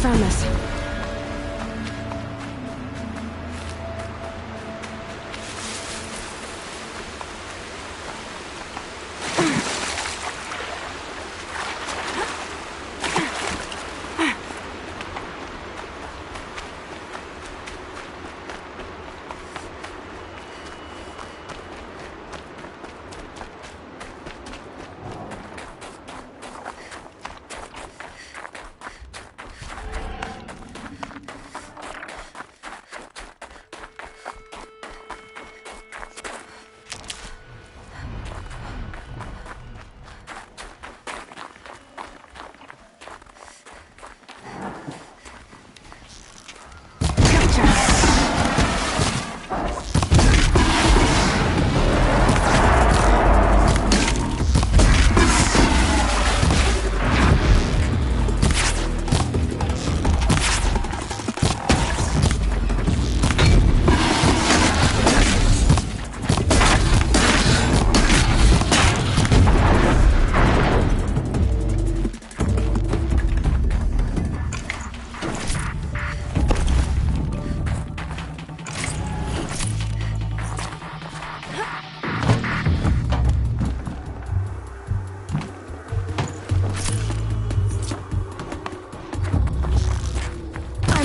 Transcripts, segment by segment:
disarm this.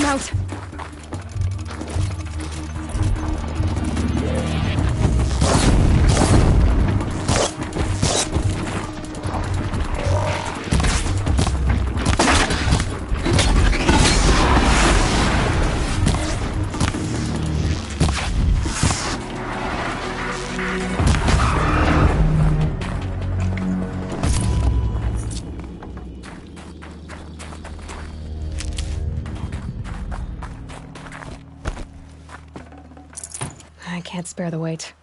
Out. I can't spare the weight.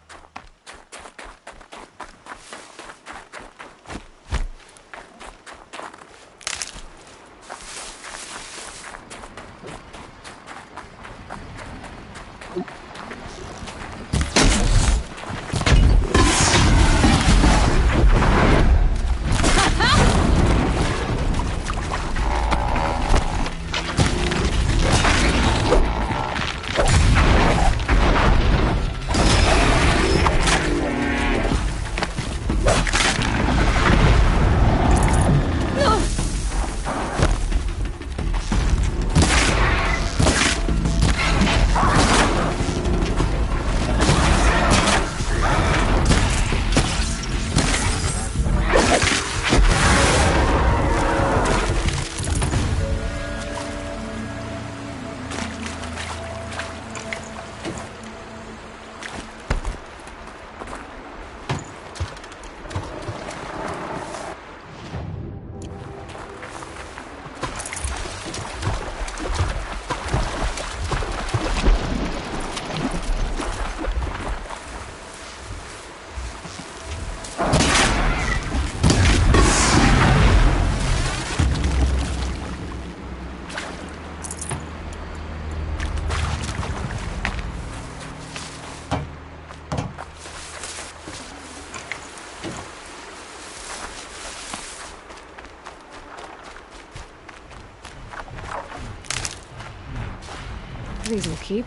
These will keep.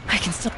I can still...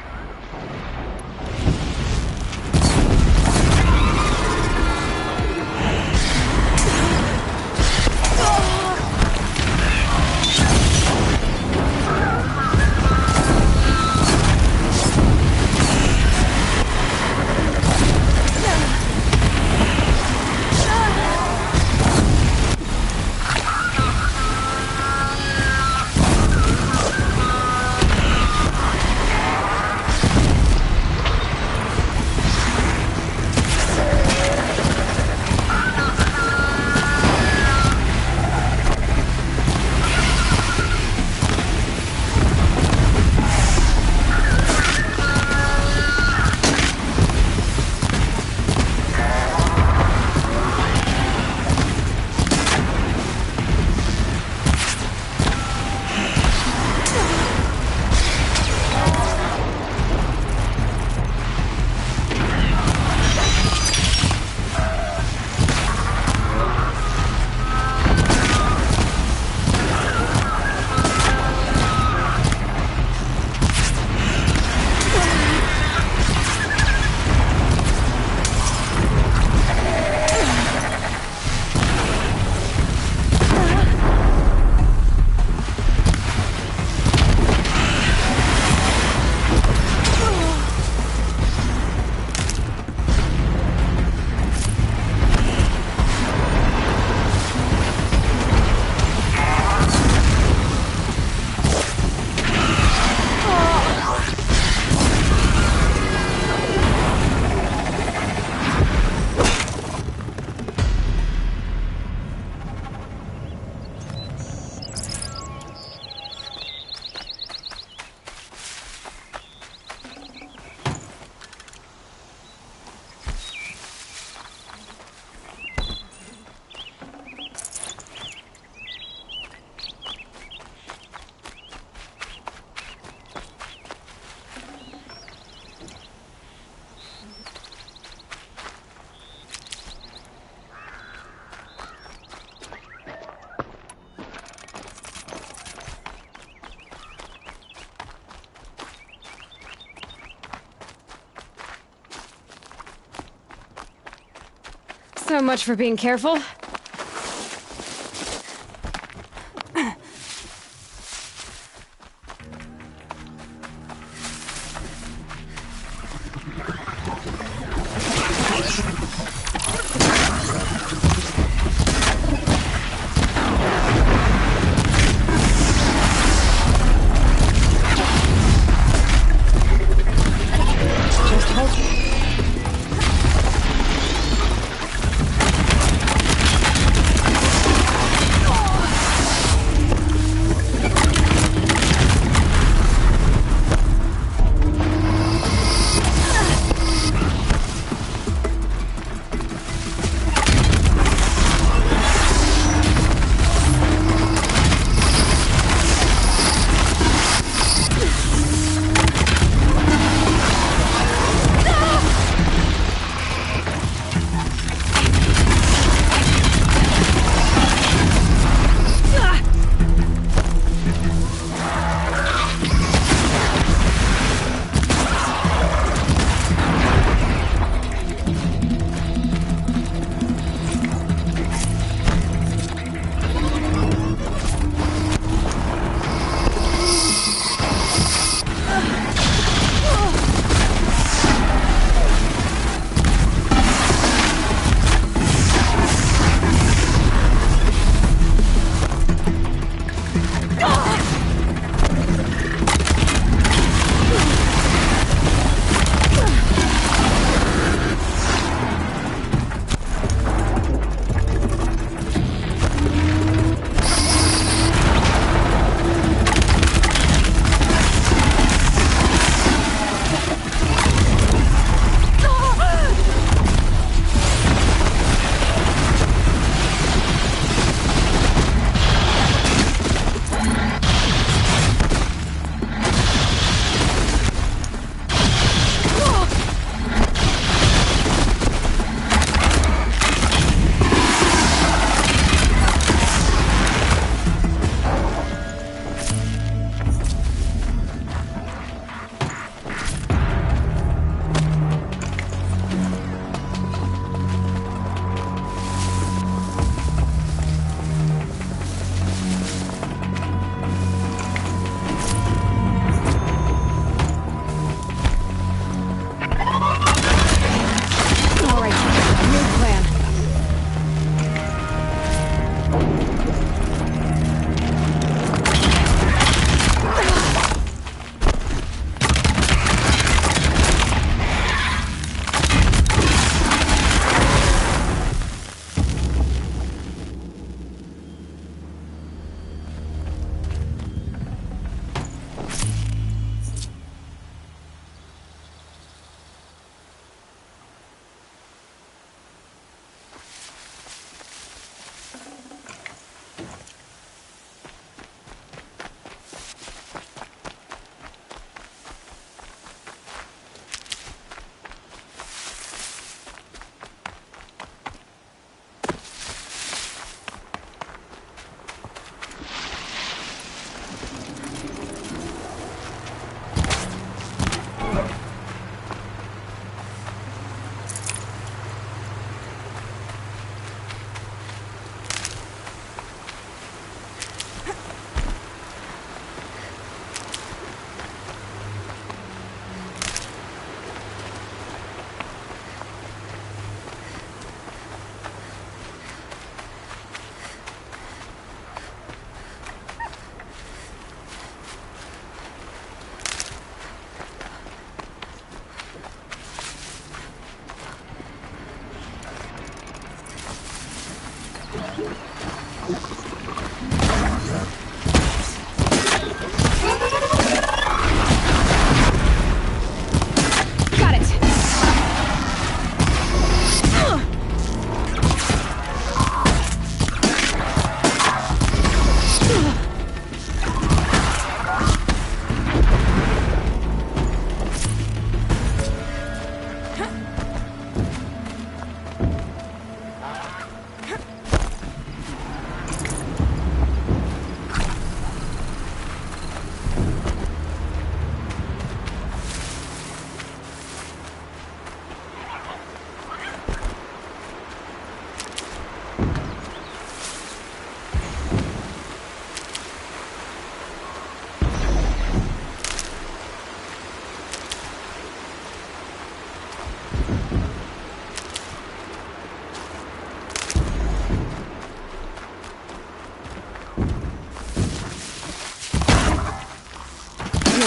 So much for being careful.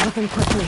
deal with them quickly.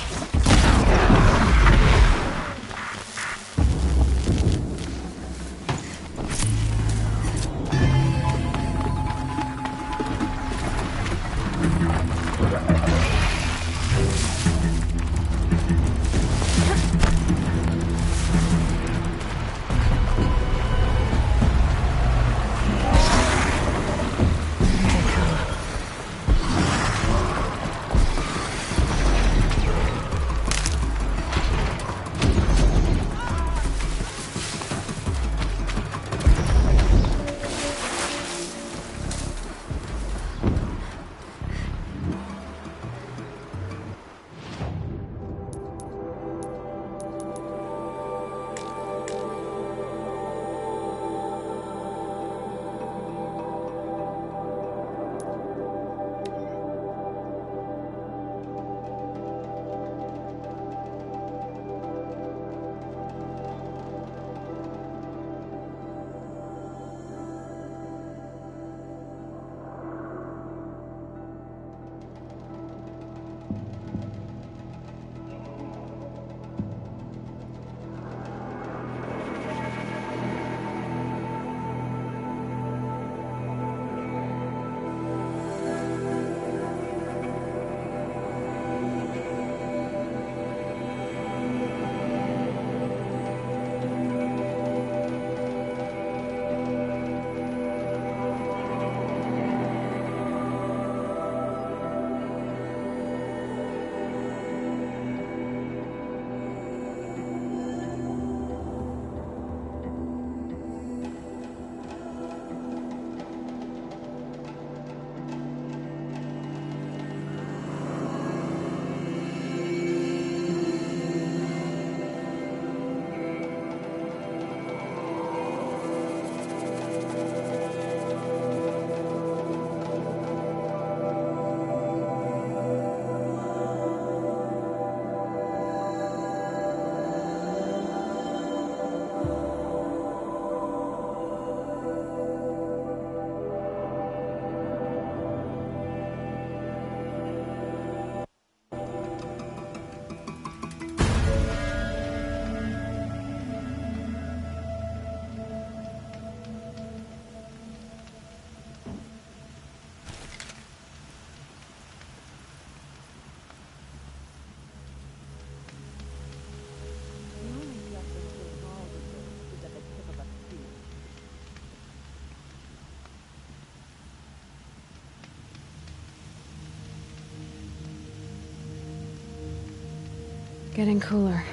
Getting cooler.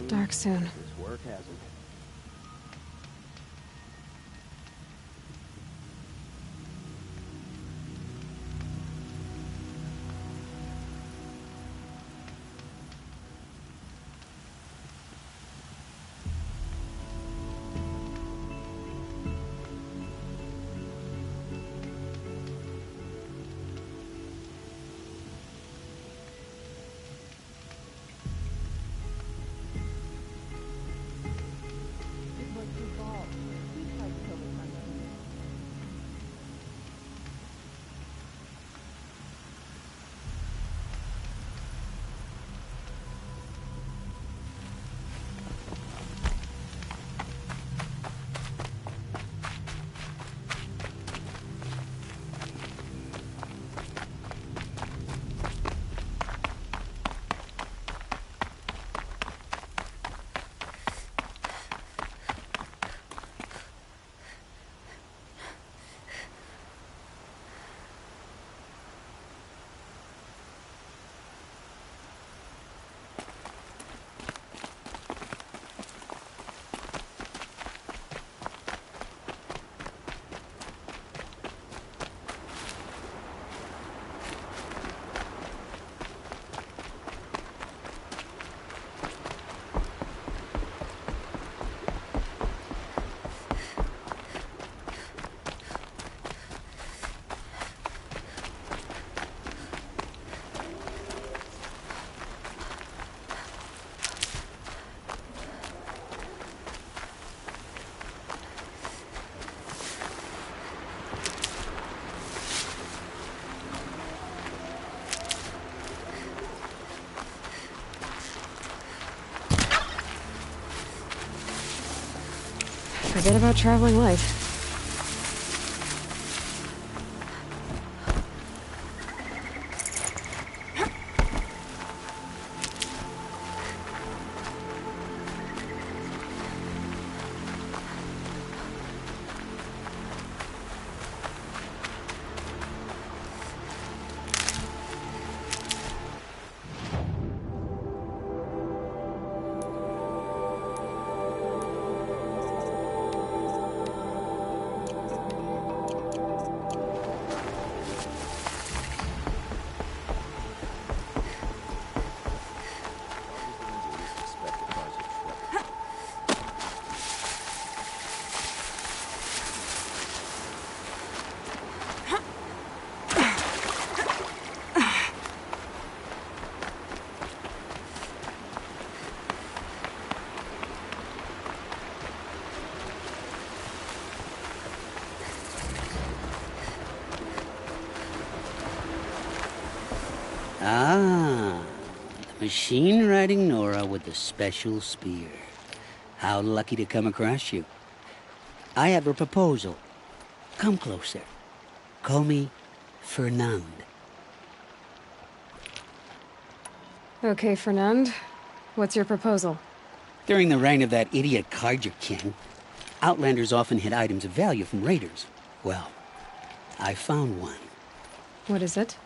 Dark soon. This work hasn't. bit about traveling life. Ah, the machine-riding Nora with the special spear. How lucky to come across you. I have a proposal. Come closer. Call me Fernand. Okay, Fernand. What's your proposal? During the reign of that idiot Carja King, Outlanders often hid items of value from raiders. Well, I found one. What is it?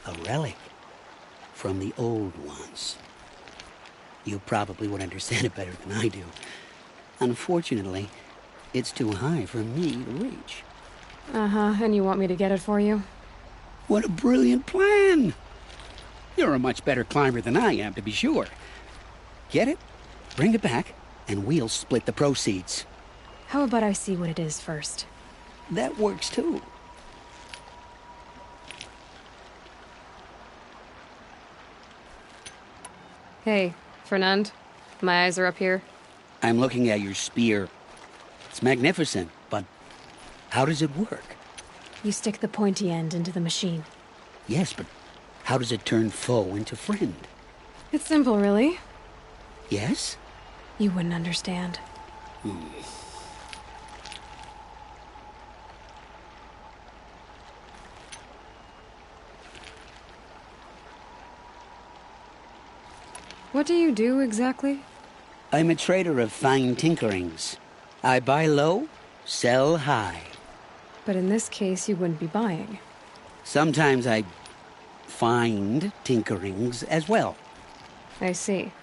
A relic. From the old ones. You probably would understand it better than I do. Unfortunately, it's too high for me to reach. Uh-huh, and you want me to get it for you? What a brilliant plan! You're a much better climber than I am, to be sure. Get it, bring it back, and we'll split the proceeds. How about I see what it is first? That works too. Hey, Fernand. My eyes are up here. I'm looking at your spear. It's magnificent, but how does it work? You stick the pointy end into the machine. Yes, but how does it turn foe into friend? It's simple, really. Yes? You wouldn't understand. What do you do, exactly? I'm a trader of fine tinkerings. I buy low, sell high. But in this case, you wouldn't be buying. Sometimes I find tinkerings as well. I see.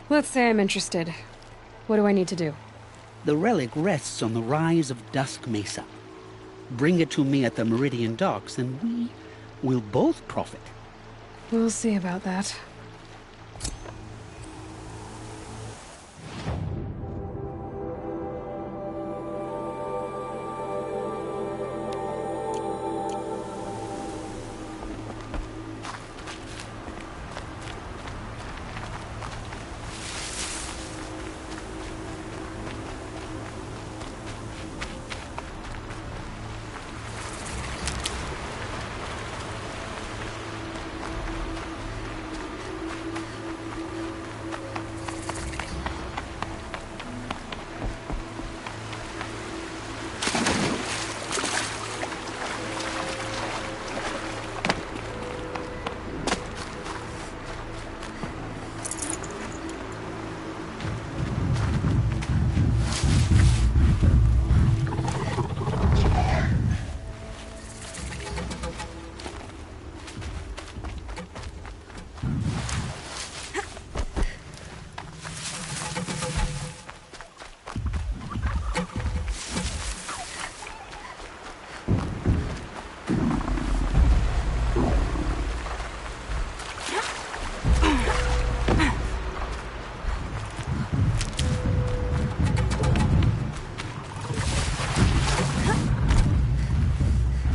Let's say I'm interested. What do I need to do? The relic rests on the rise of Dusk Mesa. Bring it to me at the Meridian docks, and we will both profit. We'll see about that.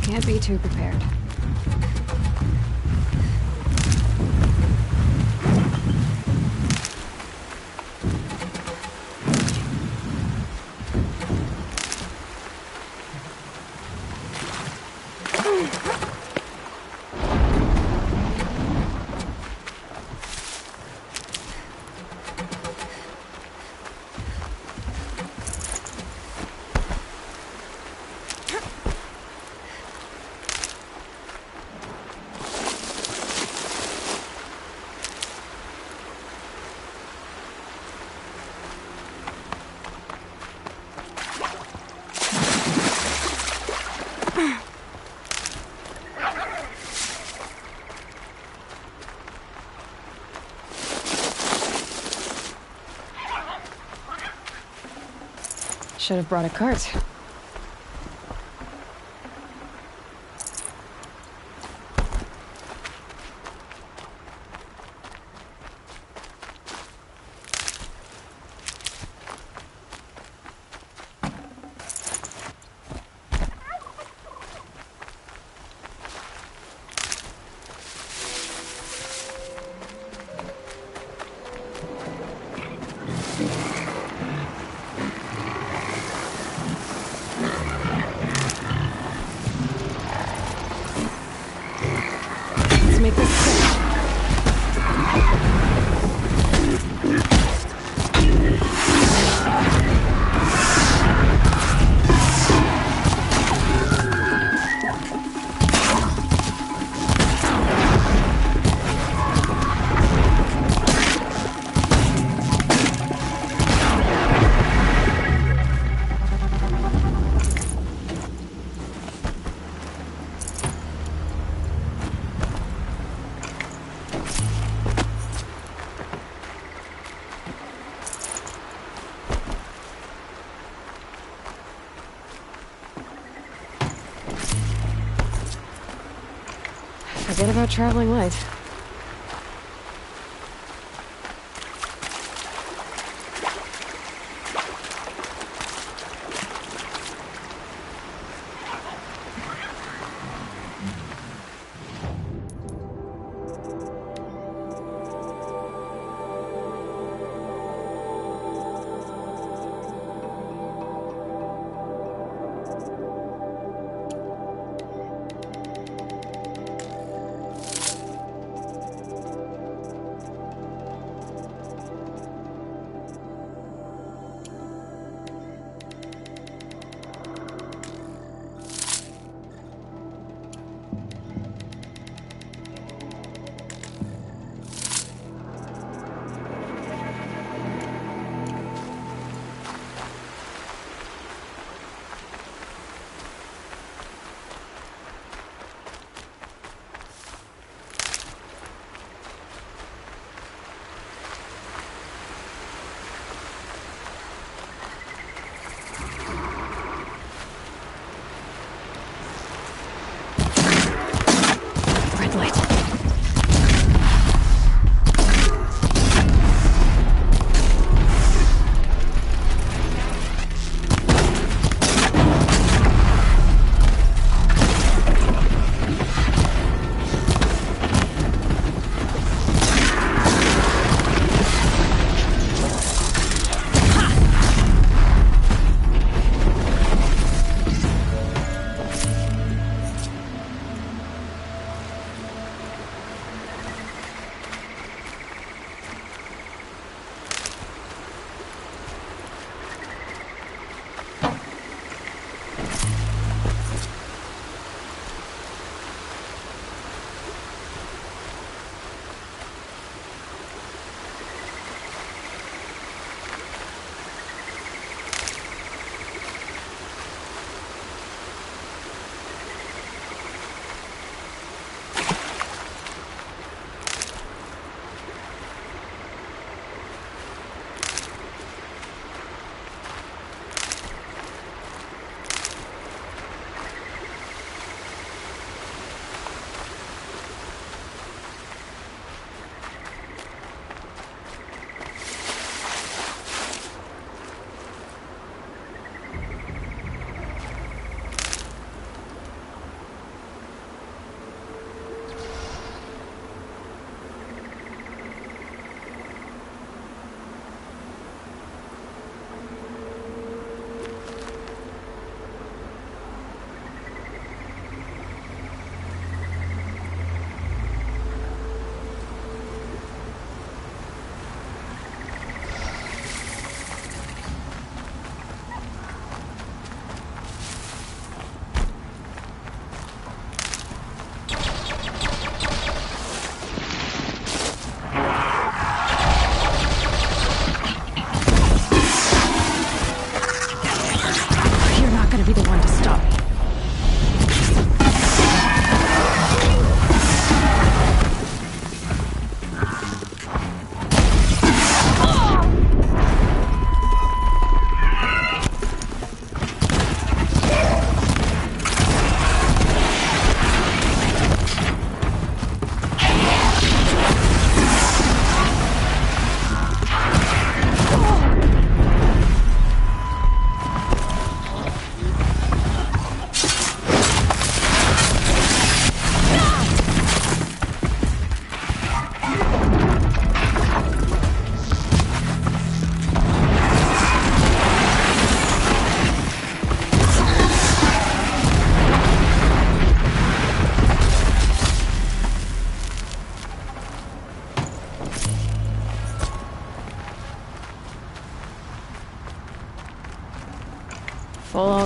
Can't be too prepared. Should have brought a cart. Let's make this quick. Forget about traveling light.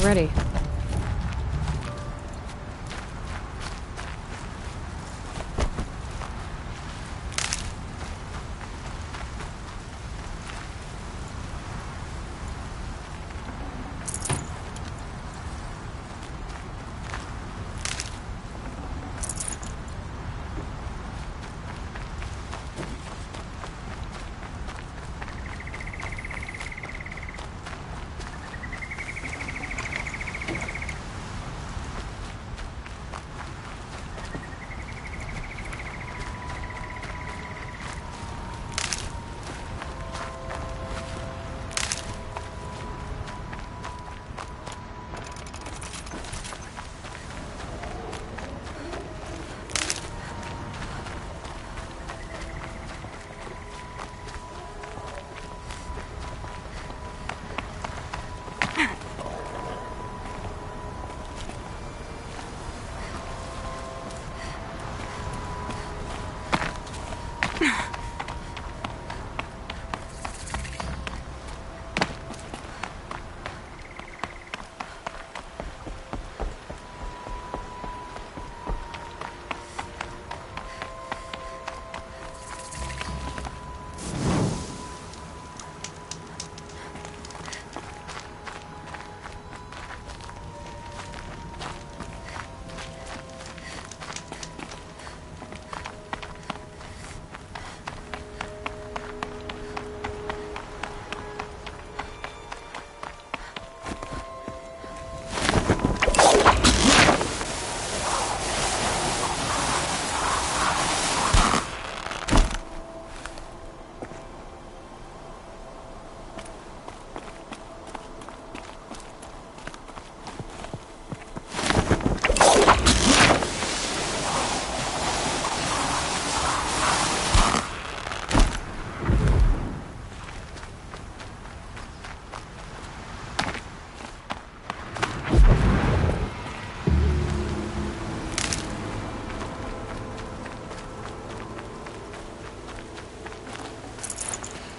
ready.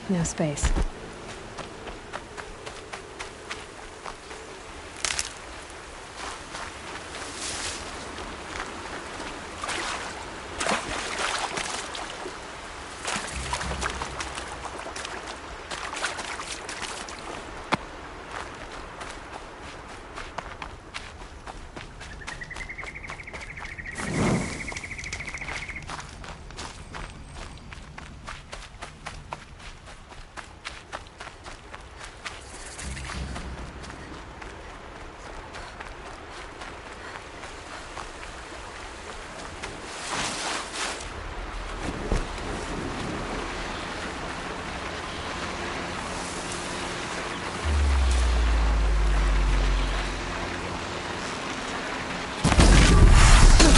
No space.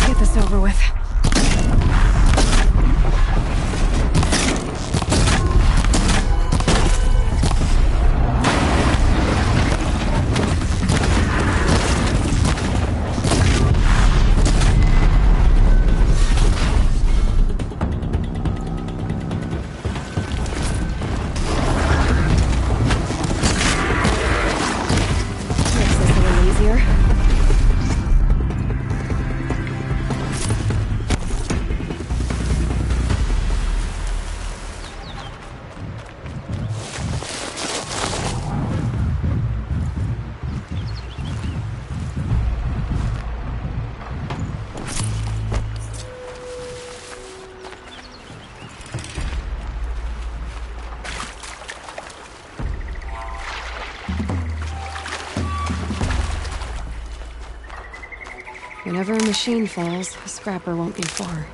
Get this over with. Makes this a little easier. Whenever a machine falls, a scrapper won't be far.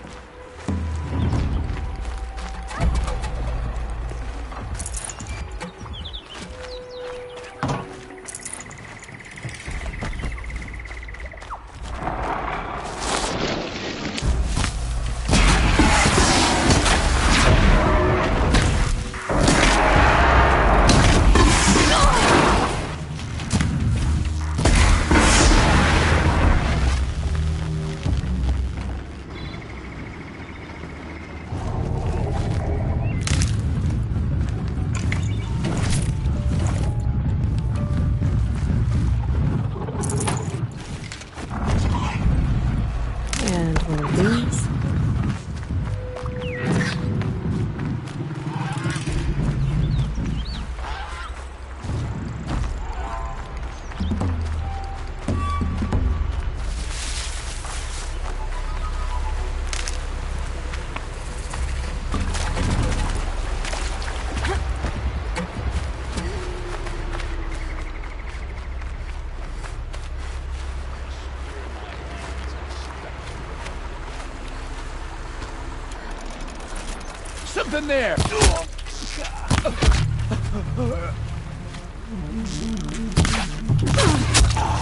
something there!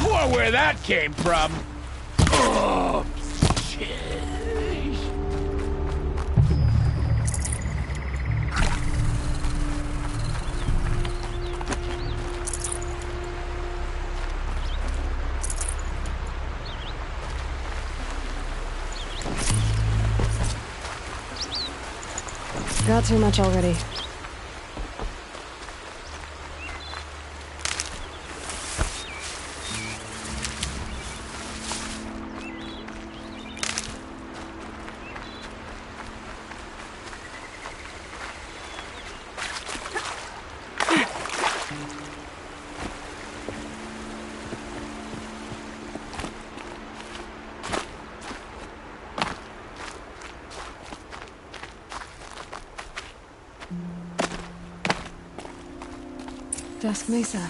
More where that came from! Oh, shit. Got too much already. Dusk Mesa.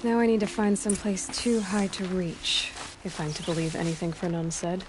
Now I need to find someplace too high to reach, if I'm to believe anything Fernand said.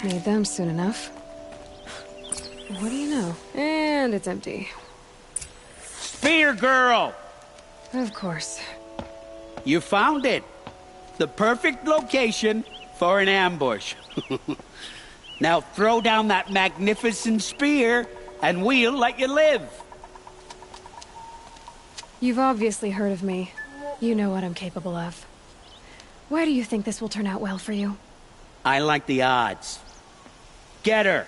Made them soon enough. What do you know? And it's empty. Spear girl! Of course. You found it. The perfect location for an ambush. Now throw down that magnificent spear, and we'll let you live. You've obviously heard of me. You know what I'm capable of. Why do you think this will turn out well for you? I like the odds. Get her!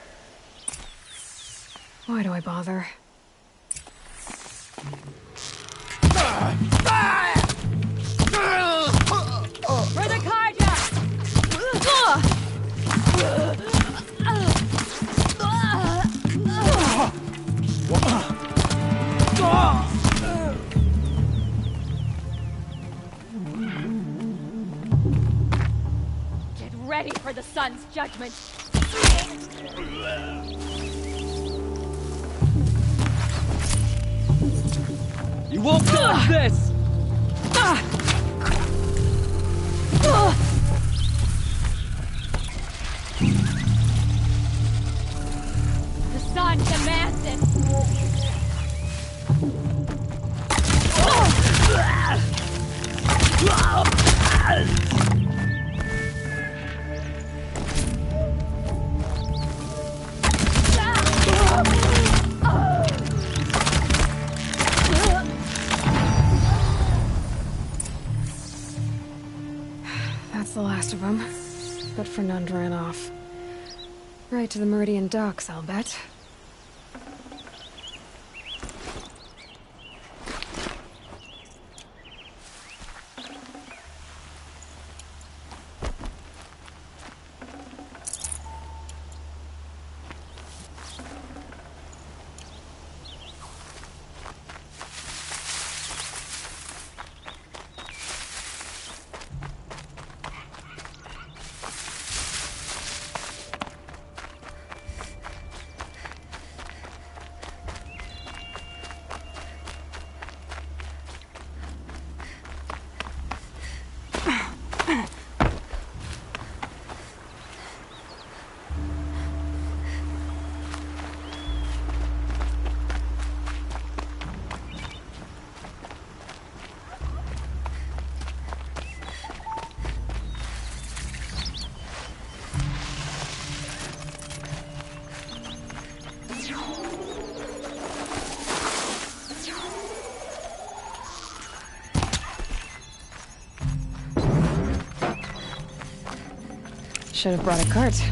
Why do I bother? For the carja! Get ready for the sun's judgment! You won't dodge this! The sun demands it! That's the last of them. But Fernand ran off. Right to the Meridian docks, I'll bet. should have brought a cart.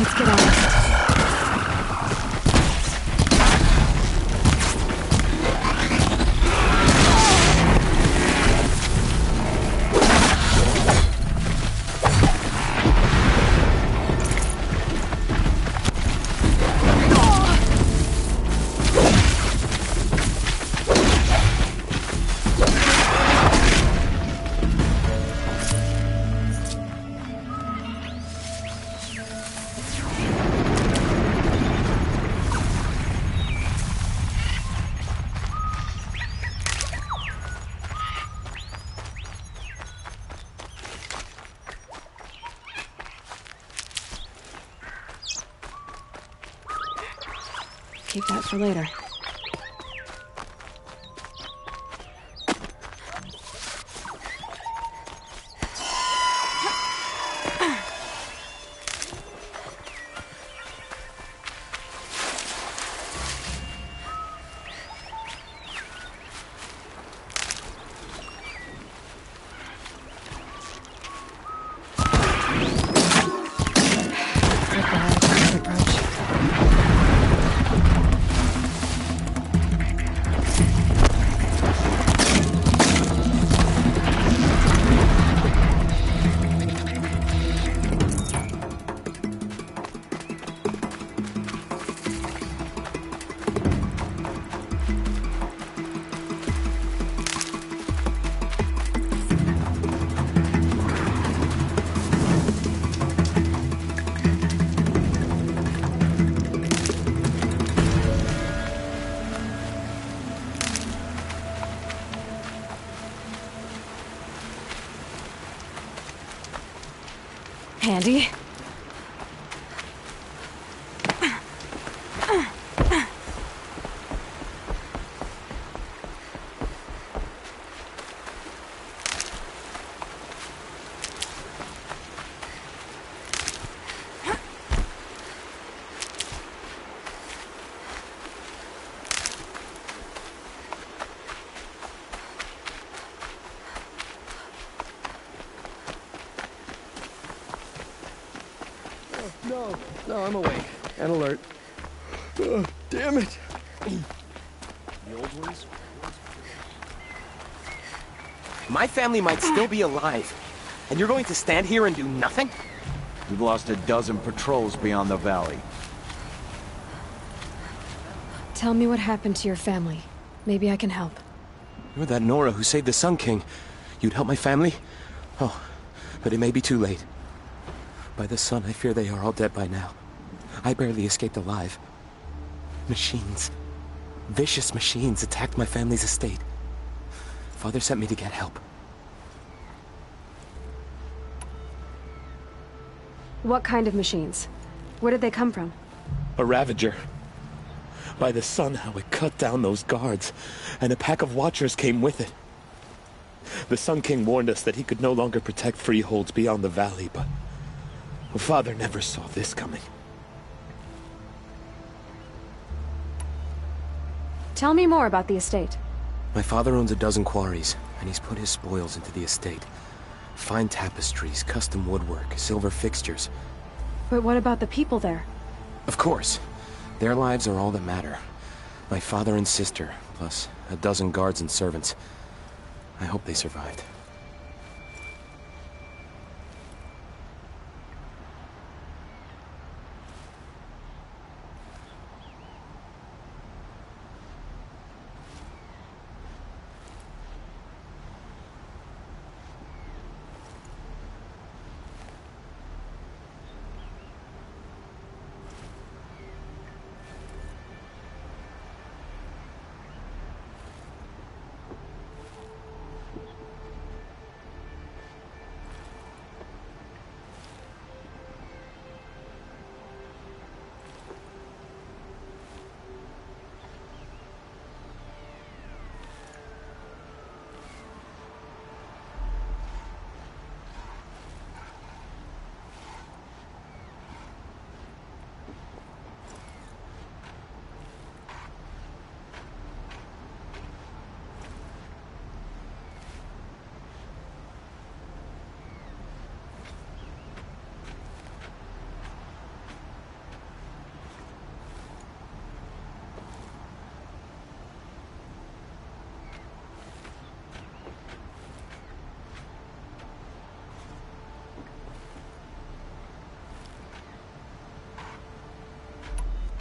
Let's get on. Keep that for later. Handy. No, I'm awake and alert. Oh, damn it. The old ones? My family might still be alive, and you're going to stand here and do nothing? We've lost a dozen patrols beyond the valley. Tell me what happened to your family. Maybe I can help. You're that Nora who saved the Sun King. You'd help my family? Oh, but it may be too late. By the sun, I fear they are all dead by now. I barely escaped alive. Machines. Vicious machines attacked my family's estate. Father sent me to get help. What kind of machines? Where did they come from? A Ravager. By the sun, how it cut down those guards, and a pack of Watchers came with it. The Sun King warned us that he could no longer protect freeholds beyond the valley, but Father never saw this coming. Tell me more about the estate. My father owns a dozen quarries, and he's put his spoils into the estate. Fine tapestries, custom woodwork, silver fixtures. But what about the people there? Of course. Their lives are all that matter. My father and sister, plus a dozen guards and servants. I hope they survived.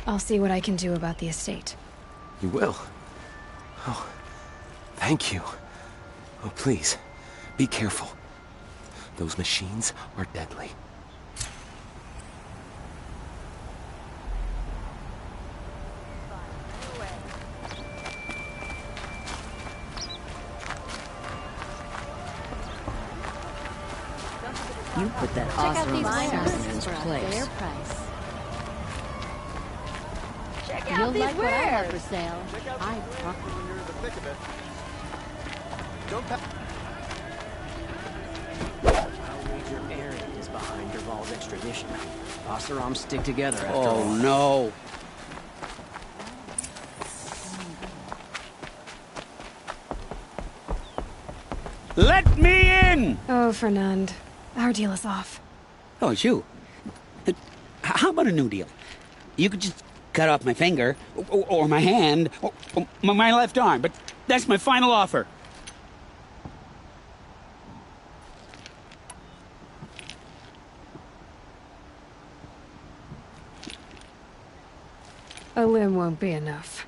I'll see what I can do about the estate. You will? Oh, thank you. Oh, please, be careful. Those machines are deadly. You put that awesome assassin in his place. Check You'll out these like what I have wares. for sale. I promise. When you're in the thick of it. Don't I'll wager Aaron is behind Derval's extradition. Oseram stick together after Oh, all. no. Let me in! Oh, Fernand. Our deal is off. Oh, it's you. How about a new deal? You could just cut off my finger, or my hand, or my left arm, but that's my final offer. A limb won't be enough.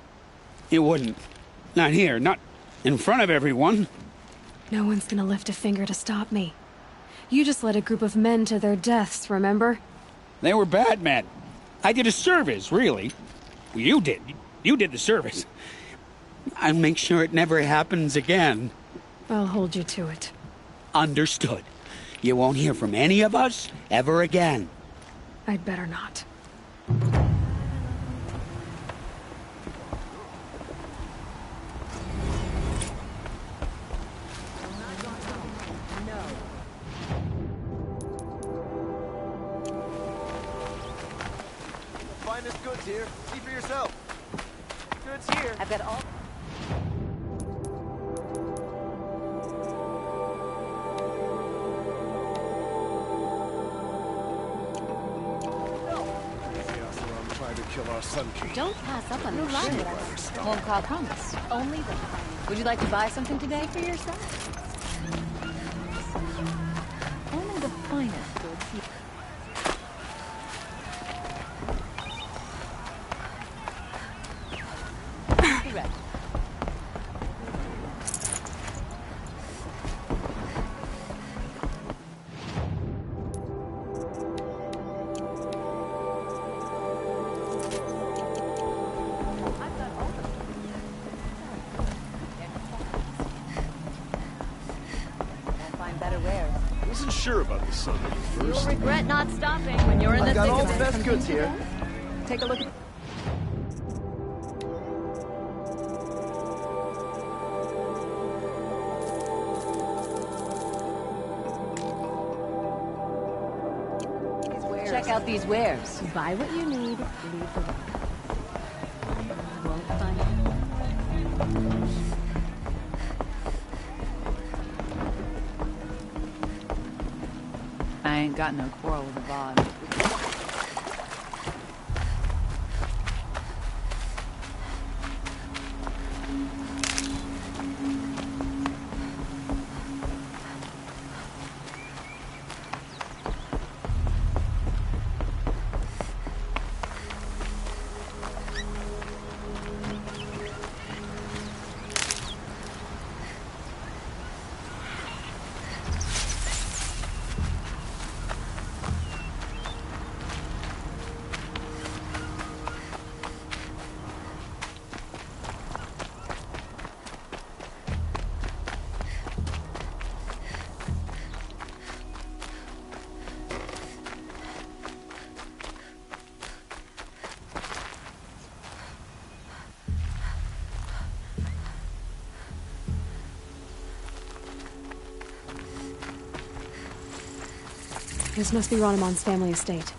It wouldn't. Not here, not in front of everyone. No one's gonna lift a finger to stop me. You just led a group of men to their deaths, remember? They were bad men. I did a service, really. Well, you did. You did the service. I'll make sure it never happens again. I'll hold you to it. Understood. You won't hear from any of us ever again. I'd better not. finest goods here. See for yourself. Goods here. I've got all... kill our Sun King. Don't pass up on the shit. Stop. Won't call promise. Only the Would you like to buy something today for yourself? Only the finest will keep. Correct. Wasn't sure about the Sun at first. You'll regret not stopping when you're in the I've got thick all of the it. best goods here. Take a look at Check out these wares. Buy what you need, leave the rest. You won't find it. I ain't got no quarrel with the bod. This must be Ronamon's family estate.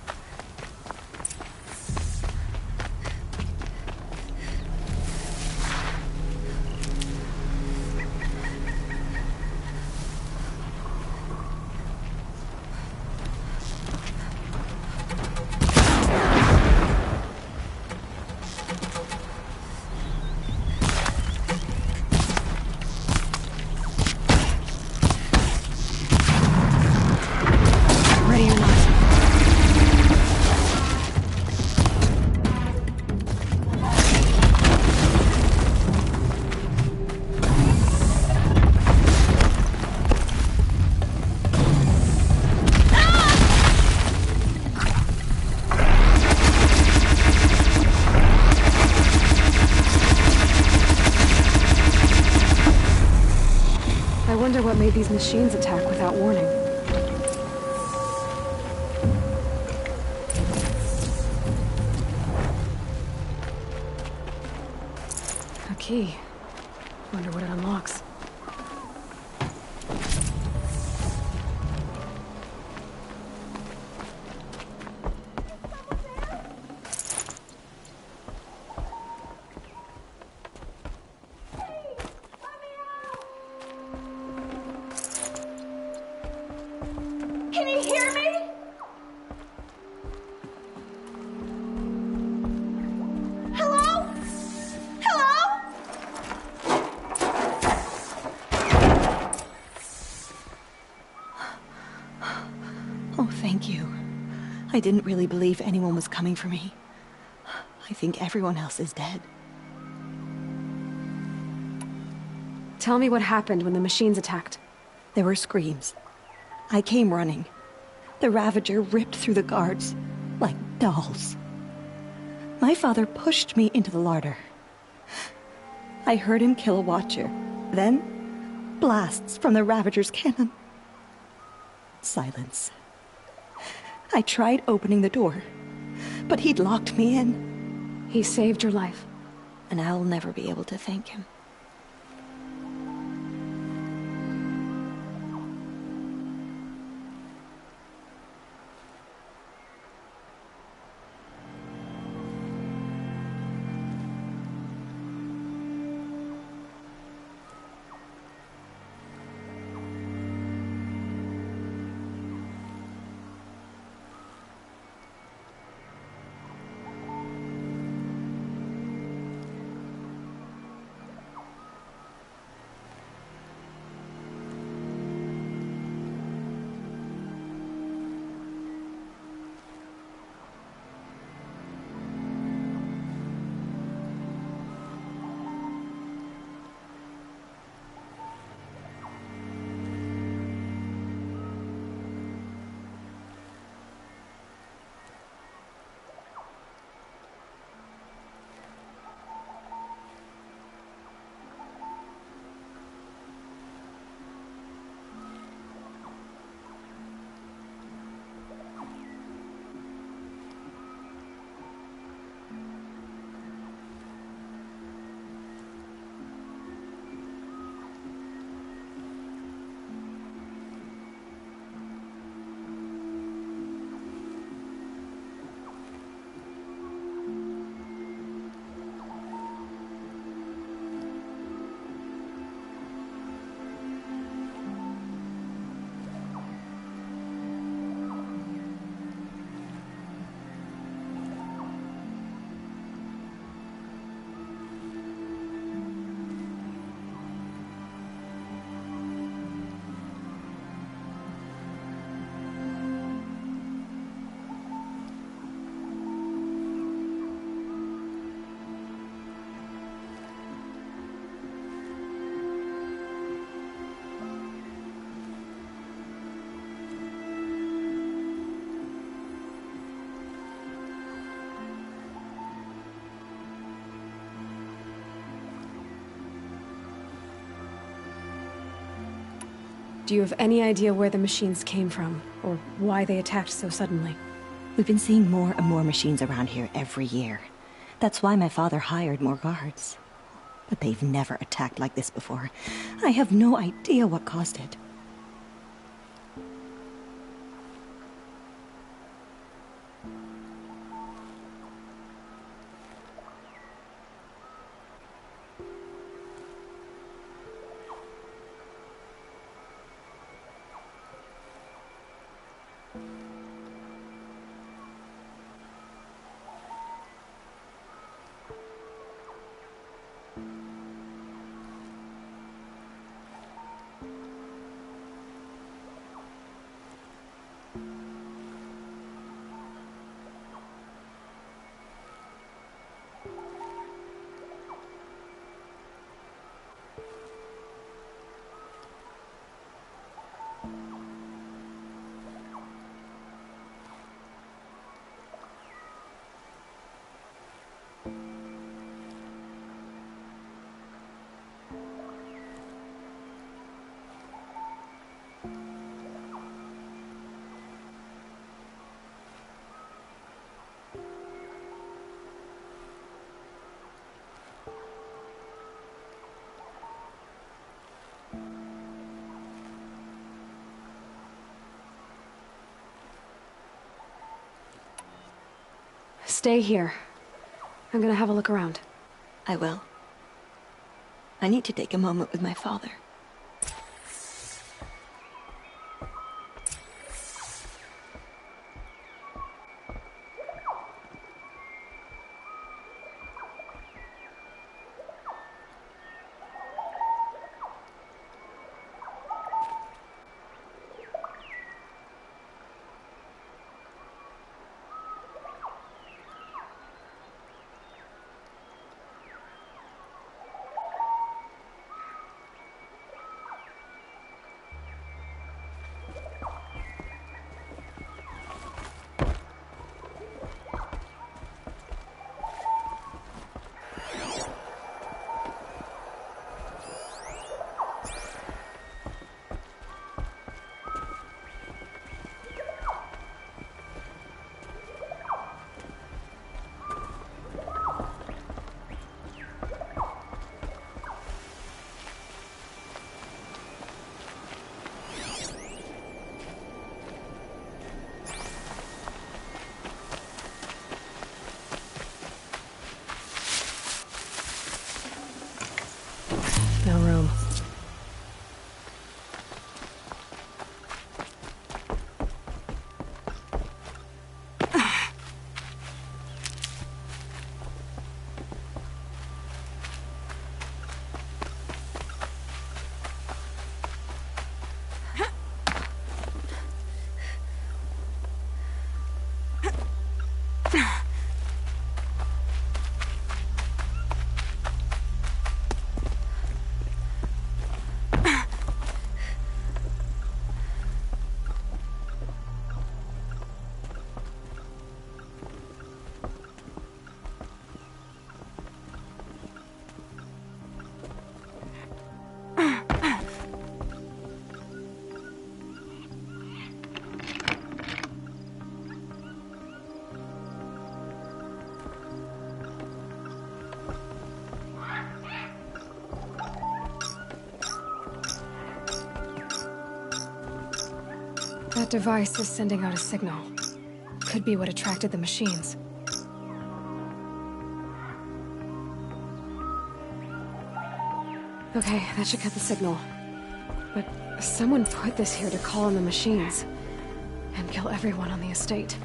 Ready or not. I wonder what made these machines attack without warning. A key. Wonder what it unlocks. Can you hear me? Hello? Hello? Oh, thank you. I didn't really believe anyone was coming for me. I think everyone else is dead. Tell me what happened when the machines attacked. There were screams. I came running. The Ravager ripped through the guards like dolls. My father pushed me into the larder. I heard him kill a watcher. Then, blasts from the Ravager's cannon. Silence. I tried opening the door, but he'd locked me in. He saved your life. And I'll never be able to thank him. Do you have any idea where the machines came from, or why they attacked so suddenly? We've been seeing more and more machines around here every year. That's why my father hired more guards. But they've never attacked like this before. I have no idea what caused it. Stay here. I'm gonna have a look around. I will. I need to take a moment with my father. No room. That device is sending out a signal. Could be what attracted the machines. Okay, that should cut the signal. But someone put this here to call on the machines. And kill everyone on the estate.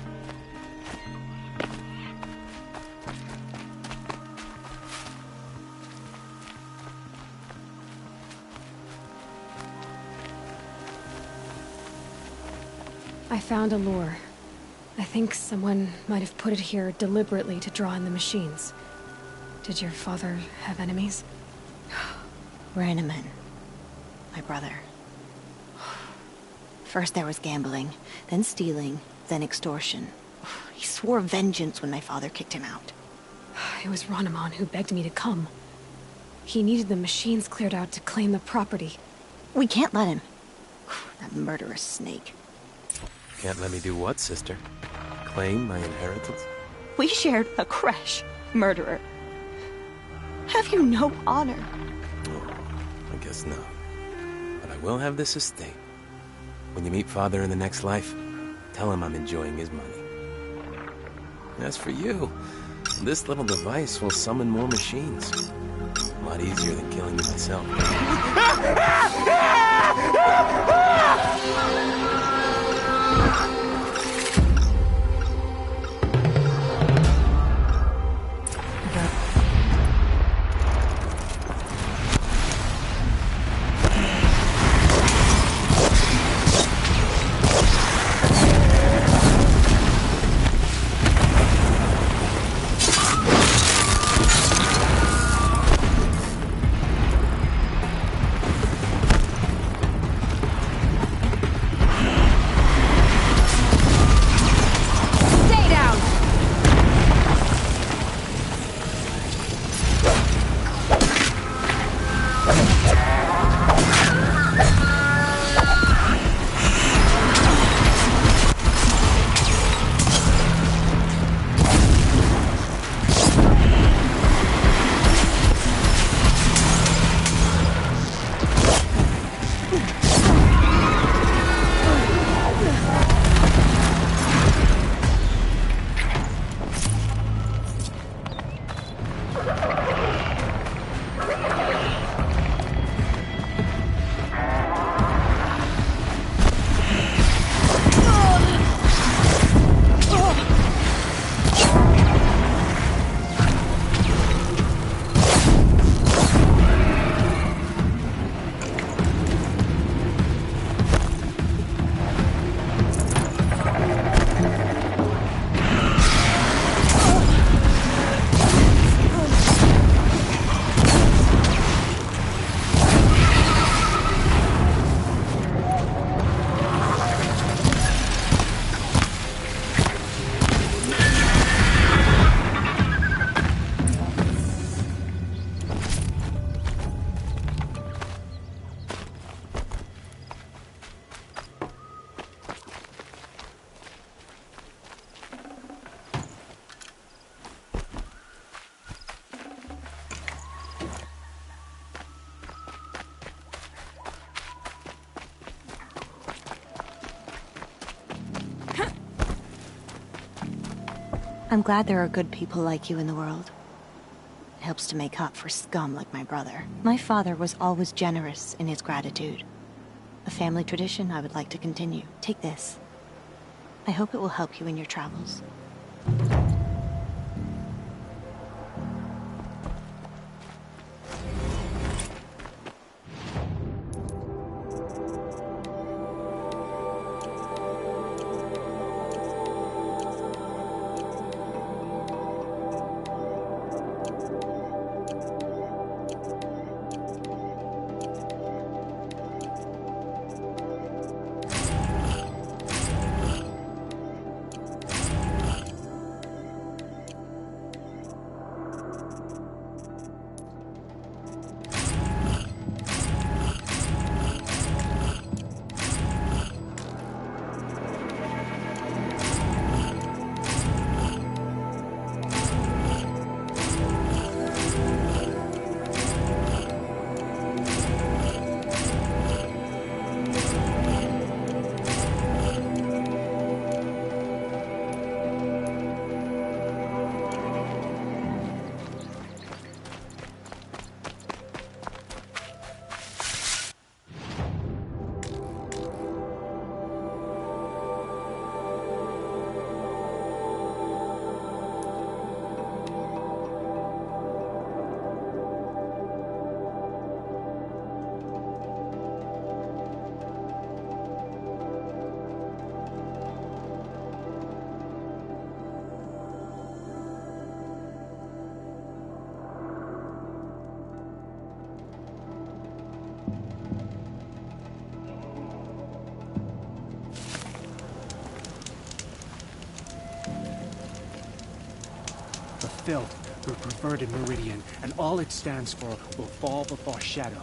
I found a lure. I think someone might have put it here deliberately to draw in the machines. Did your father have enemies? Rainaman. My brother. First there was gambling, then stealing, then extortion. He swore vengeance when my father kicked him out. It was Rainaman who begged me to come. He needed the machines cleared out to claim the property. We can't let him. That murderous snake. Can't let me do what, sister? Claim my inheritance? We shared a creche, murderer. Have you no honor? Oh, I guess not. But I will have this estate. When you meet Father in the next life, tell him I'm enjoying his money. As for you, this little device will summon more machines. A lot easier than killing you myself. I'm glad there are good people like you in the world. It helps to make up for scum like my brother. My father was always generous in his gratitude. A family tradition I would like to continue. Take this. I hope it will help you in your travels. Filth, the perverted meridian, and all it stands for will fall before shadow.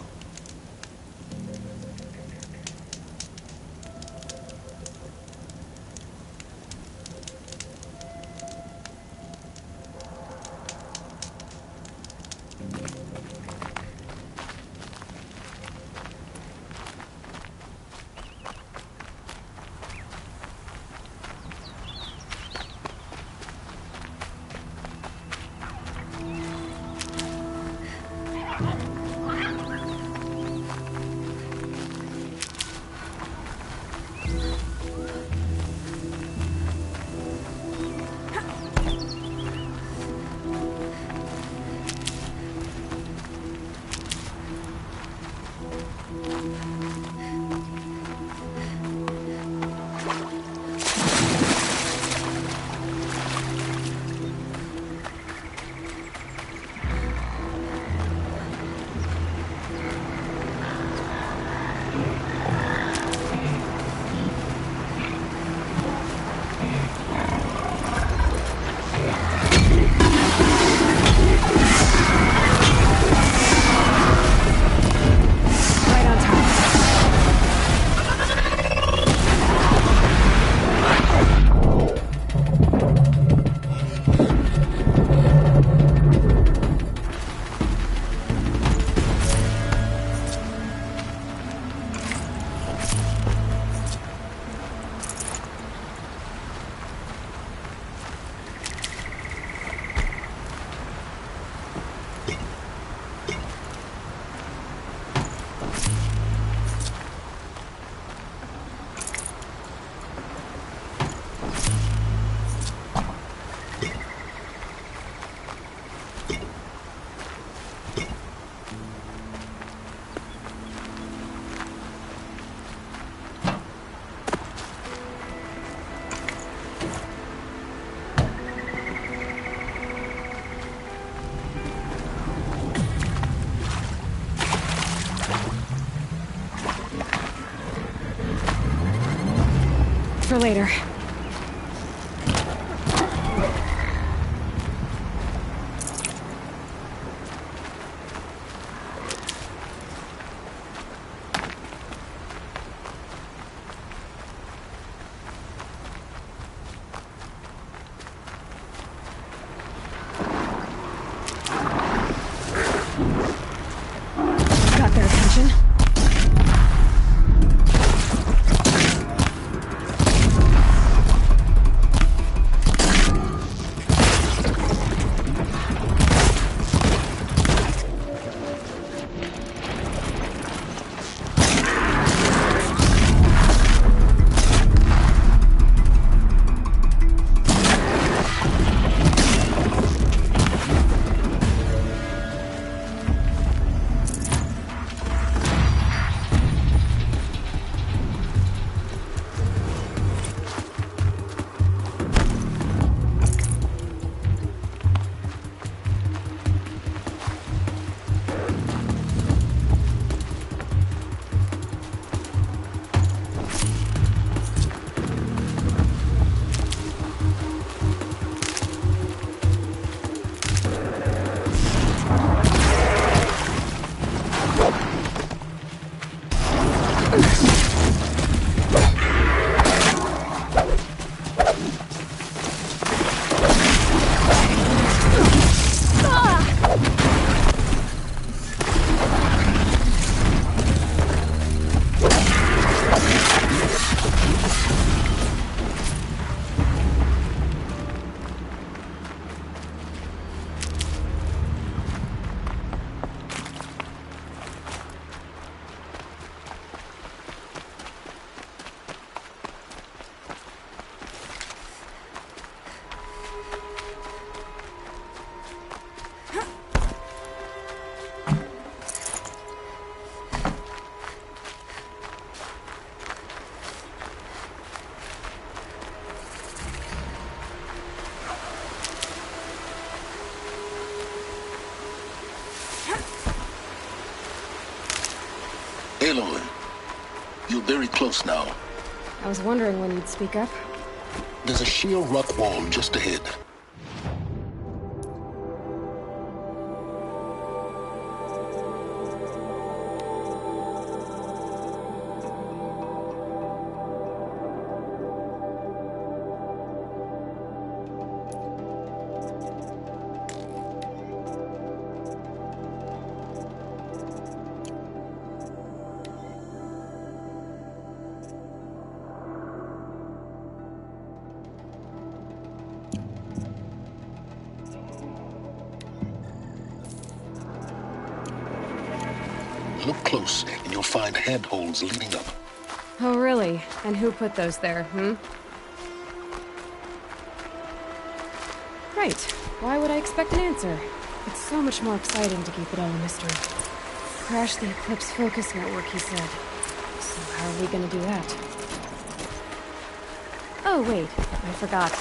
for later. Got their attention. Aloy, you're very close now. I was wondering when you'd speak up. There's a sheer rock wall just ahead. Look close, and you'll find handholds leading up. Oh, really? And who put those there, Right. Why would I expect an answer? It's so much more exciting to keep it all a mystery. Crash the Eclipse focus network, he said. So how are we gonna do that? Oh, wait. I forgot.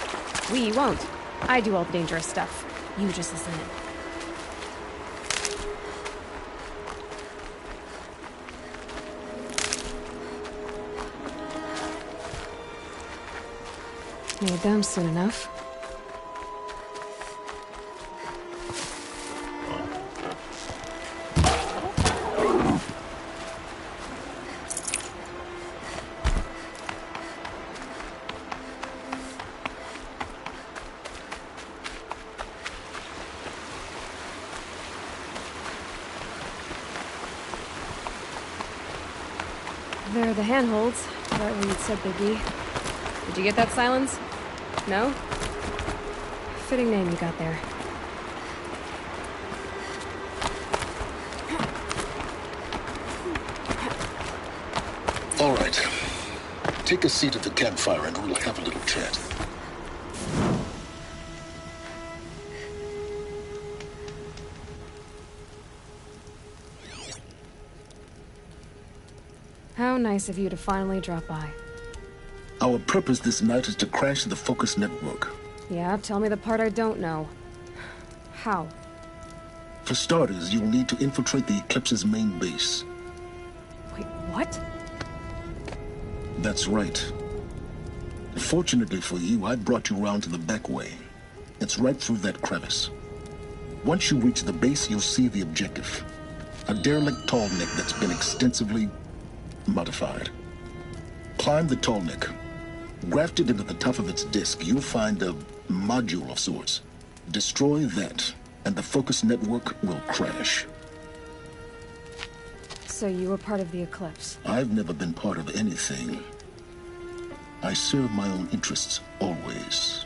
We won't. I do all the dangerous stuff. You just listen in. Made them soon enough. There are the handholds. Right where you'd said they'd be. Did you get that, Silence? No? Fitting name you got there. All right. Take a seat at the campfire and we'll have a little chat. How nice of you to finally drop by. Our purpose this night is to crash the Focus network. Yeah, tell me the part I don't know. How? For starters, you'll need to infiltrate the Eclipse's main base. Wait, what? That's right. Fortunately for you, I brought you round to the back way. It's right through that crevice. Once you reach the base, you'll see the objective. A derelict tall neck that's been extensively modified. Climb the tall neck. Grafted into the top of its disc, you'll find a module of sorts. Destroy that, and the focus network will crash. So you were part of the Eclipse? I've never been part of anything. I serve my own interests, always.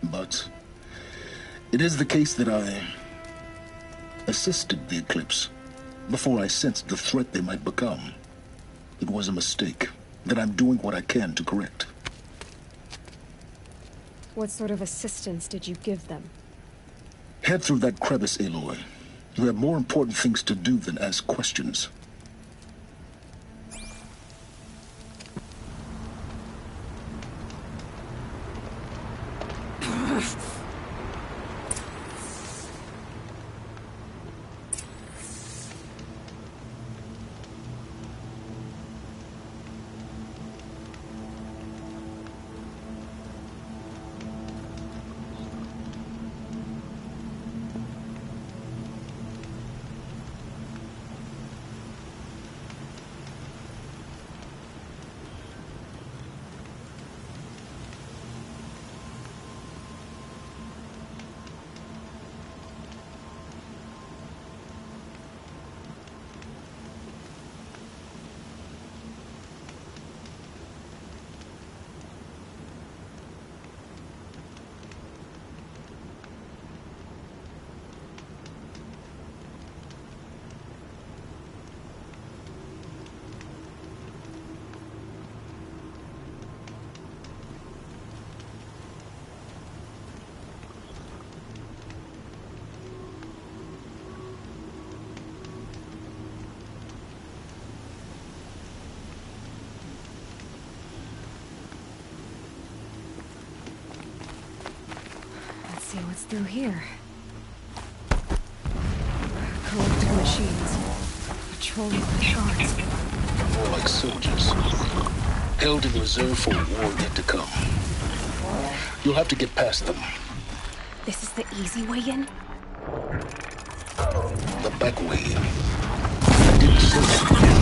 But it is the case that I assisted the Eclipse before I sensed the threat they might become. It was a mistake that I'm doing what I can to correct. What sort of assistance did you give them? Head through that crevice, Aloy. You have more important things to do than ask questions. See what's through here. Collector machines. Patrolling the guards. More like soldiers. Held in reserve for a war yet to come. You'll have to get past them. This is the easy way in? The back way in. I didn't say that.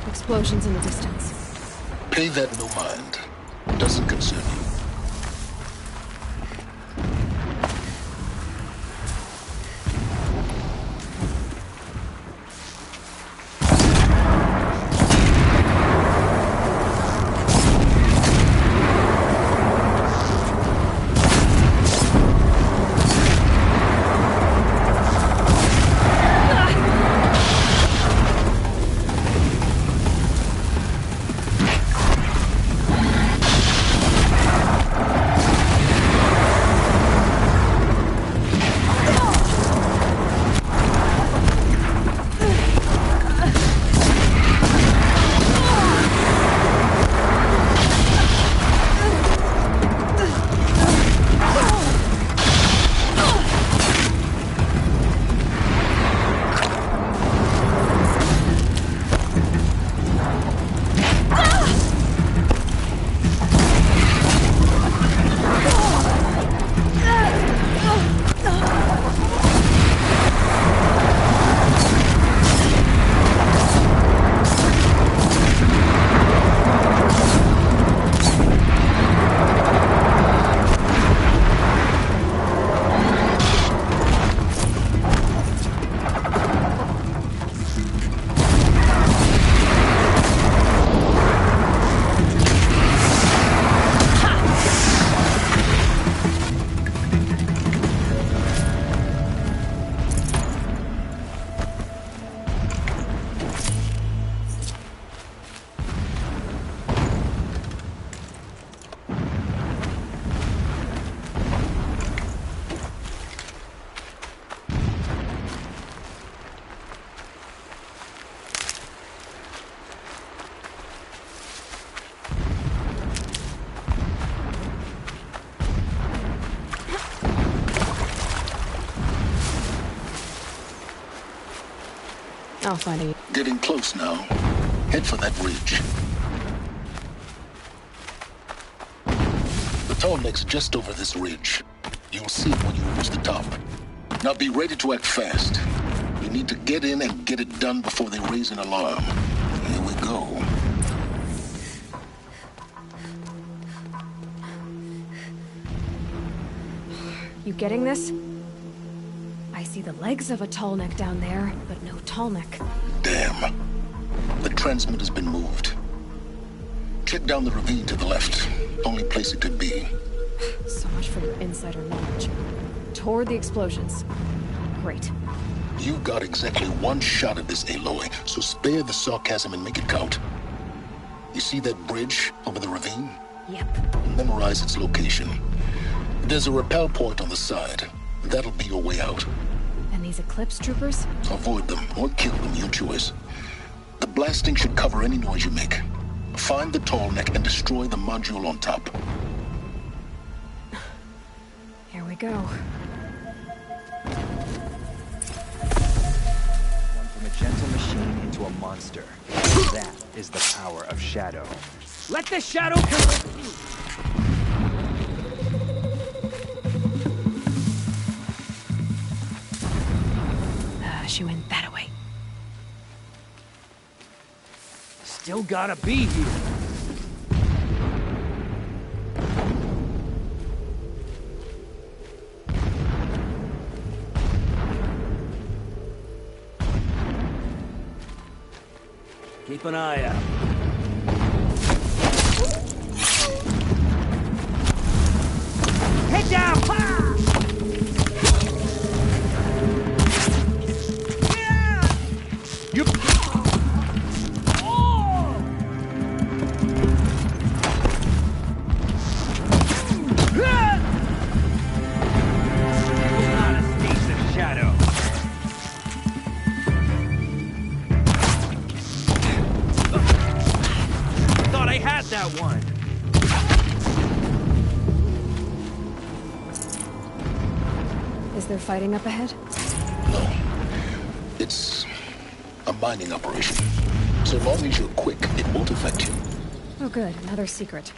Explosions in the distance. Pay that no mind. Doesn't concern you. I'll find it. Getting close now. Head for that ridge. The tall neck's just over this ridge. You'll see it when you reach the top. Now be ready to act fast. You need to get in and get it done before they raise an alarm. Here we go. You getting this? I see the legs of a tall neck down there, but no tall neck. Damn. The transmitter's been moved. Check down the ravine to the left. Only place it could be. So much for your insider knowledge. Toward the explosions. Great. You got exactly one shot at this, Aloy, so spare the sarcasm and make it count. You see that bridge over the ravine? Yep. Memorize its location. There's a rappel point on the side. That'll be your way out. And these Eclipse troopers? Avoid them or kill them, your choice. The blasting should cover any noise you make. Find the tall neck and destroy the module on top. Here we go. One from a gentle machine into a monster. That is the power of Shadow. Let the Shadow come! She went that way. Still gotta be here. Keep an eye out. Head down! Ha! You... Oh! Not escape the Shadow. Thought I had that one. Is there fighting up ahead? No. It's a mining operation. So long as you're quick, it won't affect you. Oh good, another secret.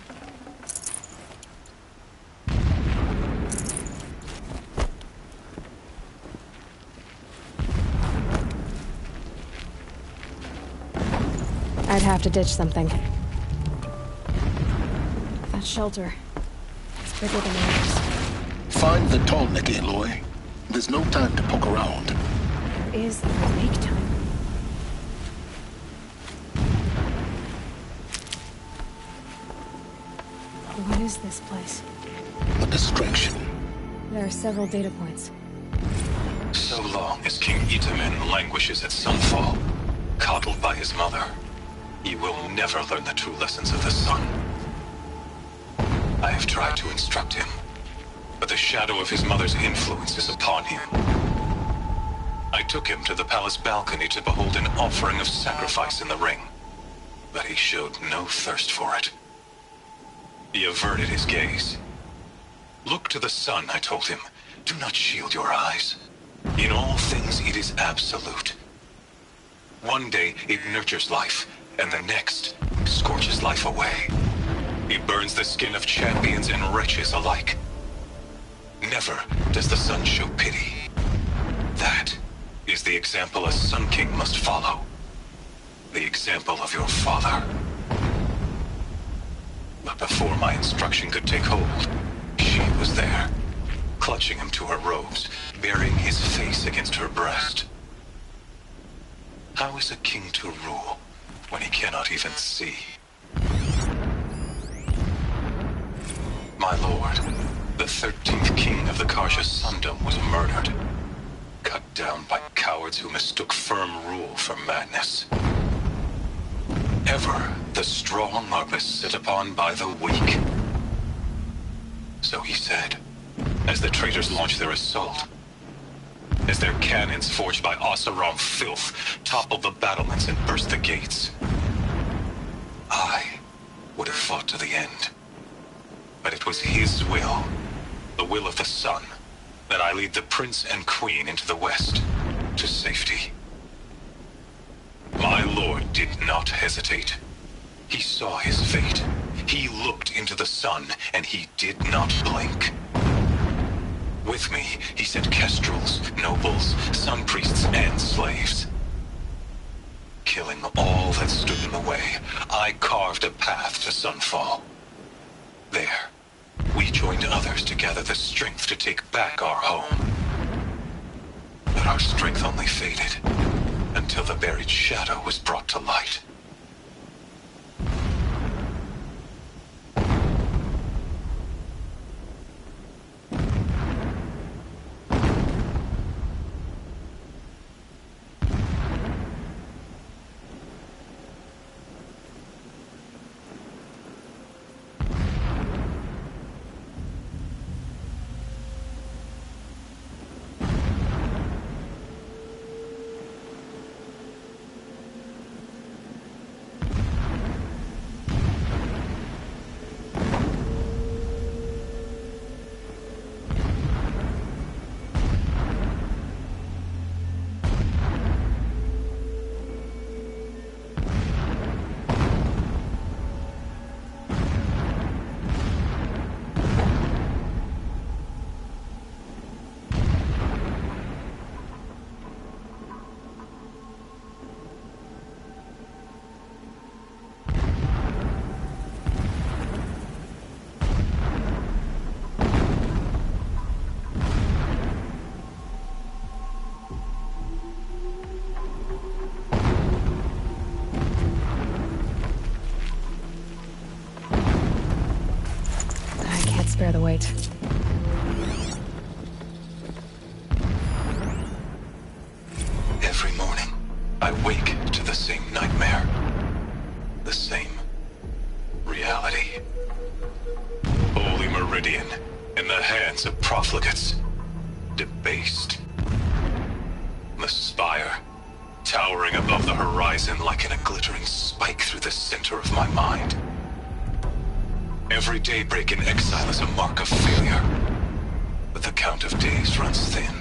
I'd have to ditch something. That shelter. It's bigger than ours. Find the Tallneck, Aloy. There's no time to poke around. There is make time. What is this place? A distraction. There are several data points. So long as King Itamen languishes at Sunfall, coddled by his mother, he will never learn the true lessons of the sun. I have tried to instruct him, but the shadow of his mother's influence is upon him. I took him to the palace balcony to behold an offering of sacrifice in the ring, but he showed no thirst for it. He averted his gaze. Look to the sun, I told him. Do not shield your eyes. In all things, it is absolute. One day, it nurtures life, and the next, scorches life away. It burns the skin of champions and wretches alike. Never does the sun show pity. That is the example a Sun King must follow. The example of your father. But before my instruction could take hold, she was there, clutching him to her robes, burying his face against her breast. How is a king to rule when he cannot even see? My lord, the 13th king of the Karsha Sundom was murdered, cut down by cowards who mistook firm rule for madness. Ever the strong are beset upon by the weak. So he said, as the traitors launched their assault, as their cannons forged by Oseram filth toppled the battlements and burst the gates. I would have fought to the end. But it was his will, the will of the sun, that I lead the prince and queen into the west, to safety. My lord did not hesitate. He saw his fate. He looked into the sun, and he did not blink. With me, he sent kestrels, nobles, sun priests, and slaves. Killing all that stood in the way, I carved a path to Sunfall. There, we joined others to gather the strength to take back our home. But our strength only faded, until the buried shadow was brought to light. Bear the weight. Every morning, I wake to the same nightmare. The same reality. Holy Meridian, in the hands of profligates. Debased. The spire, towering above the horizon like a glittering spike through the center of my mind. Every daybreak in exile is a mark of failure, but the count of days runs thin.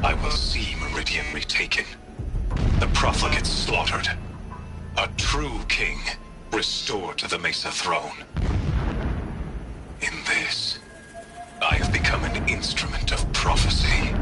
I will see Meridian retaken, the profligates slaughtered, a true king restored to the Mesa throne. In this, I have become an instrument of prophecy.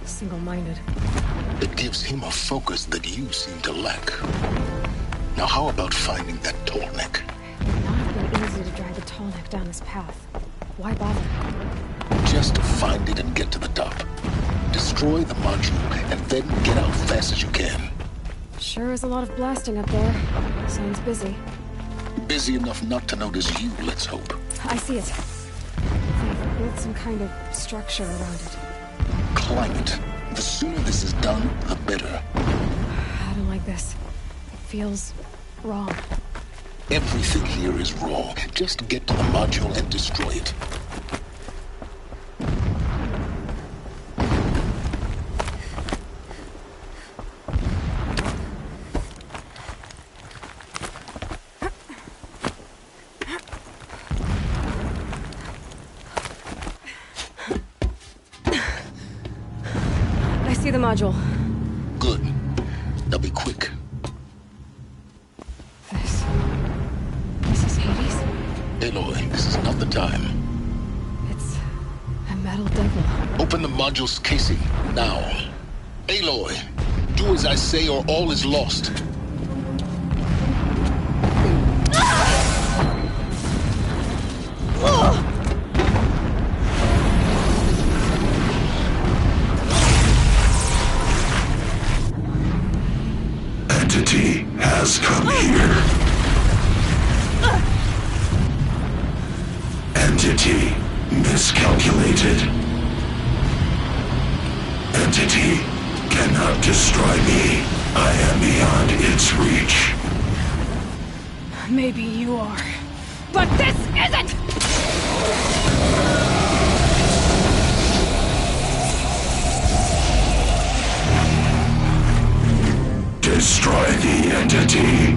Single-minded. It gives him a focus that you seem to lack. Now how about finding that tall neck? It would not have been easy to drag the tall neck down his path. Why bother? Just find it and get to the top. Destroy the module and then get out fast as you can. Sure is a lot of blasting up there. Sounds busy. Busy enough not to notice you, let's hope. I see it. They've built some kind of structure around it. Climate. The sooner this is done, the better. I don't like this. It feels wrong. Everything here is wrong. Just get to the module and destroy it. I see the module. Good. Now be quick. This is Hades? Aloy, this is not the time. It's a metal devil. Open the module's casing, now. Aloy, do as I say or all is lost. Entity has come here. Entity miscalculated. Entity cannot destroy me. I am beyond its reach. Maybe you are, but this isn't! Destroy the entity.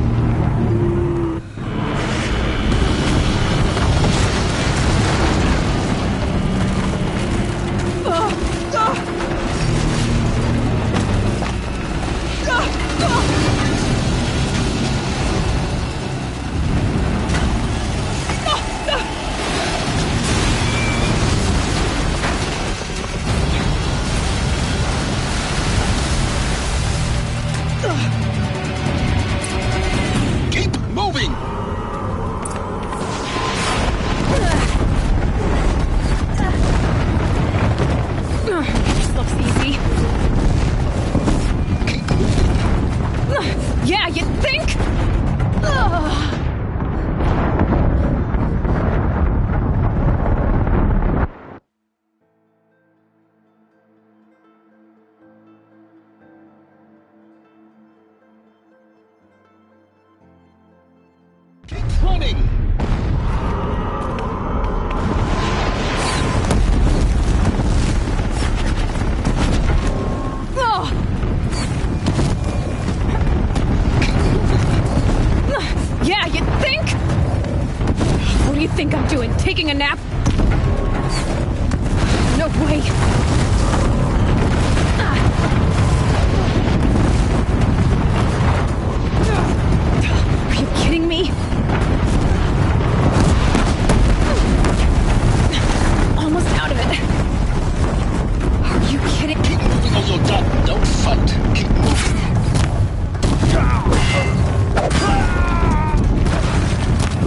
doing? Taking a nap? No way! Are you kidding me? Almost out of it. Are you kidding? Keep moving or you'll die. Don't fight. Keep moving.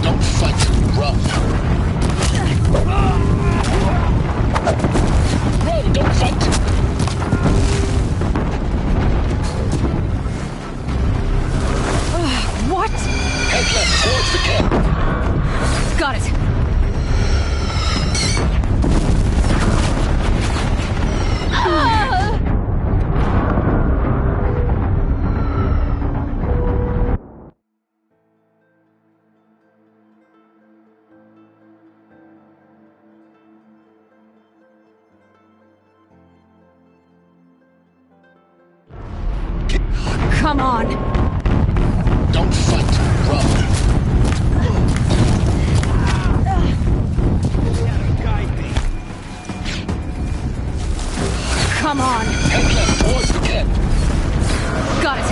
Don't fight. Run. Run, don't fight. What? Head left towards the camp. Got it. Come on. Don't fight. Run. Come on. Head left towards the camp. Got it.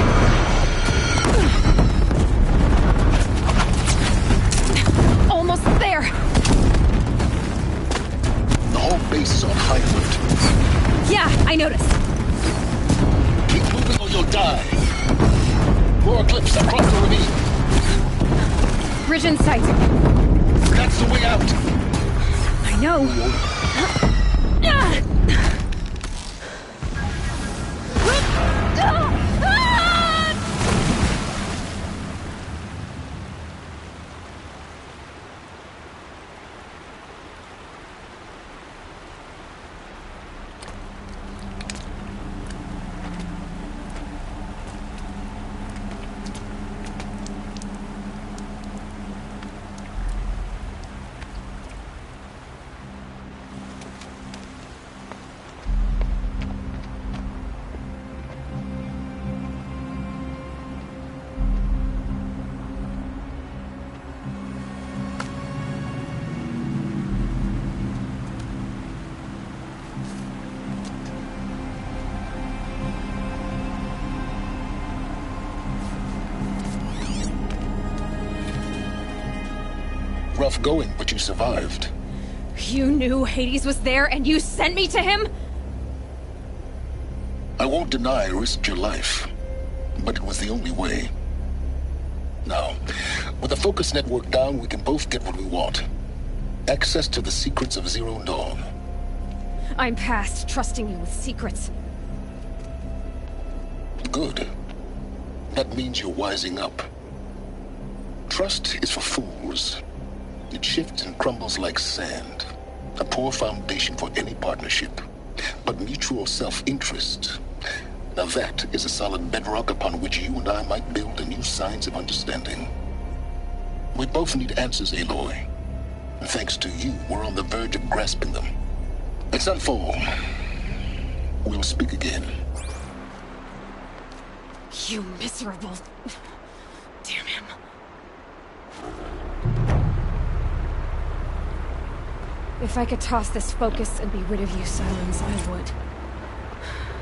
Almost there. The whole base is on high alert. Yeah, I noticed. Keep moving or you'll die. More eclipse across the ravine. Bridge in sight. That's the way out. I know. Rough going, but you survived. You knew Hades was there and you sent me to him? I won't deny I risked your life, but it was the only way. Now, with the focus network down, we can both get what we want. Access to the secrets of Zero Dawn. I'm past trusting you with secrets. Good. That means you're wising up. Trust is for fools. It shifts and crumbles like sand. A poor foundation for any partnership. But mutual self-interest. Now that is a solid bedrock upon which you and I might build a new science of understanding. We both need answers, Aloy. And thanks to you, we're on the verge of grasping them. It's unfold. We'll speak again. You miserable... Damn him. If I could toss this focus and be rid of you, Silence, I would.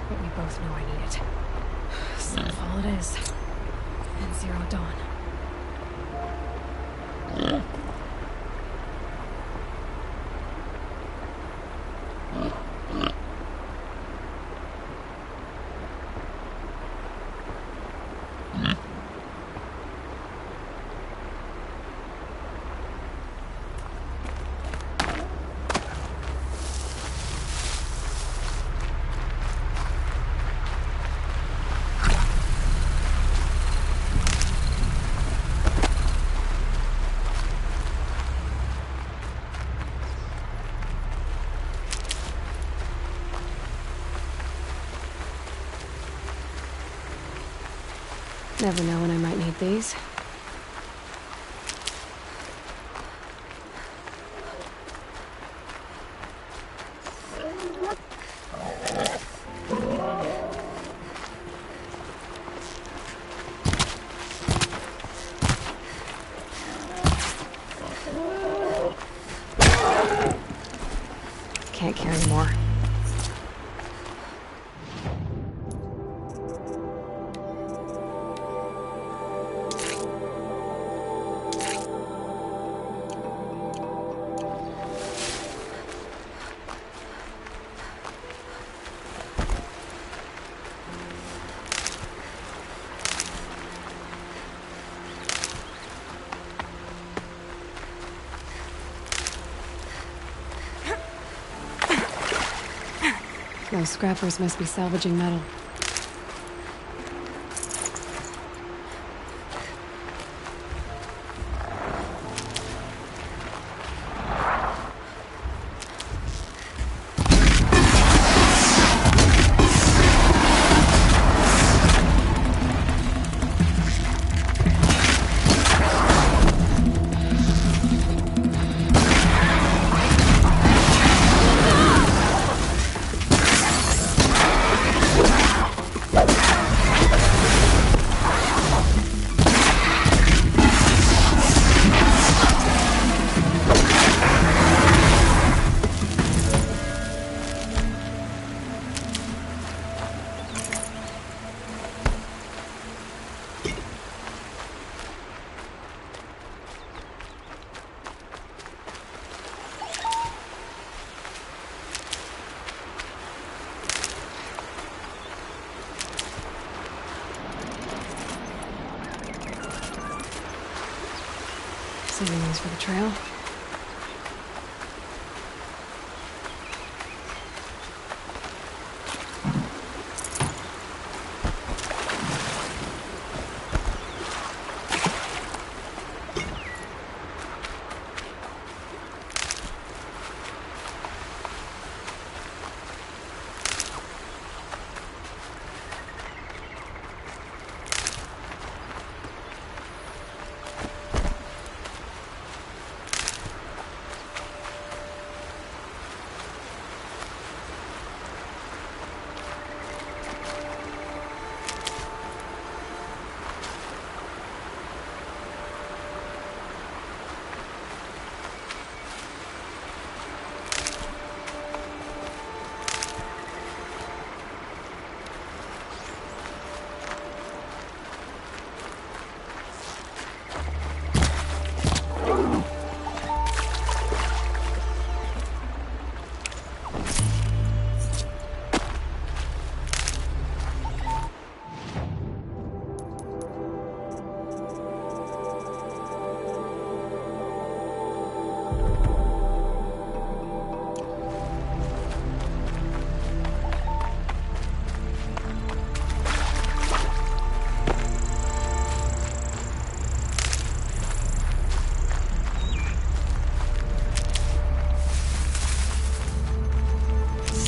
But we both know I need it. Sunfall it is. And Zero Dawn. Never know when I might need these. can't carry more. Those scrappers must be salvaging metal. Saving these for the trail.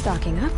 Stocking up.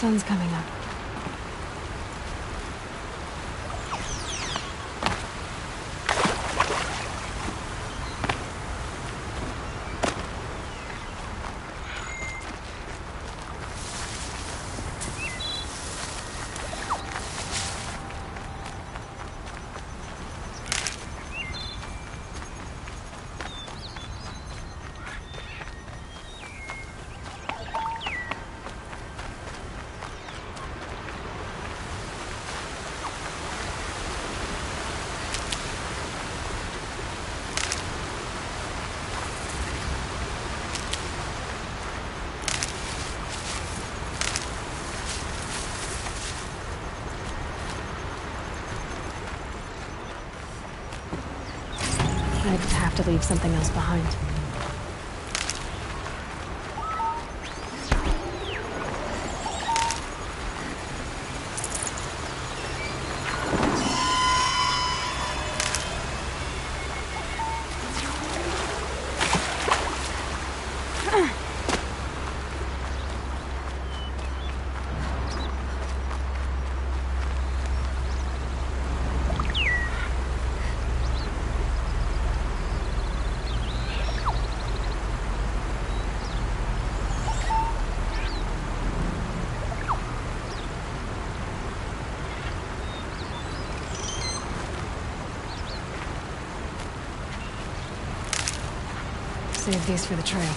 sun's coming up. I'd have to leave something else behind. Save these for the trail.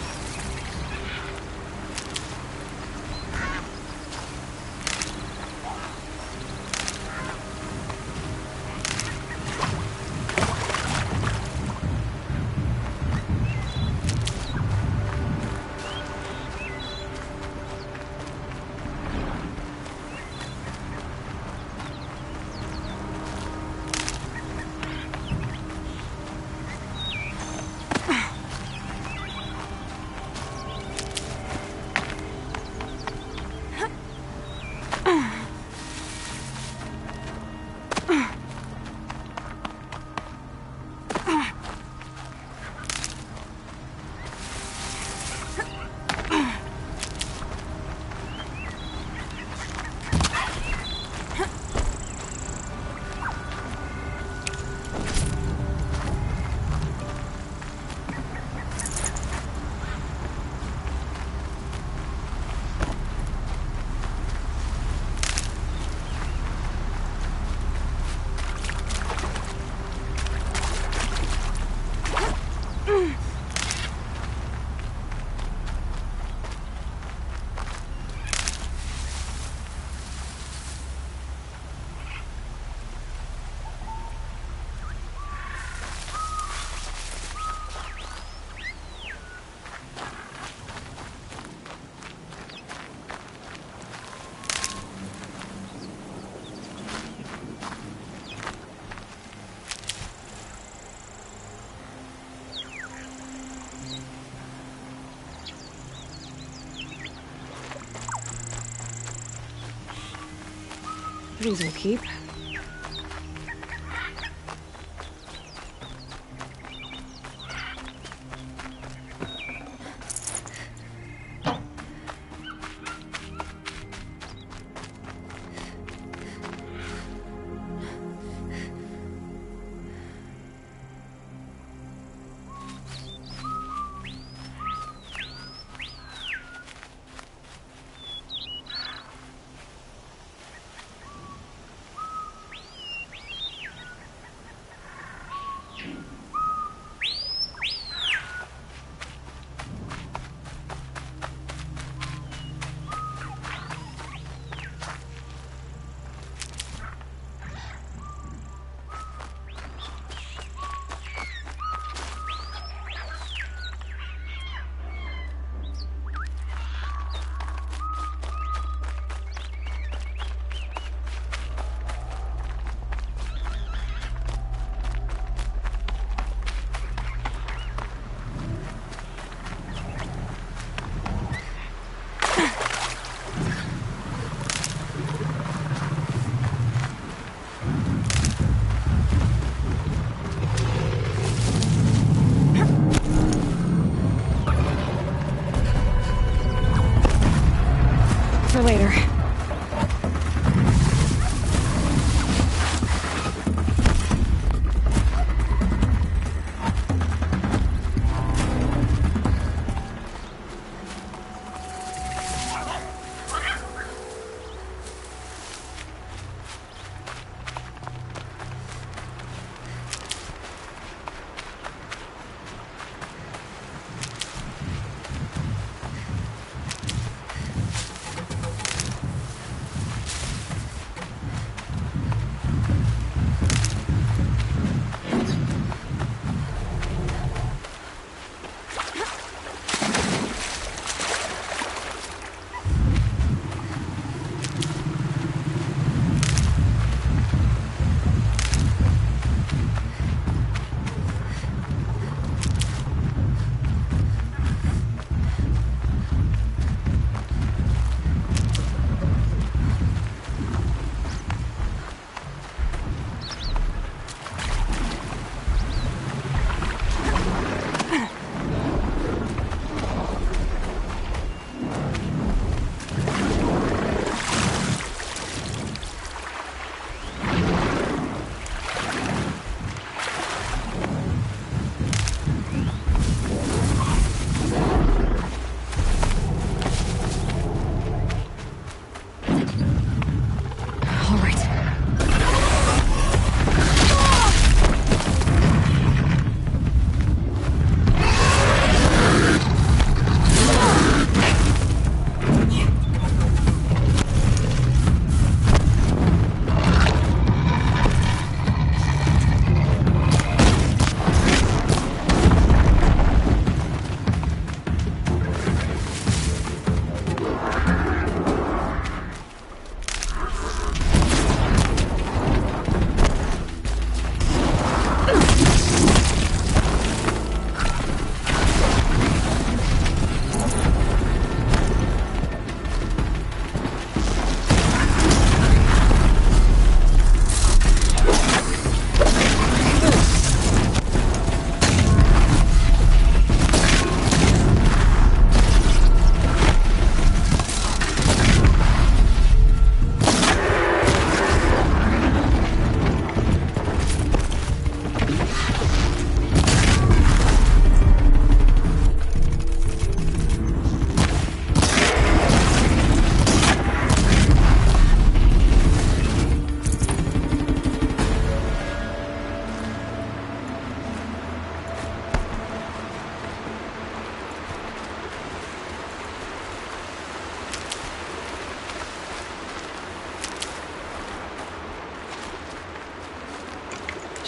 These will keep.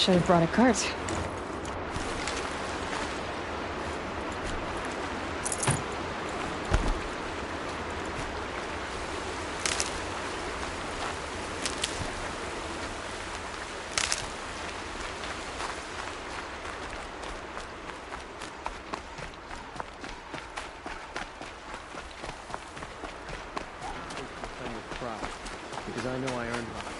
Should have brought a cart. Because I know I earned mine.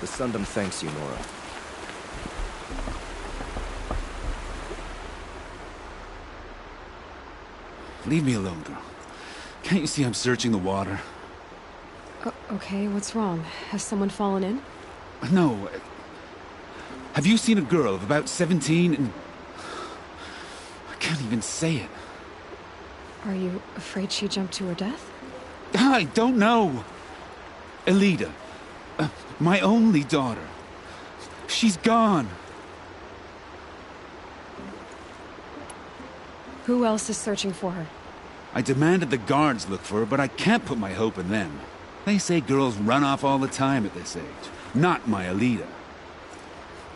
The Sundom thanks you, Nora. Leave me alone, girl. Can't you see I'm searching the water? Okay, what's wrong? Has someone fallen in? No. Have you seen a girl of about 17 and... I can't even say it. Are you afraid she jumped to her death? I don't know. Elida. My only daughter. She's gone. Who else is searching for her? I demanded the guards look for her, but I can't put my hope in them. They say girls run off all the time at this age. Not my Elida.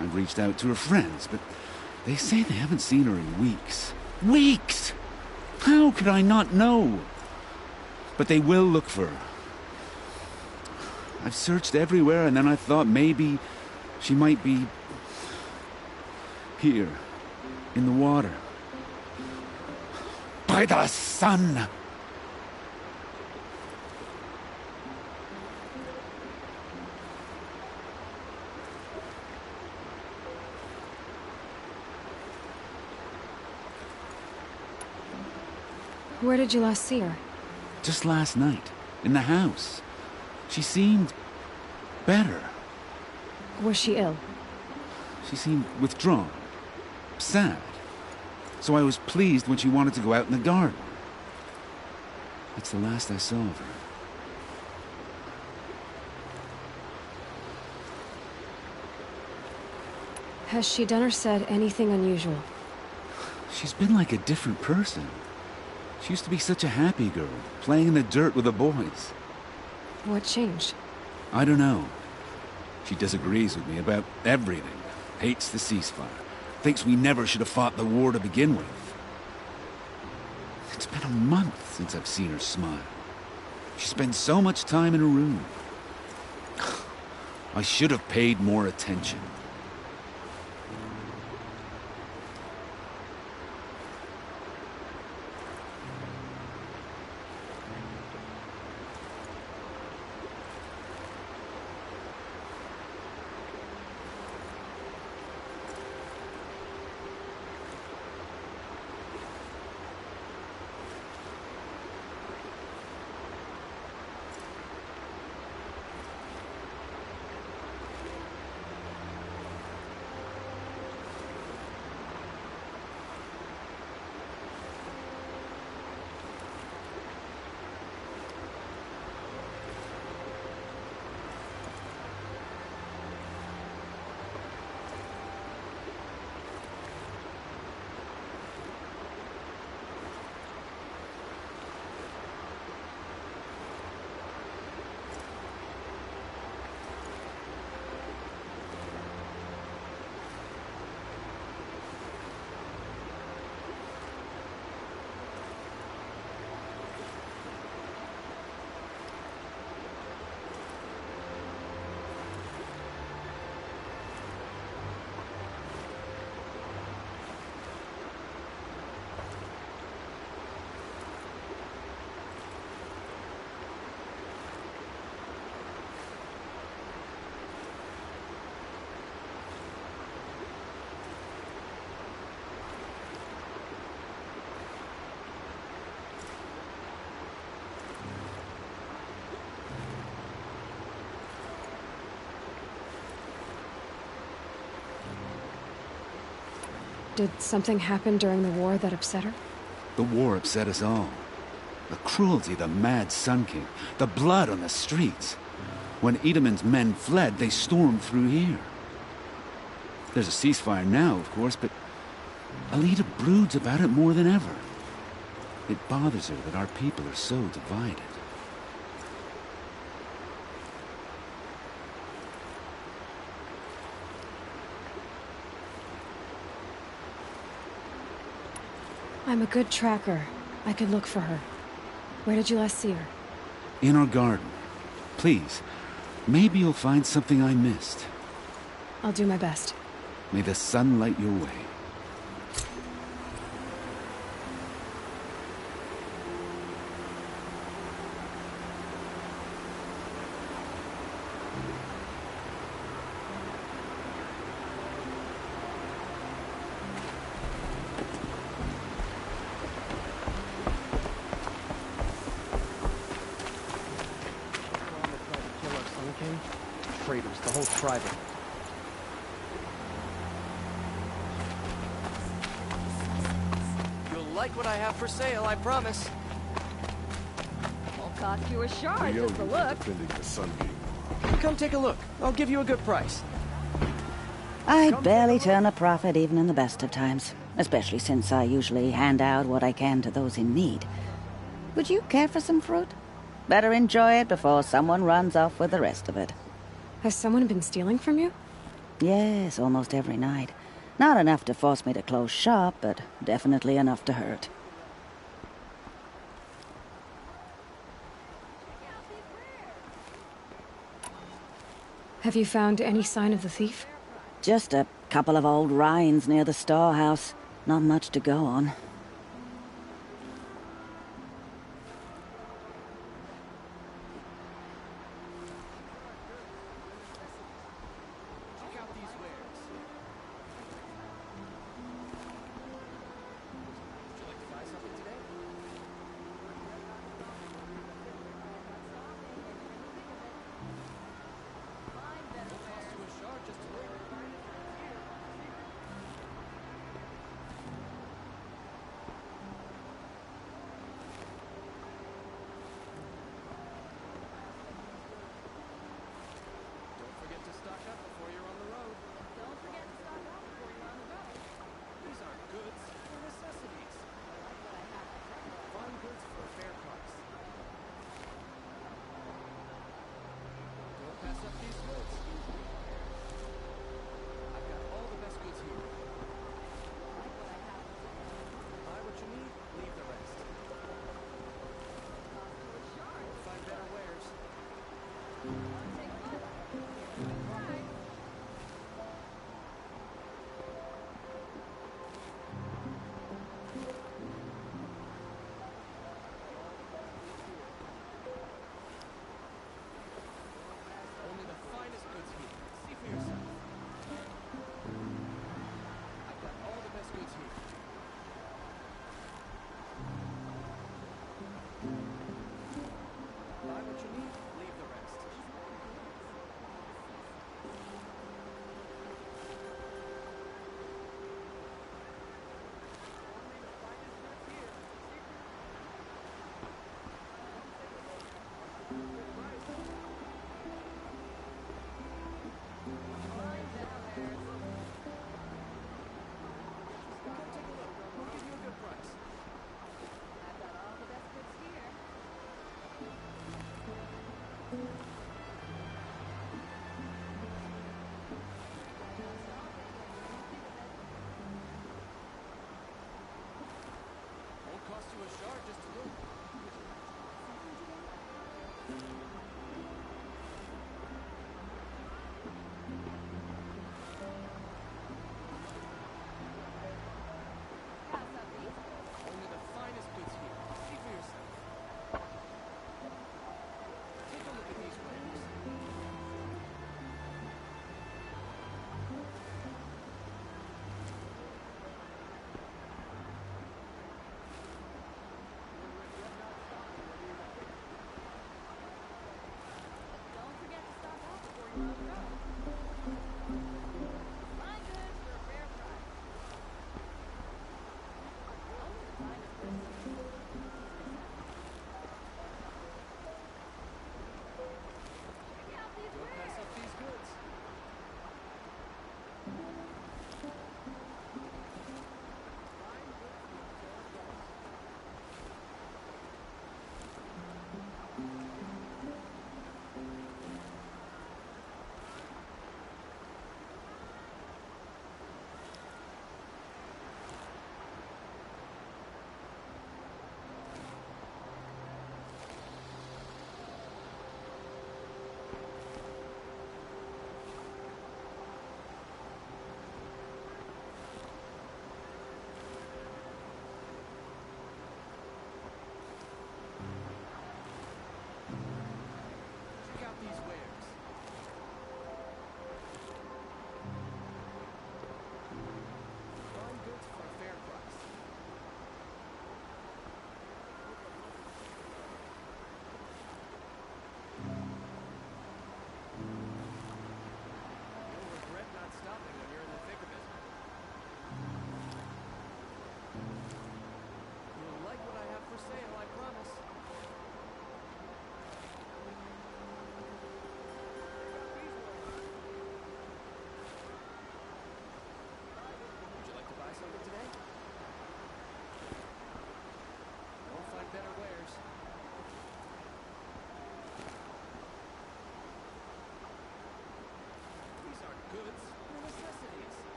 I've reached out to her friends, but they say they haven't seen her in weeks. Weeks! How could I not know? But they will look for her. I've searched everywhere, and then I thought maybe she might be here, in the water. By the sun! Where did you last see her? Just last night, in the house. She seemed better. Was she ill? She seemed withdrawn, sad. So I was pleased when she wanted to go out in the garden. That's the last I saw of her. Has she done or said anything unusual? She's been like a different person. She used to be such a happy girl, playing in the dirt with the boys. What changed? I don't know. She disagrees with me about everything. Hates the ceasefire. Thinks we never should have fought the war to begin with. It's been a month since I've seen her smile. She spends so much time in her room. I should have paid more attention. Did something happen during the war that upset her? The war upset us all. The cruelty of the mad Sun King. The blood on the streets. When Edamon's men fled, they stormed through here. There's a ceasefire now, of course, but Alita broods about it more than ever. It bothers her that our people are so divided. I'm a good tracker. I could look for her. Where did you last see her? In our garden. Please, maybe you'll find something I missed. I'll do my best. May the sun light your way. Traitors, the whole tribe of them. You'll like what I have for sale, I promise. Won't cost you a shard just to look. Defending the Sun King. Come take a look. I'll give you a good price. I barely turn a profit even in the best of times, especially since I usually hand out what I can to those in need. Would you care for some fruit? Better enjoy it before someone runs off with the rest of it. Has someone been stealing from you? Yes, almost every night. Not enough to force me to close shop, but definitely enough to hurt. Have you found any sign of the thief? Just a couple of old rinds near the storehouse. Not much to go on.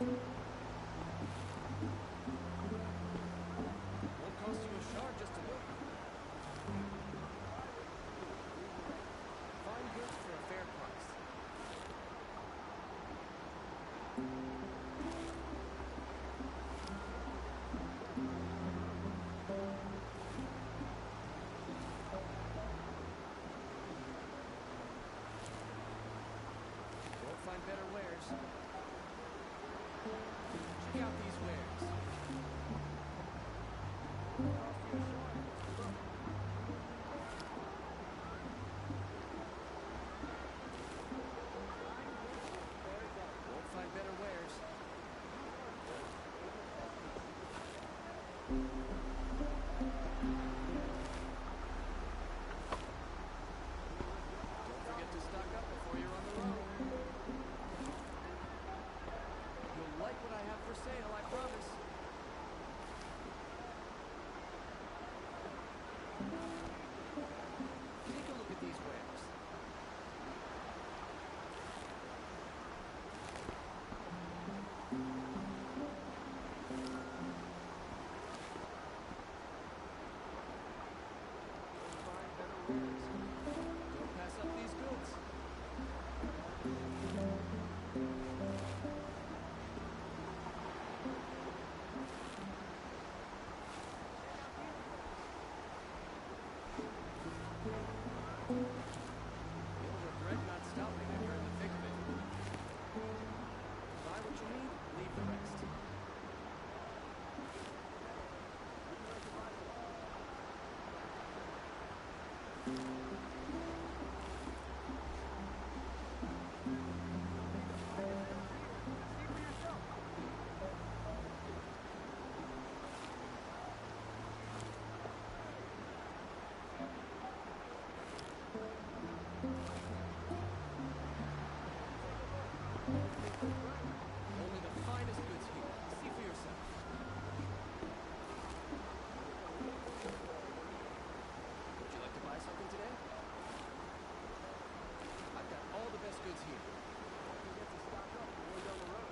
Won't cost you a shard just to look. Fine goods for a fair price. Won't find better wares. Check out these wares. Won't find better wares. Don't forget to stock up before you're on the road. You'll like what I have for sale, I promise. Take a look at these wares. Don't pass up these goods. You'll regret not stopping if you're in the thick of it. Buy what you need, leave the rest. Only the finest goods here. See for yourself. Would you like to buy something today? I've got all the best goods here. Don't forget to stock up when we're down the road.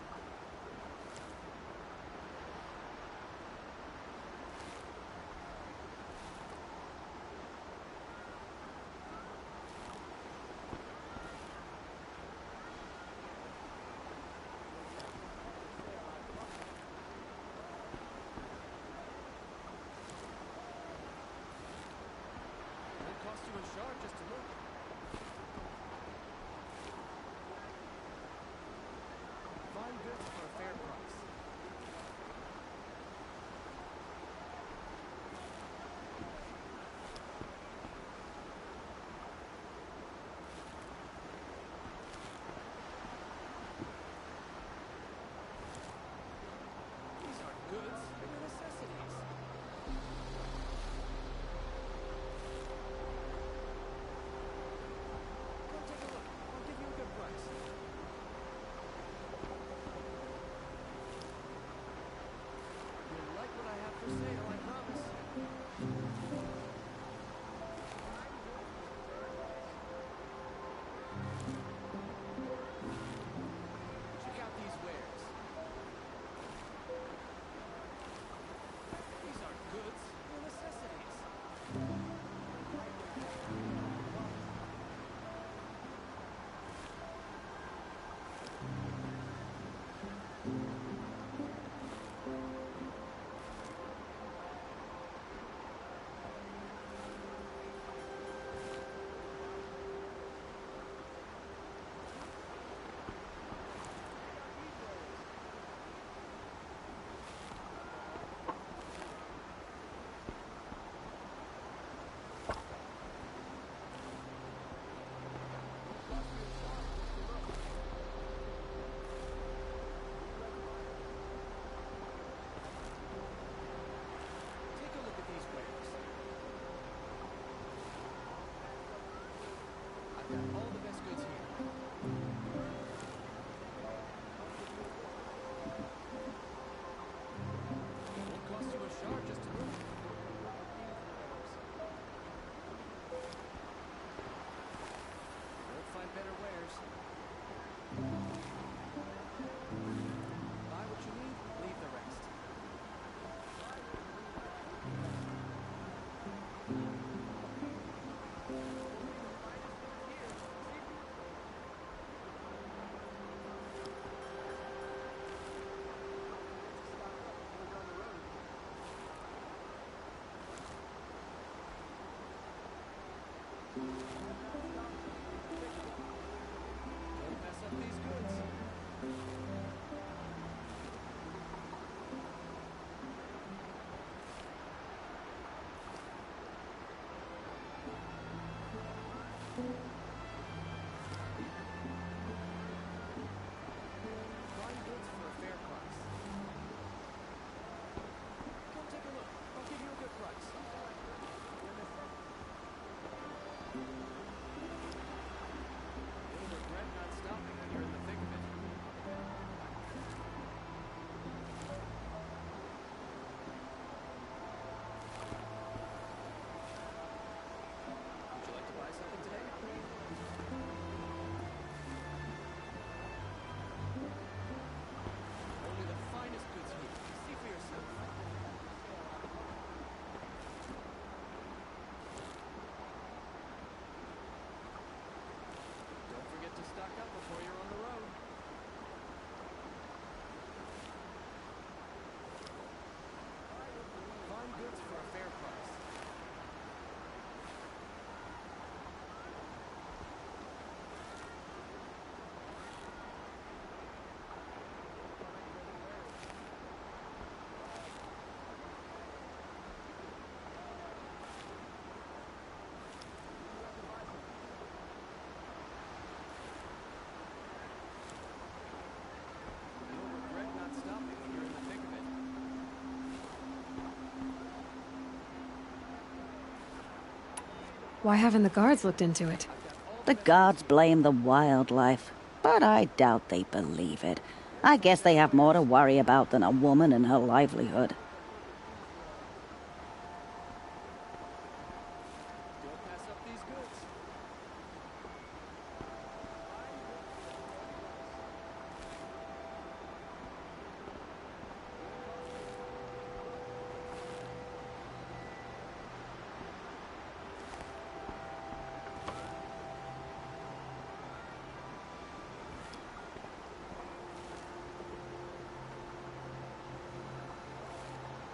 Why haven't the guards looked into it? The gods blame the wildlife, but I doubt they believe it. I guess they have more to worry about than a woman and her livelihood. Don't pass up these goods.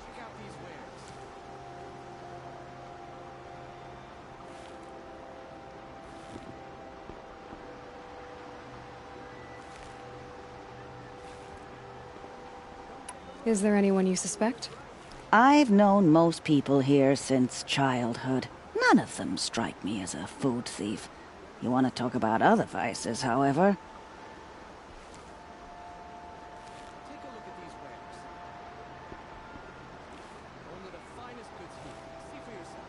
Check out these wares. Is there anyone you suspect? I've known most people here since childhood. None of them strike me as a food thief. You want to talk about other vices, however? Take a look at these wares. Only the finest goods here. See for yourself.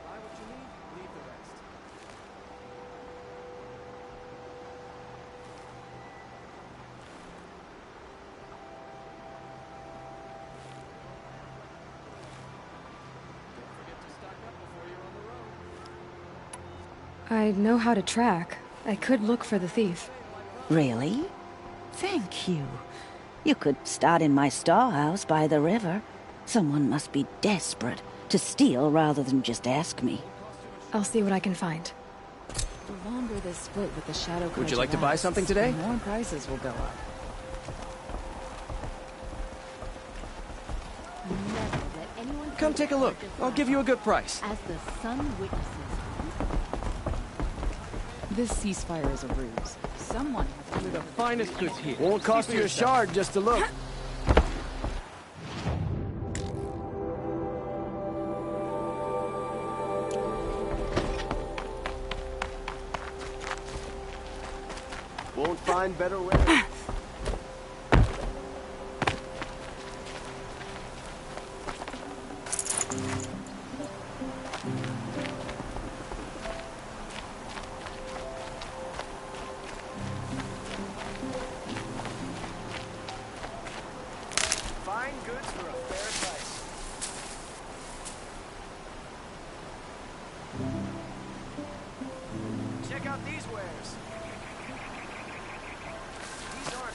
Buy what you need, leave the rest. Don't forget to stock up before you're on the road. I know how to track. I could look for the thief. Really? Thank you. You could start in my storehouse by the river. Someone must be desperate to steal rather than just ask me. I'll see what I can find. The longer this split with the Shadow Would you like to buy something today? The more prices will go up. Never let anyone Come take a look. I'll give you a good price. As the sun witnesses. This ceasefire is a ruse. Someone has Only the finest goods here. Won't cost you a shard just to look. Won't find better wares. Fine goods for a fair price. Check out these wares. These aren't.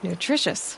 Nutritious.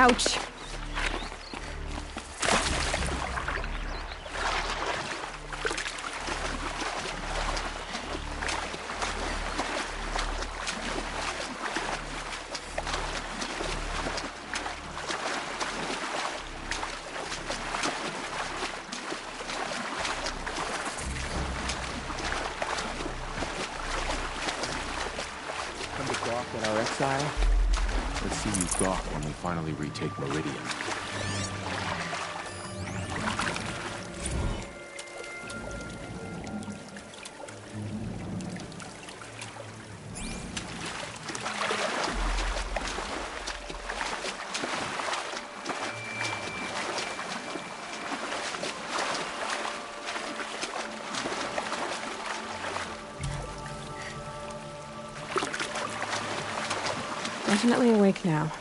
Ouch. Come to gawk at our exile? Let's see you gawk when we finally retake Meridian. Definitely awake now.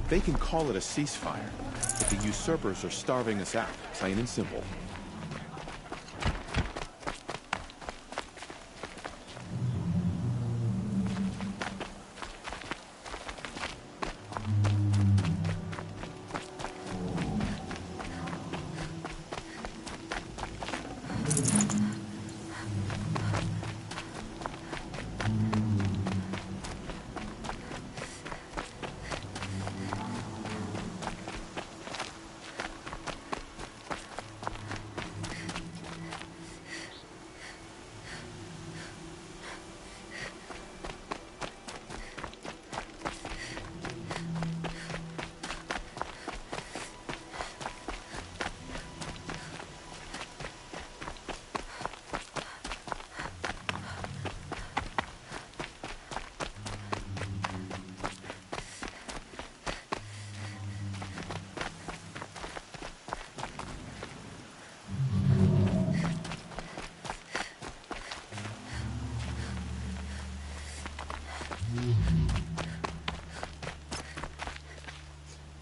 They can call it a ceasefire, but the usurpers are starving us out, plain and simple.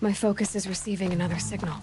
My focus is receiving another signal.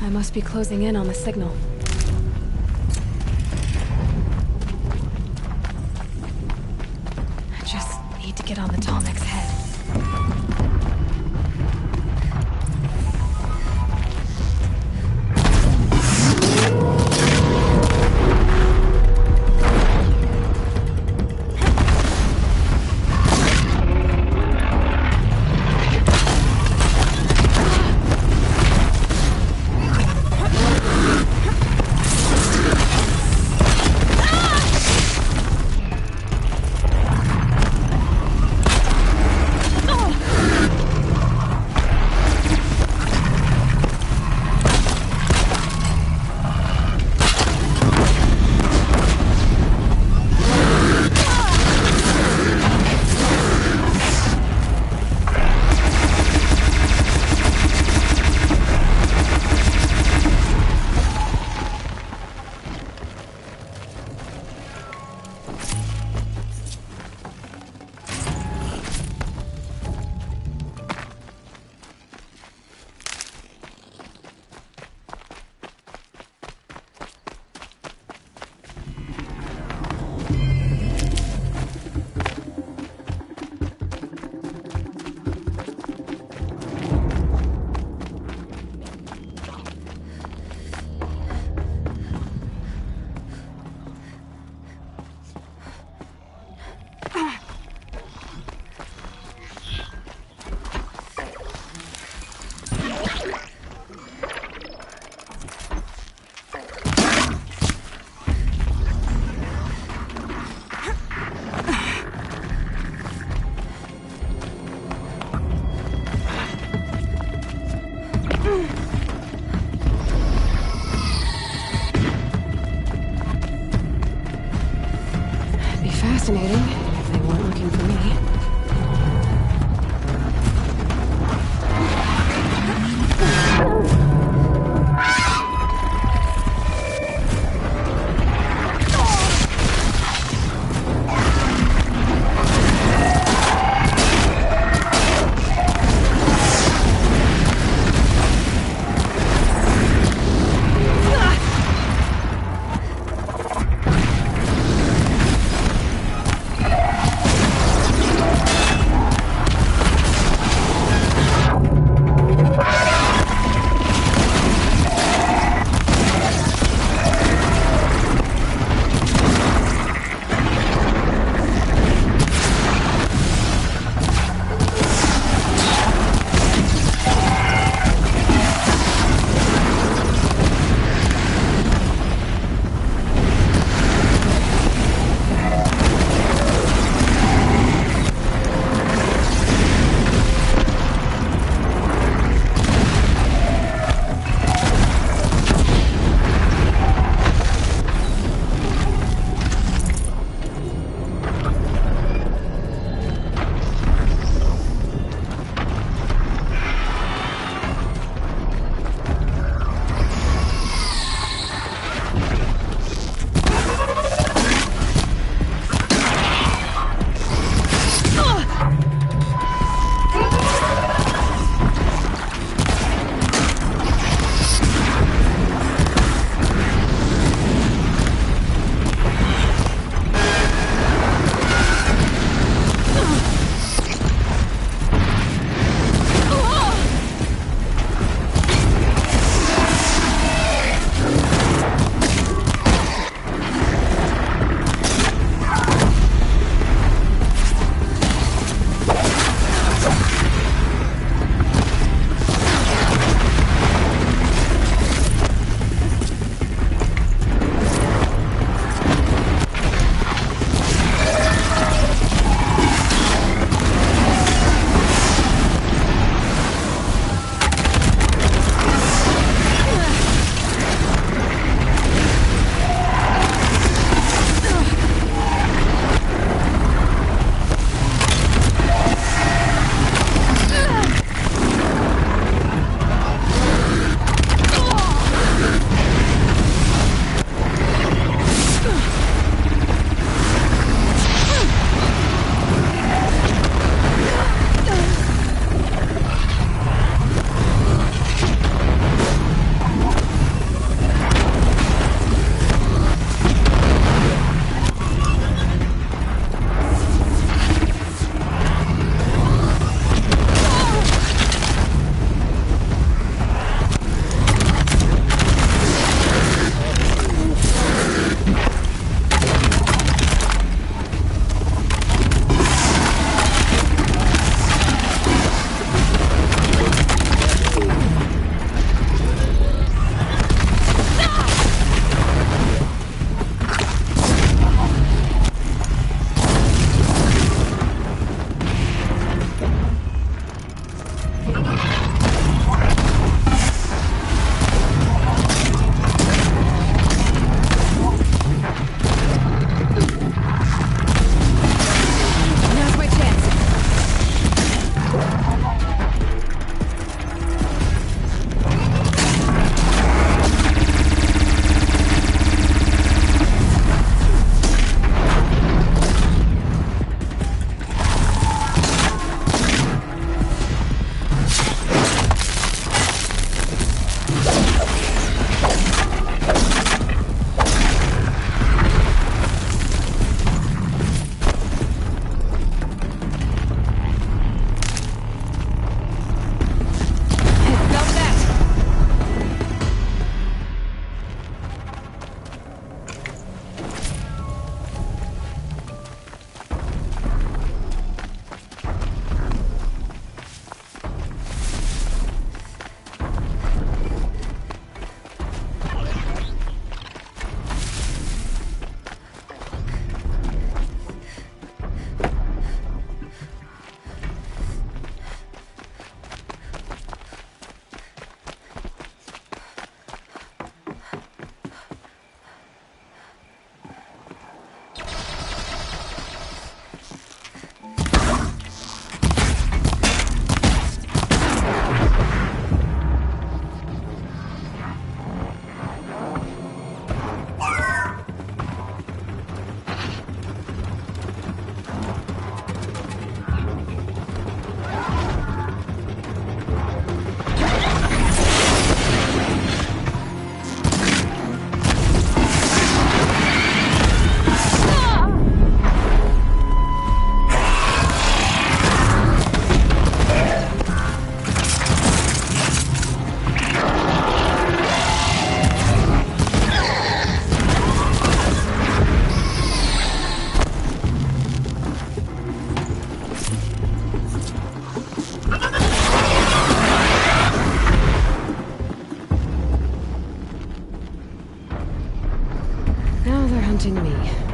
I must be closing in on the signal. I just need to get on the Tallneck's head. Oh! hunting me.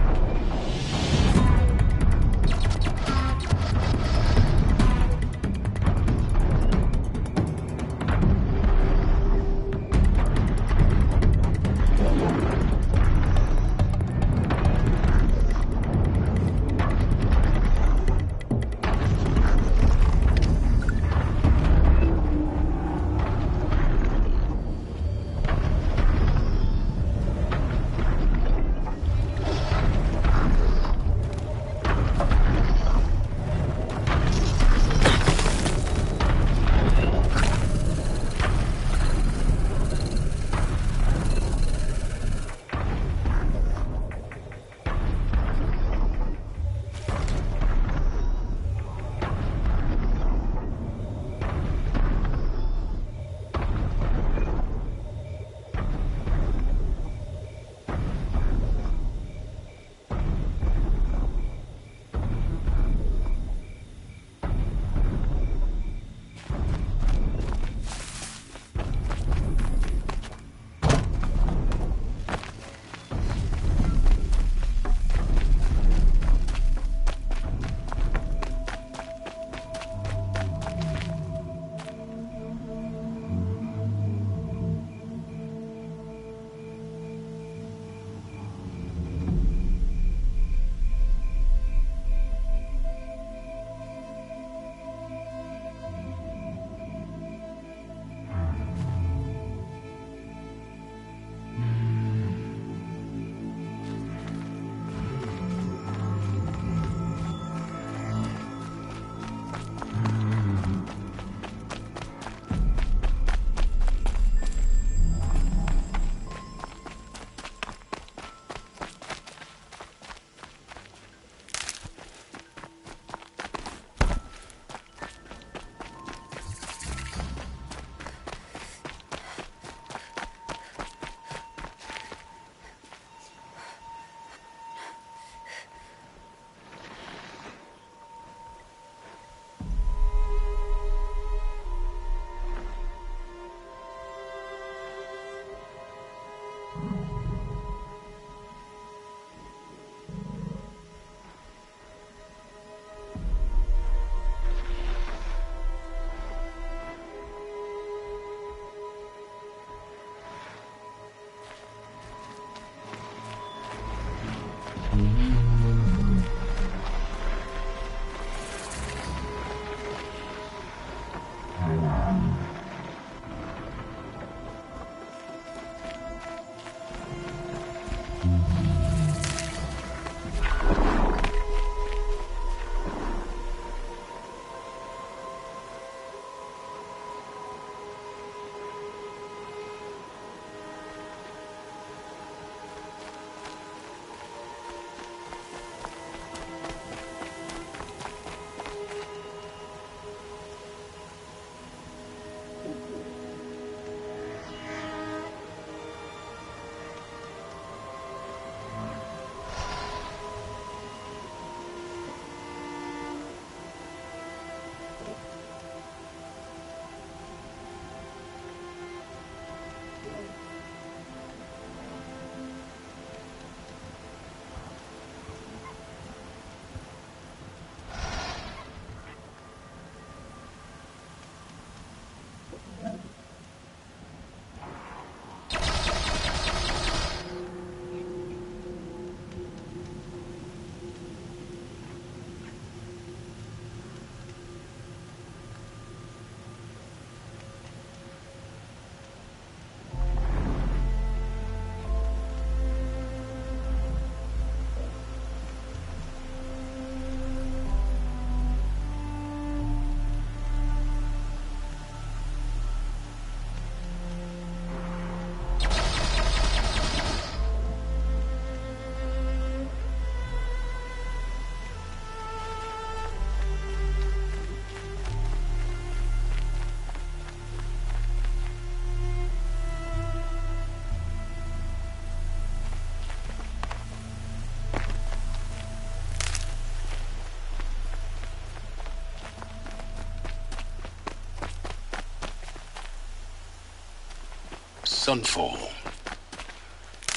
Sunfall.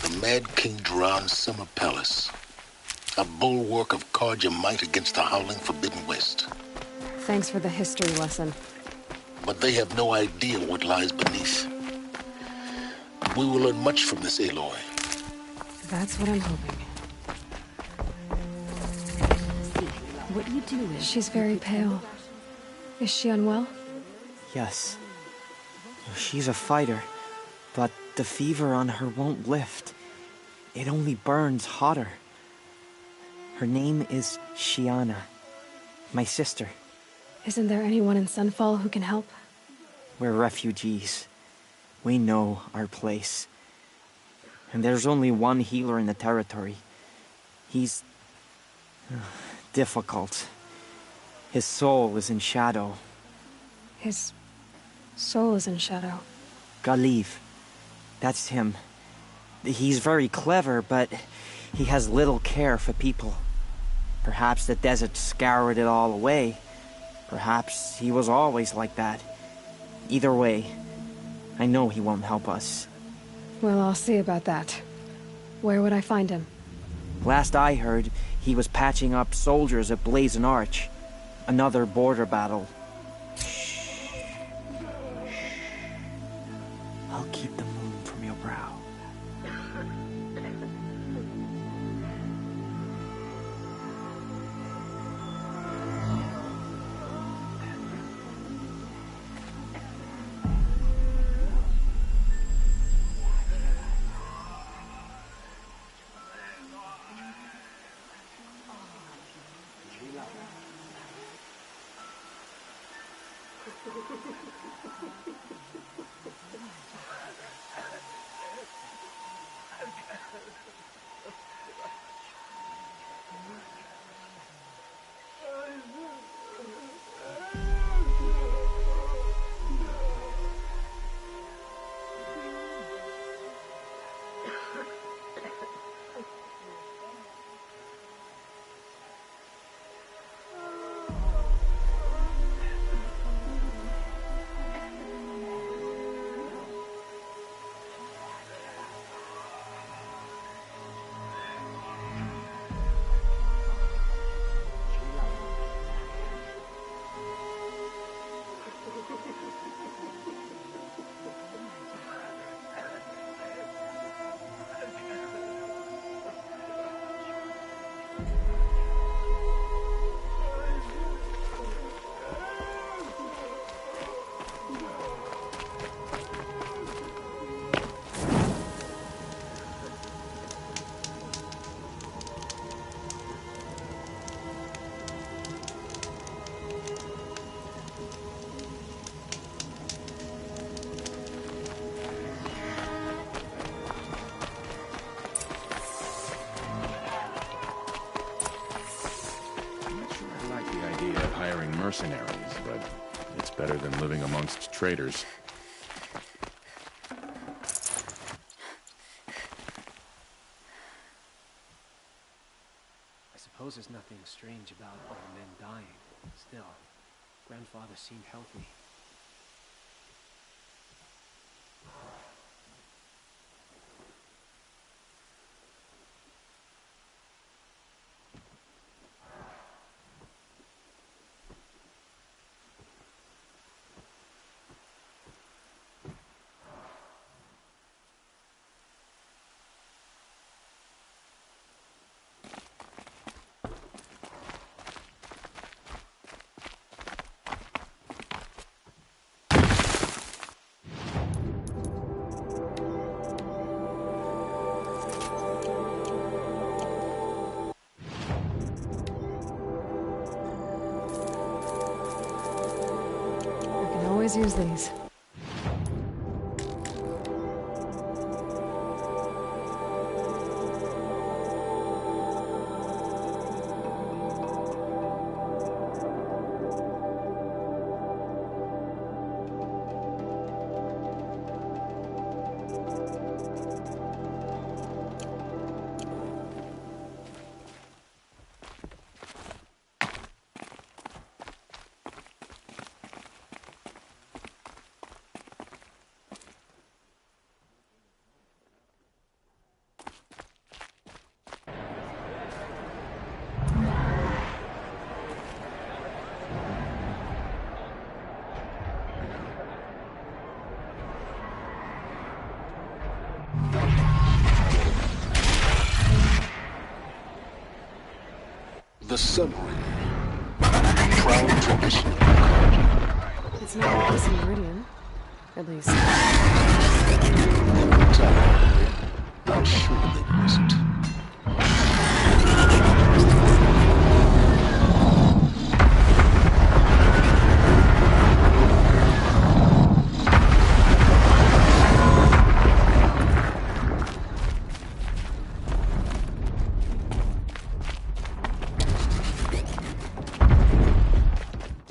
The Mad King Duran's summer palace. A bulwark of Carja might against the howling Forbidden West. Thanks for the history lesson. But they have no idea what lies beneath. We will learn much from this Aloy. That's what I'm hoping. What you do is... She's very pale. Is she unwell? Yes. She's a fighter, but the fever on her won't lift. It only burns hotter. Her name is Shiana, my sister. Isn't there anyone in Sunfall who can help? We're refugees. We know our place. And there's only one healer in the territory. He's... difficult. His soul is in shadow. His soul is in shadow. Galiv. That's him. He's very clever, but he has little care for people. Perhaps the desert scoured it all away. Perhaps he was always like that. Either way, I know he won't help us. Well, I'll see about that. Where would I find him? Last I heard, he was patching up soldiers at Blazon Arch. Another border battle. I'll keep the moon from your brow. Mercenaries, but it's better than living amongst traitors. I suppose there's nothing strange about all the men dying. Still, grandfather seemed healthy. Use these. The Sun Ring. Proud tradition. It's not like this in Meridian. At least. I'm sure they wasn't.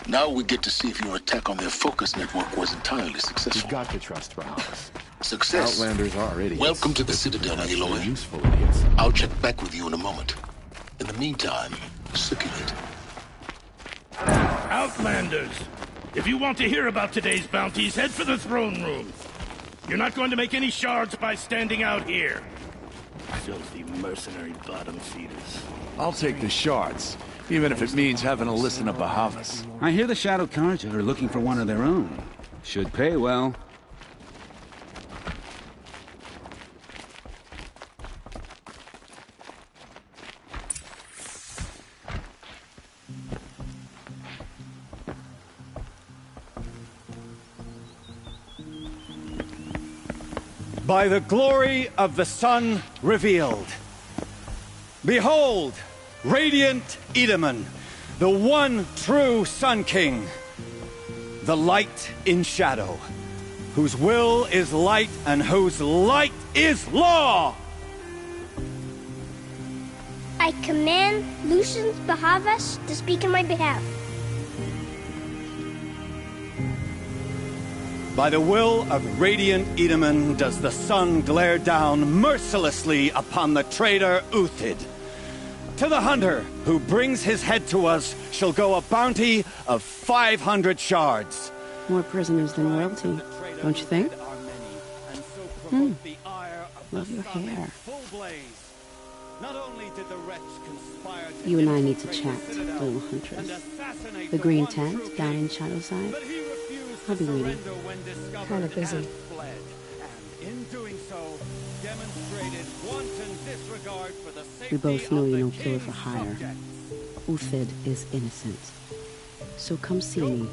Now we get to see if your attack on their focus network was entirely successful. You've got to trust Valhalla. Success. Outlanders are idiots. Welcome to the Citadel, Aloy. Useful idiots. I'll check back with you in a moment. In the meantime, circulate. Outlanders! If you want to hear about today's bounties, head for the throne room. You're not going to make any shards by standing out here. Filthy mercenary bottom feeders. I'll take the shards, even if it means having to listen to Bahavas. I hear the Shadow Carja are looking for one of their own. Should pay well. By the glory of the sun revealed. Behold, radiant Edaman, the one true Sun King, the light in shadow, whose will is light and whose light is law! I command Lucius Bahavas to speak in my behalf. By the will of radiant Edaman does the sun glare down mercilessly upon the traitor Uthid. To the hunter who brings his head to us shall go a bounty of 500 shards. More prisoners than royalty, don't you think? Love your hair. You and I need to chat, little huntress. The green tent down in Shadowside. I'll be waiting. Kind of busy. We both know you're no killer for hire. Uthid is innocent. So come see me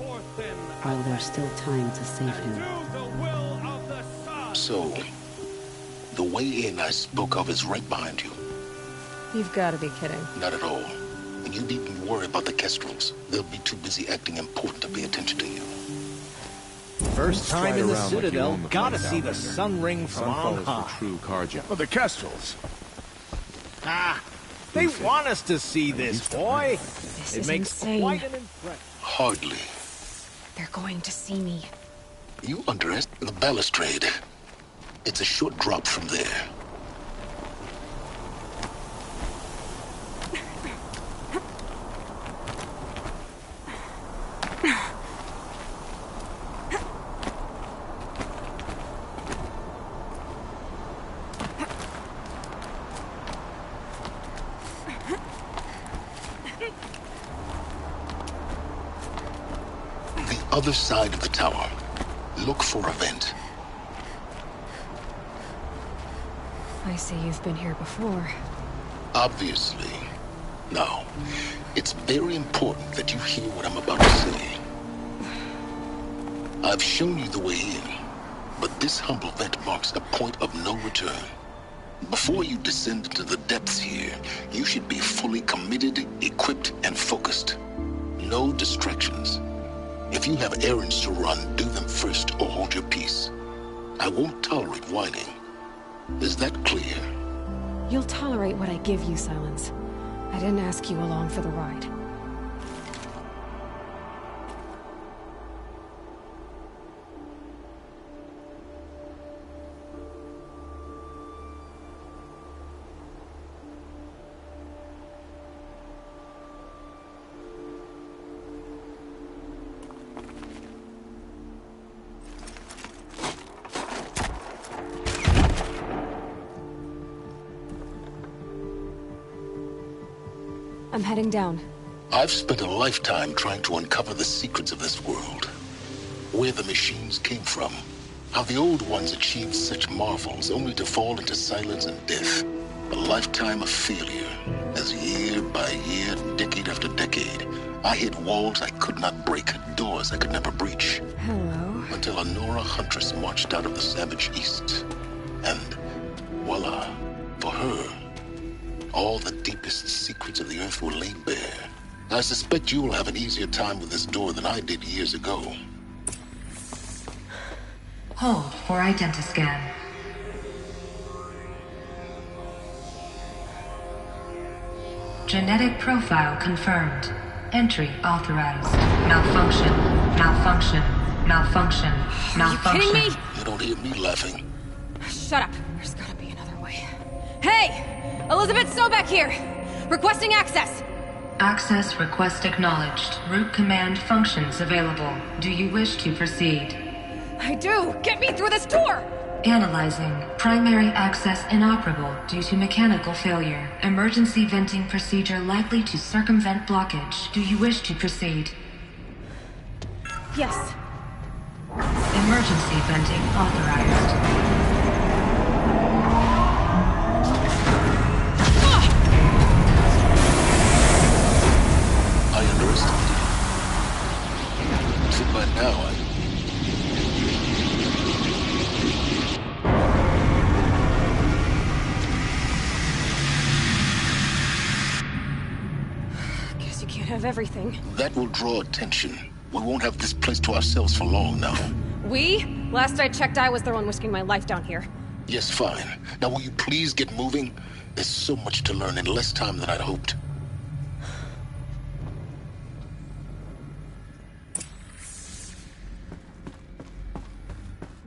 while there's still time to save him. So, the way in I spoke of is right behind you. You've got to be kidding. Not at all. And you needn't worry about the Kestrels. They'll be too busy acting important to pay attention to you. First time in the Citadel, gotta see the Sun Ring from on high. True Carja. Oh, the Kestrels. Ah, they want us to see this, boy. This it is makes insane. quite an impression. Hardly. They're going to see me. You underestimate the balustrade. It's a short drop from there. Other side of the tower. Look for a vent. I see you've been here before. Obviously. Now, it's very important that you hear what I'm about to say. I've shown you the way in, but this humble vent marks a point of no return. Before you descend into the depths here, you should be fully committed, equipped, and focused. No distractions. If you have errands to run, do them first or hold your peace. I won't tolerate whining. Is that clear? You'll tolerate what I give you, Silence. I didn't ask you along for the ride. I'm heading down. I've spent a lifetime trying to uncover the secrets of this world. Where the machines came from. How the old ones achieved such marvels only to fall into silence and death. A lifetime of failure. as year by year, decade after decade, I hit walls I could not break, doors I could never breach. Hello. Until a Nora huntress marched out of the savage east. And voila, for her, all the deepest secrets of the earth were laid bare. I suspect you will have an easier time with this door than I did years ago. Hold for identiscan. Genetic profile confirmed. Entry authorized. Malfunction. Malfunction. Malfunction. Malfunction. Are you kidding me? You don't hear me laughing. Shut up. There's gotta be another way. Hey! Elizabeth Sobeck here! Requesting access! Access request acknowledged. Root command functions available. Do you wish to proceed? I do! Get me through this door! Analyzing. Primary access inoperable due to mechanical failure. Emergency venting procedure likely to circumvent blockage. Do you wish to proceed? Yes. Emergency venting authorized. I underestimated you. So by now, Guess you can't have everything. that will draw attention. We won't have this place to ourselves for long now. We? Last I checked, I was the one risking my life down here. Yes, fine. Now will you please get moving? There's so much to learn in less time than I'd hoped.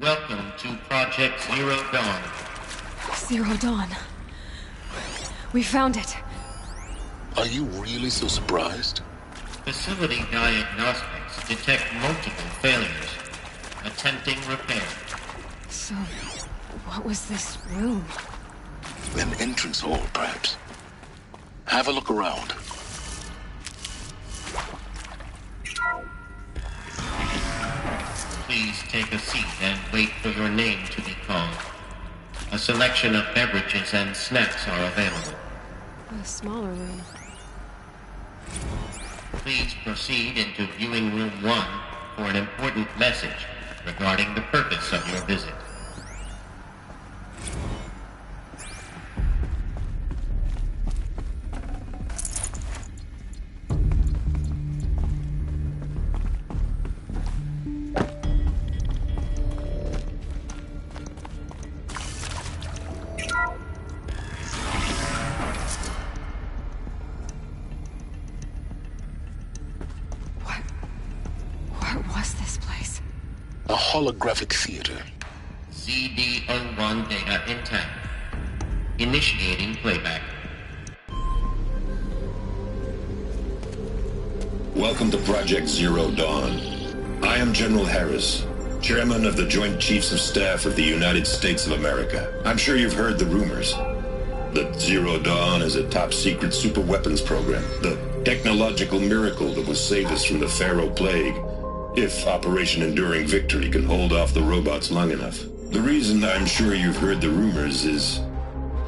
Welcome to Project Zero Dawn. Zero Dawn. We found it. Are you really so surprised? Facility diagnostics detect multiple failures. Attempting repair. So, what was this room? An entrance hall, perhaps. Have a look around. Please take a seat and wait for your name to be called. A selection of beverages and snacks are available. A smaller room. Please proceed into viewing room 1 for an important message regarding the purpose of your visit. What was this place? A holographic theater. CD01 data intact. Initiating playback. Welcome to Project Zero Dawn. I am General Harris, Chairman of the Joint Chiefs of Staff of the United States of America. I'm sure you've heard the rumors that Zero Dawn is a top-secret super-weapons program, the technological miracle that will save us from the Pharaoh Plague, if Operation Enduring Victory can hold off the robots long enough. The reason I'm sure you've heard the rumors is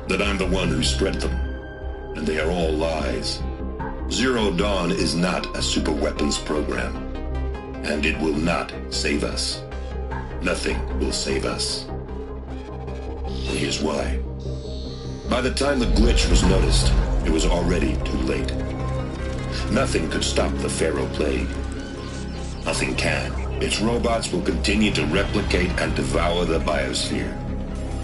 that I'm the one who spread them, and they are all lies. Zero Dawn is not a super-weapons program, and it will not save us. Nothing will save us. Here's why. By the time the glitch was noticed, it was already too late. Nothing could stop the Pharaoh Plague. Nothing can. Its robots will continue to replicate and devour the biosphere.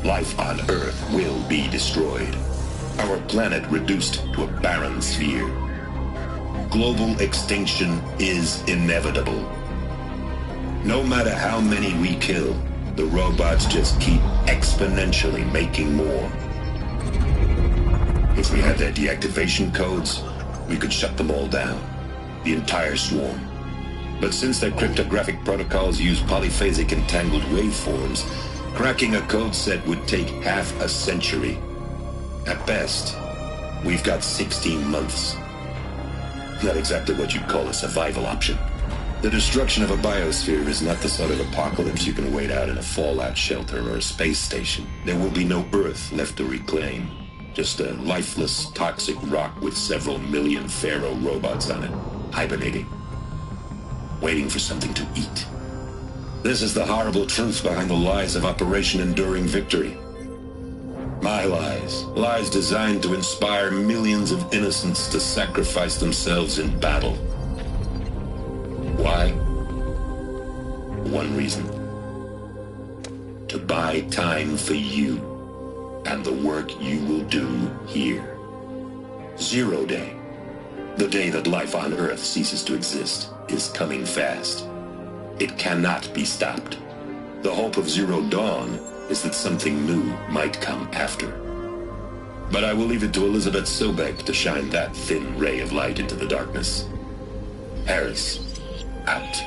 Life on Earth will be destroyed. Our planet reduced to a barren sphere. Global extinction is inevitable. No matter how many we kill, the robots just keep exponentially making more. If we had their deactivation codes, we could shut them all down. The entire swarm. But since their cryptographic protocols use polyphasic entangled waveforms, cracking a code set would take half a century. At best, we've got 16 months. Not exactly what you'd call a survival option. The destruction of a biosphere is not the sort of apocalypse you can wait out in a fallout shelter or a space station. There will be no Earth left to reclaim. Just a lifeless, toxic rock with several million Pharaoh robots on it, hibernating, waiting for something to eat. This is the horrible truth behind the lies of Operation Enduring Victory. My lies. Lies designed to inspire millions of innocents to sacrifice themselves in battle. Why? One reason. To buy time for you and the work you will do here. 0 Day, the day that life on Earth ceases to exist, is coming fast. It cannot be stopped. The hope of Zero Dawn is that something new might come after. But I will leave it to Elizabeth Sobek to shine that thin ray of light into the darkness. Harris, out.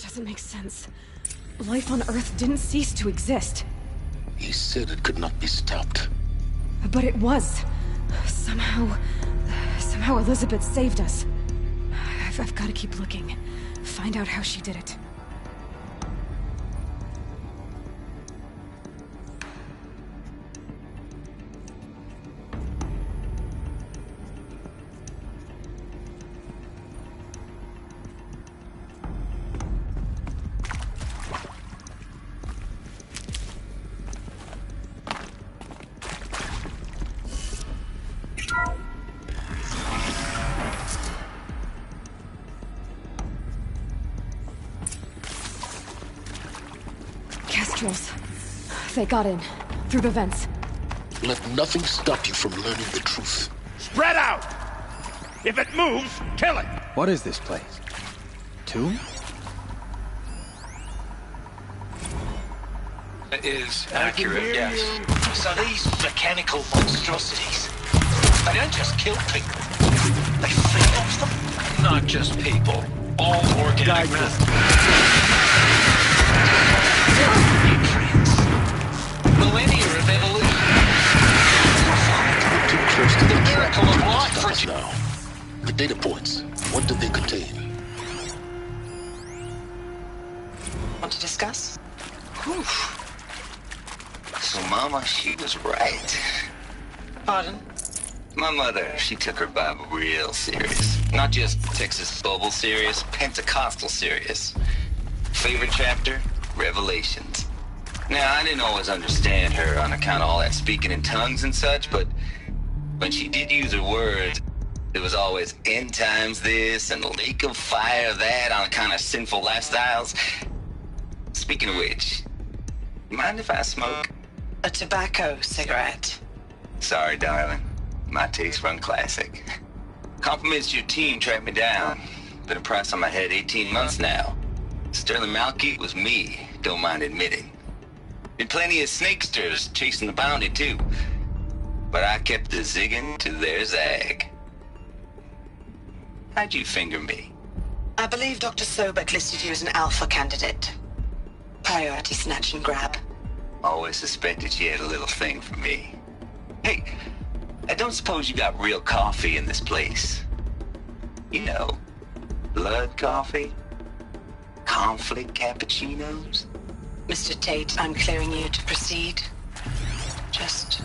Doesn't make sense. Life on Earth didn't cease to exist. He said it could not be stopped. But it was. Somehow Elizabeth saved us. I've got to keep looking. Find out how she did it. They got in, through the vents. Let nothing stop you from learning the truth. Spread out! If it moves, kill it! What is this place? Tomb? It is accurate, yes. So these mechanical monstrosities, they don't just kill people. They feed off them. Not just people. All organic matter. Millennia of evolution. Too close to the miracle of life for you. Now, the data points, what did they contain? Want to discuss? Whew. So, Mama, she was right. Pardon? My mother, she took her Bible real serious. Not just Texas Bible serious, Pentecostal serious. Favorite chapter? Revelations. Now, I didn't always understand her on account of all that speaking in tongues and such, but when she did use her words, it was always end times this and lake of fire that on account of sinful lifestyles. Speaking of which, you mind if I smoke? A tobacco cigarette. Sorry, darling. My taste run classic. Compliments to your team tracked me down. Been a price on my head 18 months now. Sterling Malkeet was me, don't mind admitting. Been plenty of snakesters chasing the bounty, too. But I kept the zigging to their zag. How'd you finger me? I believe Dr. Sobek listed you as an alpha candidate. Priority snatch and grab. Always suspected she had a little thing for me. Hey, I don't suppose you got real coffee in this place. You know, blood coffee? Conflict cappuccinos? Mr. Tate, I'm clearing you to proceed. Just...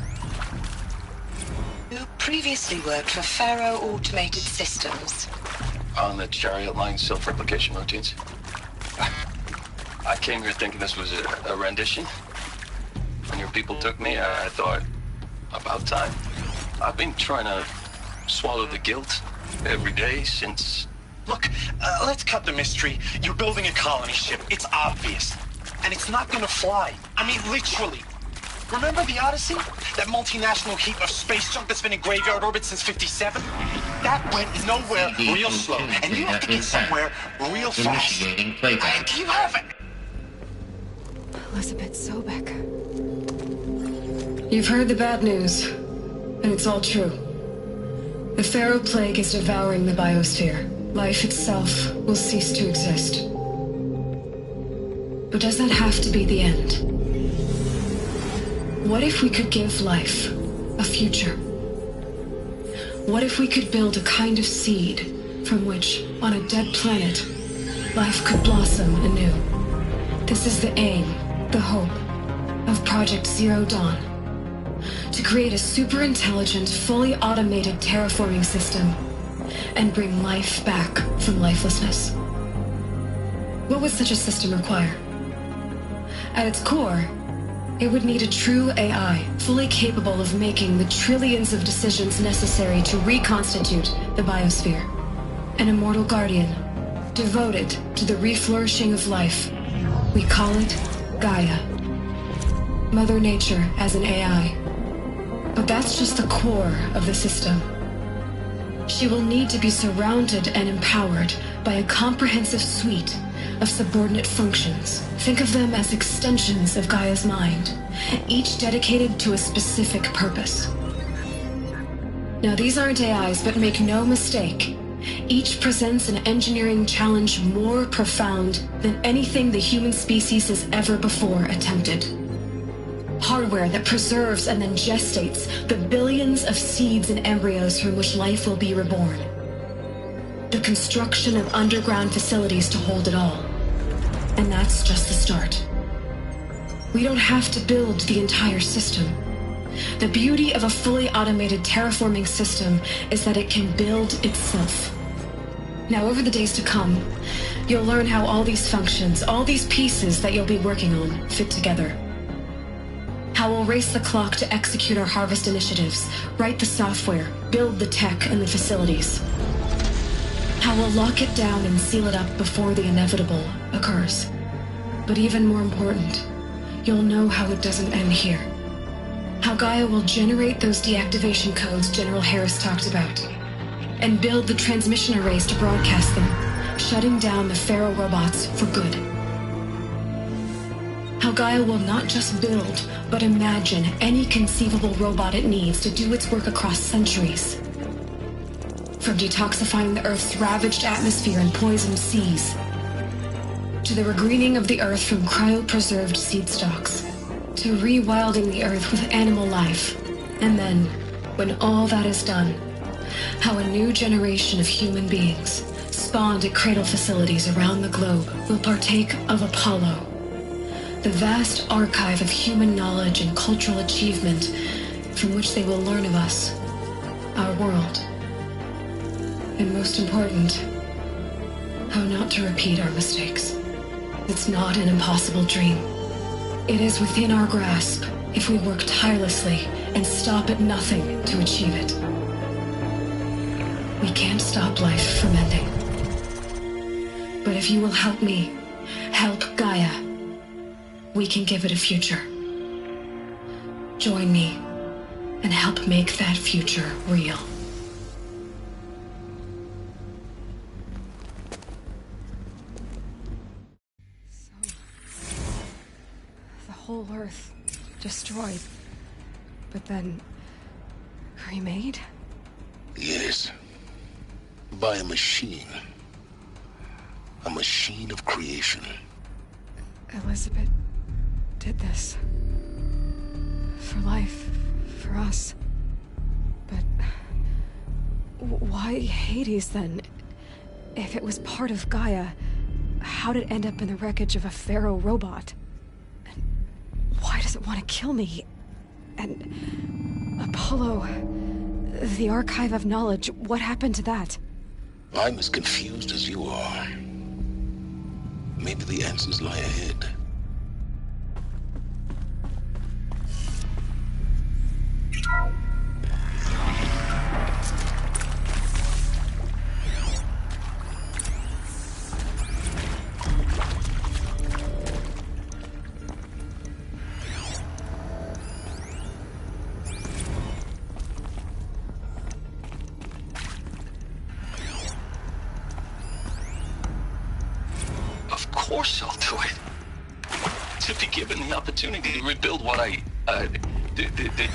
You previously worked for Pharaoh Automated Systems. On the chariot line self-replication routines. I came here thinking this was a rendition. When your people took me, I thought, about time. I've been trying to swallow the guilt every day since... Look, let's cut the mystery. You're building a colony ship. It's obvious. And it's not gonna fly. I mean, literally. Remember the Odyssey? That multinational heap of space junk that's been in graveyard orbit since 57? That went nowhere real slow. And you have to get somewhere real fast. Do you have it? Elizabeth Sobek. You've heard the bad news, and it's all true. The Pharaoh Plague is devouring the biosphere. Life itself will cease to exist. But does that have to be the end? What if we could give life a future? What if we could build a kind of seed from which, on a dead planet, life could blossom anew? This is the aim, the hope, of Project Zero Dawn. To create a super-intelligent, fully automated terraforming system and bring life back from lifelessness. What would such a system require? At its core, it would need a true AI, fully capable of making the trillions of decisions necessary to reconstitute the biosphere. An immortal guardian, devoted to the reflourishing of life. We call it Gaia. Mother Nature as an AI. But that's just the core of the system. She will need to be surrounded and empowered by a comprehensive suite of subordinate functions. Think of them as extensions of Gaia's mind, each dedicated to a specific purpose. Now, these aren't AIs, but make no mistake, each presents an engineering challenge more profound than anything the human species has ever before attempted. Hardware that preserves and then gestates the billions of seeds and embryos from which life will be reborn. The construction of underground facilities to hold it all. And that's just the start. We don't have to build the entire system. The beauty of a fully automated terraforming system is that it can build itself. Now, over the days to come, you'll learn how all these functions, all these pieces that you'll be working on, fit together. How we'll race the clock to execute our harvest initiatives, write the software, build the tech and the facilities. How we'll lock it down and seal it up before the inevitable occurs. But even more important, you'll know how it doesn't end here. How Gaia will generate those deactivation codes General Harris talked about, and build the transmission arrays to broadcast them, shutting down the Pharaoh robots for good. How Gaia will not just build, but imagine any conceivable robot it needs to do its work across centuries. From detoxifying the Earth's ravaged atmosphere and poisoned seas, to the regreening of the Earth from cryopreserved seed stalks, to rewilding the Earth with animal life. And then, when all that is done, how a new generation of human beings, spawned at cradle facilities around the globe, will partake of Apollo, the vast archive of human knowledge and cultural achievement from which they will learn of us, our world. And most important, how not to repeat our mistakes. It's not an impossible dream. It is within our grasp if we work tirelessly and stop at nothing to achieve it. We can't stop life from ending. But if you will help me, help Gaia, we can give it a future. Join me and help make that future real. The whole Earth destroyed, but then remade? Yes. By a machine. A machine of creation. Elizabeth did this. For life, for us. But why Hades then? If it was part of Gaia, how'd it end up in the wreckage of a Pharaoh robot? And why does it want to kill me? And Apollo, the archive of knowledge, what happened to that? I'm as confused as you are. Maybe the answers lie ahead. Of course I'll do it. To be given the opportunity to rebuild what I,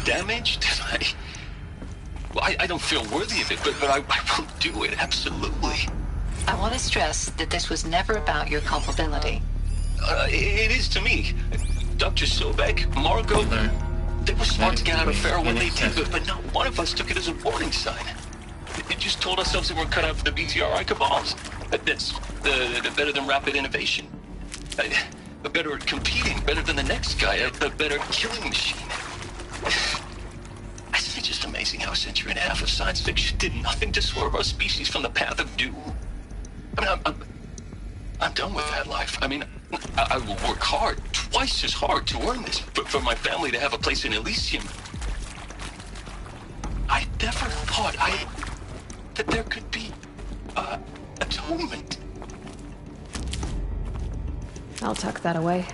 damaged, I don't feel worthy of it, but I will do it, absolutely. I want to stress that this was never about your culpability. It is to me. Dr. Sobek, Margot, they were smart to get out of Pharaoh when they did, but not one of us took it as a warning sign. We just told ourselves that we're cut out for the BTRI cabals. That's better than rapid innovation. Better at competing, better than the next guy, a better killing machine. It's just amazing how a century and a half of science fiction did nothing to swerve our species from the path of doom. I mean, I'm done with that life. I mean, I will work hard, twice as hard to earn this, for my family to have a place in Elysium. I never thought that there could be atonement. I'll tuck that away.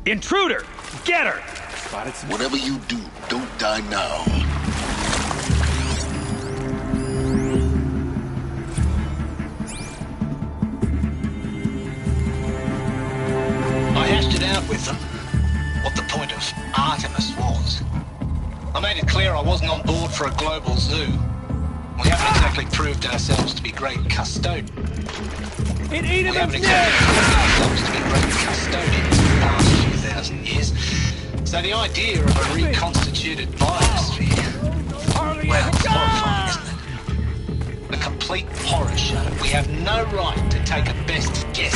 Intruder! Get her! Whatever you do, don't die now. I hashed it out with them, what the point of Artemis was. I made it clear I wasn't on board for a global zoo. We haven't exactly proved ourselves to be great custodians. We haven't exactly proved ourselves to be great custodians in the past few thousand years. So the idea of a reconstituted biosphere, well, it's horrifying, isn't it? A complete horror show. We have no right to take a best guess.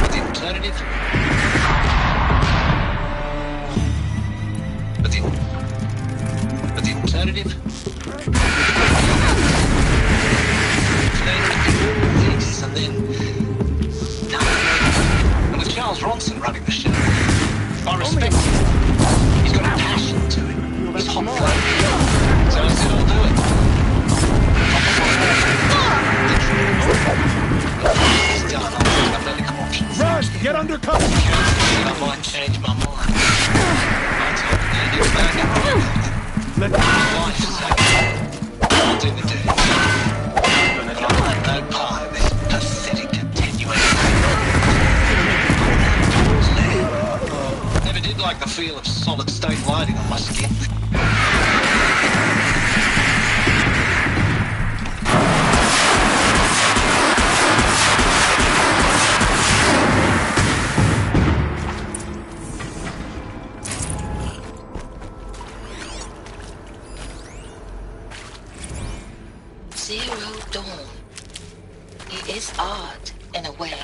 But the alternative? But the alternative? This and then nothing. And with Charles Ronson running the show, I respect him. He's got a passion to it. He's hot-blooded. So he said, I'll do it. He's done. I've medical options. Rush! Get under cover! I might change my mind. I told him that he's back in the life is I'll do the day. But I'll have no part of this pathetic continuation. Never did like the feel of solid-state lighting on my skin. Zero Dawn. It is art, in a way.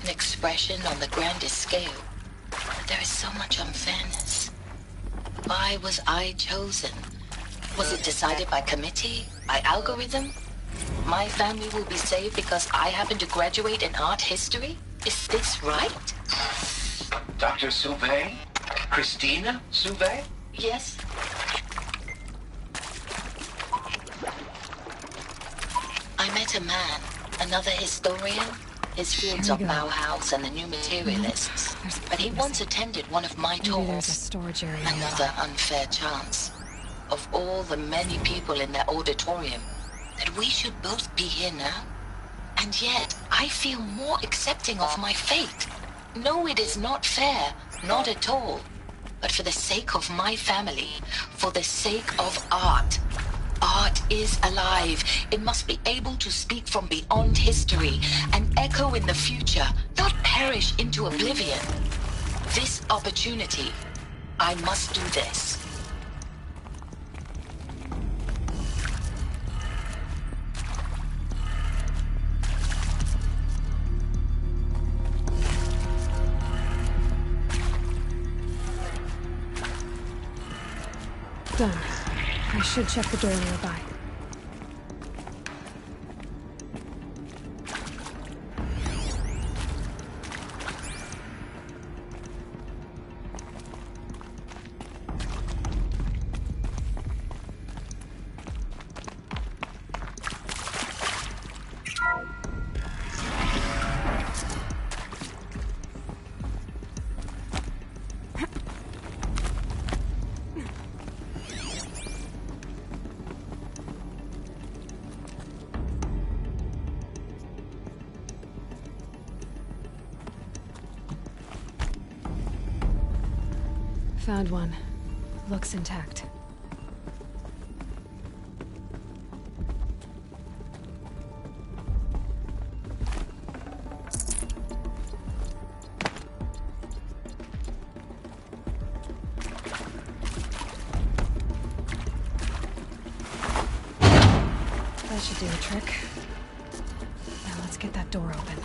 An expression on the grandest scale. But there is so much unfairness. Why was I chosen? Was it decided by committee? By algorithm? My family will be saved because I happen to graduate in art history? Is this right? Dr. Sauvé? Christina Sauvé? Yes. I met a man, another historian. His fields are Bauhaus and the New Materialists. But he once attended one of my talks. Another unfair chance. Of all the many people in that auditorium, that we should both be here now. And yet, I feel more accepting of my fate. No, it is not fair. Not at all. But for the sake of my family, for the sake of art. Art is alive. It must be able to speak from beyond history and echo in the future, not perish into oblivion. This opportunity, I must do this. Done. I should check the door nearby. Found one. Looks intact. get that door open.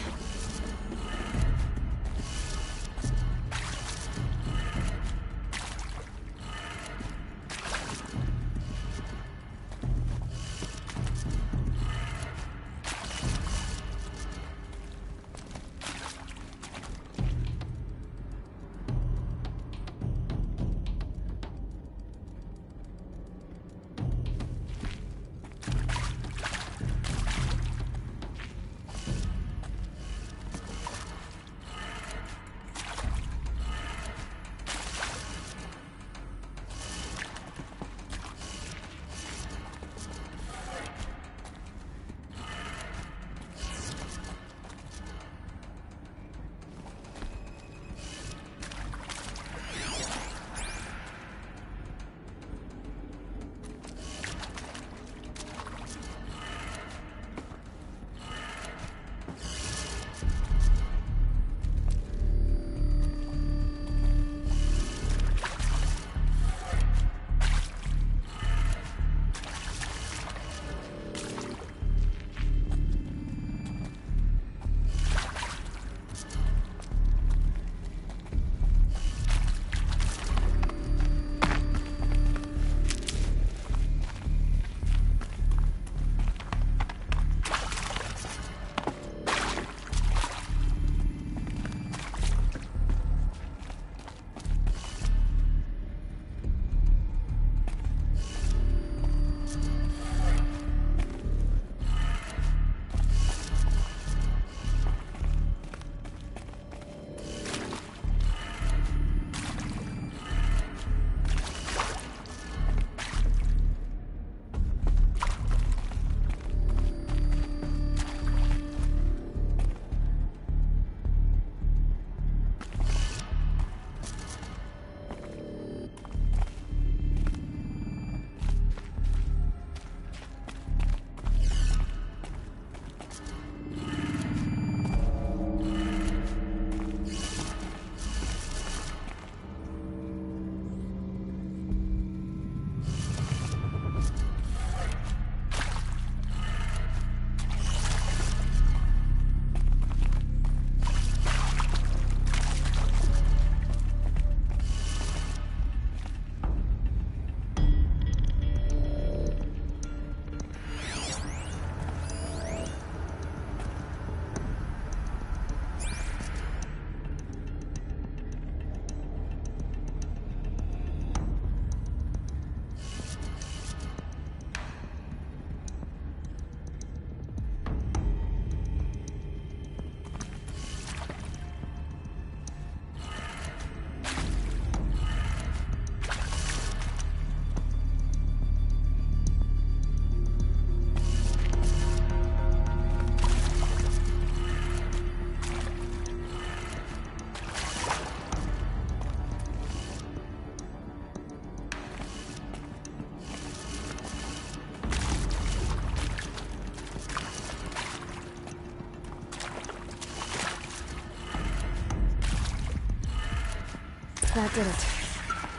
That did it.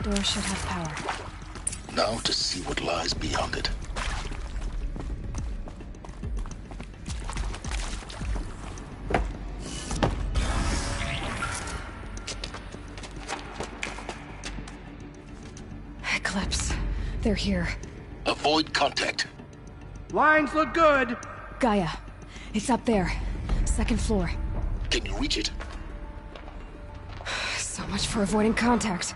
Door should have power. Now to see what lies beyond it. Eclipse. They're here. Avoid contact. Lines look good. Gaia. It's up there. Second floor. Can you reach it? So much for avoiding contact.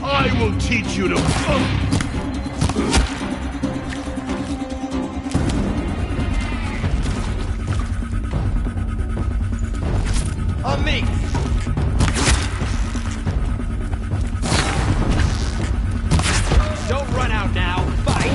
I will teach you to... On me! Don't run out now. Fight!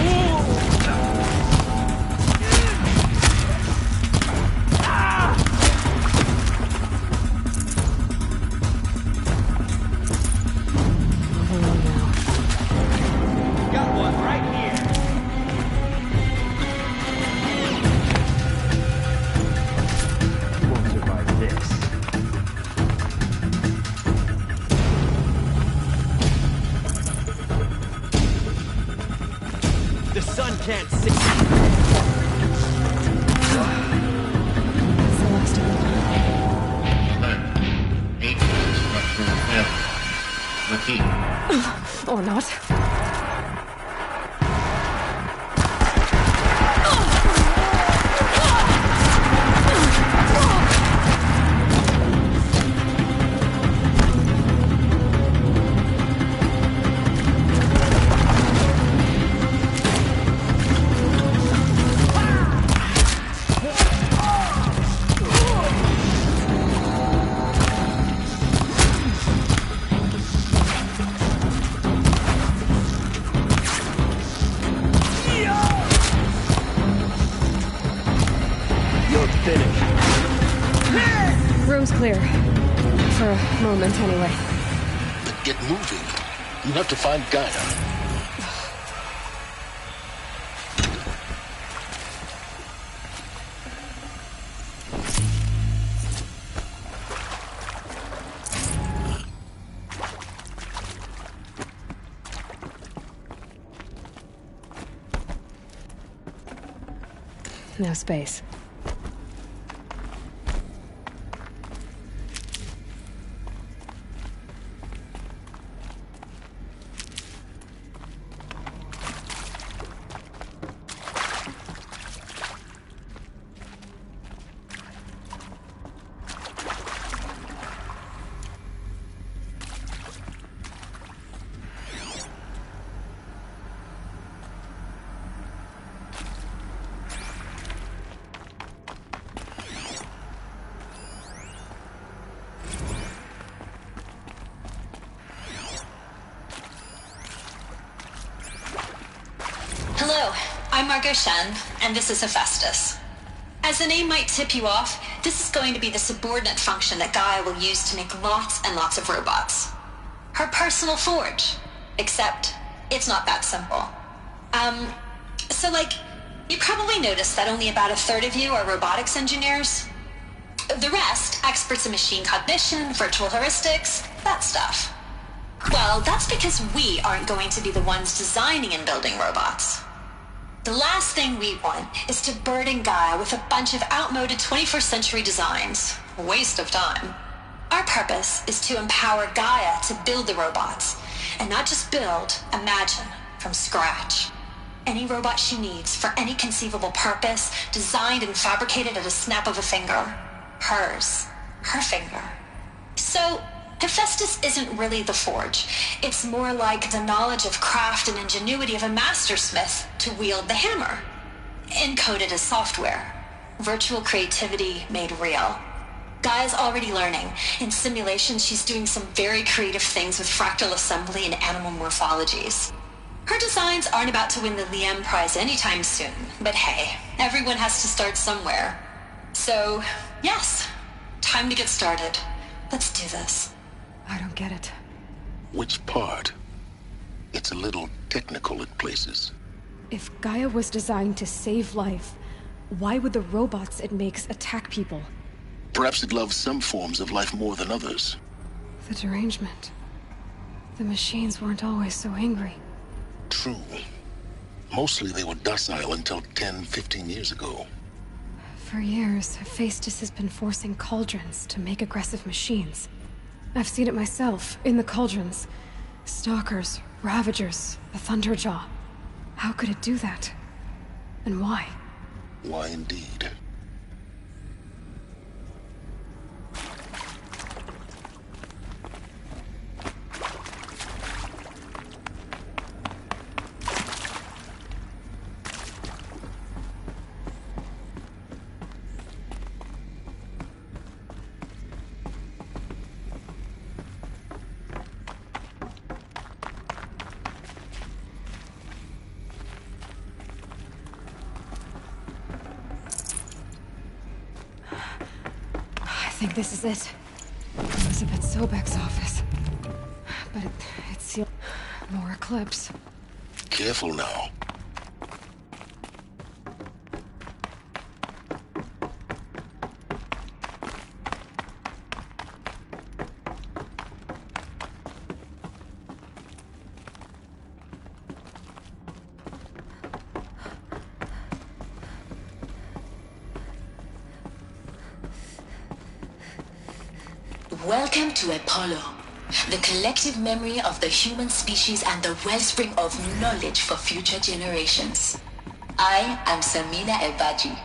can't see. It's the last of them. Structural failure. Repeat. Or not. Room's clear. For a moment, anyway. Then get moving. You have to find Gaia. No space. Hello, I'm Margot Shen, and this is Hephaestus. As the name might tip you off, this is going to be the subordinate function that Gaia will use to make lots and lots of robots. Her personal forge. Except, it's not that simple. You probably noticed that only about a third of you are robotics engineers. The rest, experts in machine cognition, virtual heuristics, that stuff. Well, that's because we aren't going to be the ones designing and building robots. The last thing we want is to burden Gaia with a bunch of outmoded 21st century designs. Waste of time. Our purpose is to empower Gaia to build the robots, and not just build, imagine, from scratch. Any robot she needs for any conceivable purpose, designed and fabricated at a snap of a finger. Hers. Her finger. So, Hephaestus isn't really the forge. It's more like the knowledge of craft and ingenuity of a mastersmith to wield the hammer. Encoded as software. Virtual creativity made real. Gaia's already learning. In simulation, she's doing some very creative things with fractal assembly and animal morphologies. Her designs aren't about to win the Liam Prize anytime soon, but hey, everyone has to start somewhere. So, yes, time to get started. Let's do this. I don't get it. Which part? It's a little technical at places. If Gaia was designed to save life, why would the robots it makes attack people? Perhaps it loves some forms of life more than others. The derangement. The machines weren't always so angry. True. Mostly they were docile until 10, 15 years ago. For years, Hephaestus has been forcing cauldrons to make aggressive machines. I've seen it myself, in the cauldrons. Stalkers, Ravagers, the Thunderjaw. How could it do that? And why? Why indeed? I think this is it. Elizabeth Sobek's office. But it's sealed. More eclipse. Careful now. Welcome to Apollo, the collective memory of the human species and the wellspring of knowledge for future generations. I am Samina Ebaji.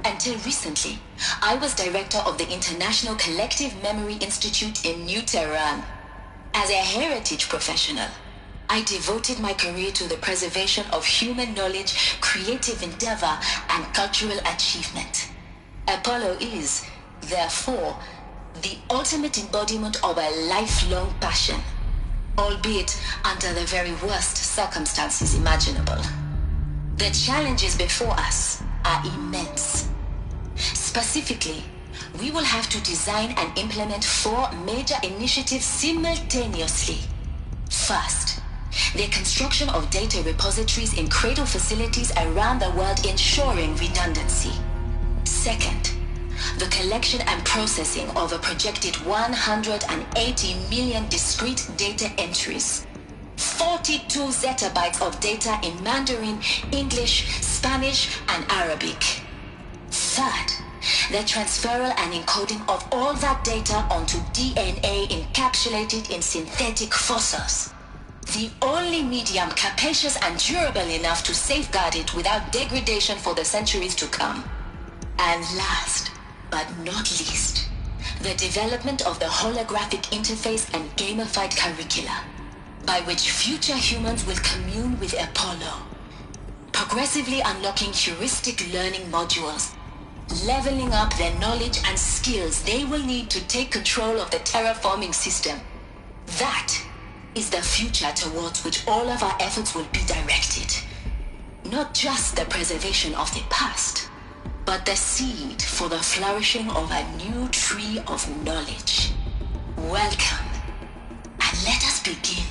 Until recently, I was director of the International Collective Memory Institute in New Tehran. As a heritage professional, I devoted my career to the preservation of human knowledge, creative endeavor, and cultural achievement. Apollo is, therefore, the ultimate embodiment of a lifelong passion, albeit under the very worst circumstances imaginable. The challenges before us are immense. Specifically, we will have to design and implement 4 major initiatives simultaneously. First, the construction of data repositories in cradle facilities around the world, ensuring redundancy. Second, the collection and processing of a projected 180 million discrete data entries, 42 zettabytes of data in Mandarin, English, Spanish, and Arabic. Third, the transferal and encoding of all that data onto DNA encapsulated in synthetic fossils, the only medium capacious and durable enough to safeguard it without degradation for the centuries to come. And last, but not least, the development of the holographic interface and gamified curricula, by which future humans will commune with Apollo, progressively unlocking heuristic learning modules, leveling up their knowledge and skills they will need to take control of the terraforming system. That is the future towards which all of our efforts will be directed. Not just the preservation of the past, but the seed for the flourishing of a new tree of knowledge. Welcome, and let us begin.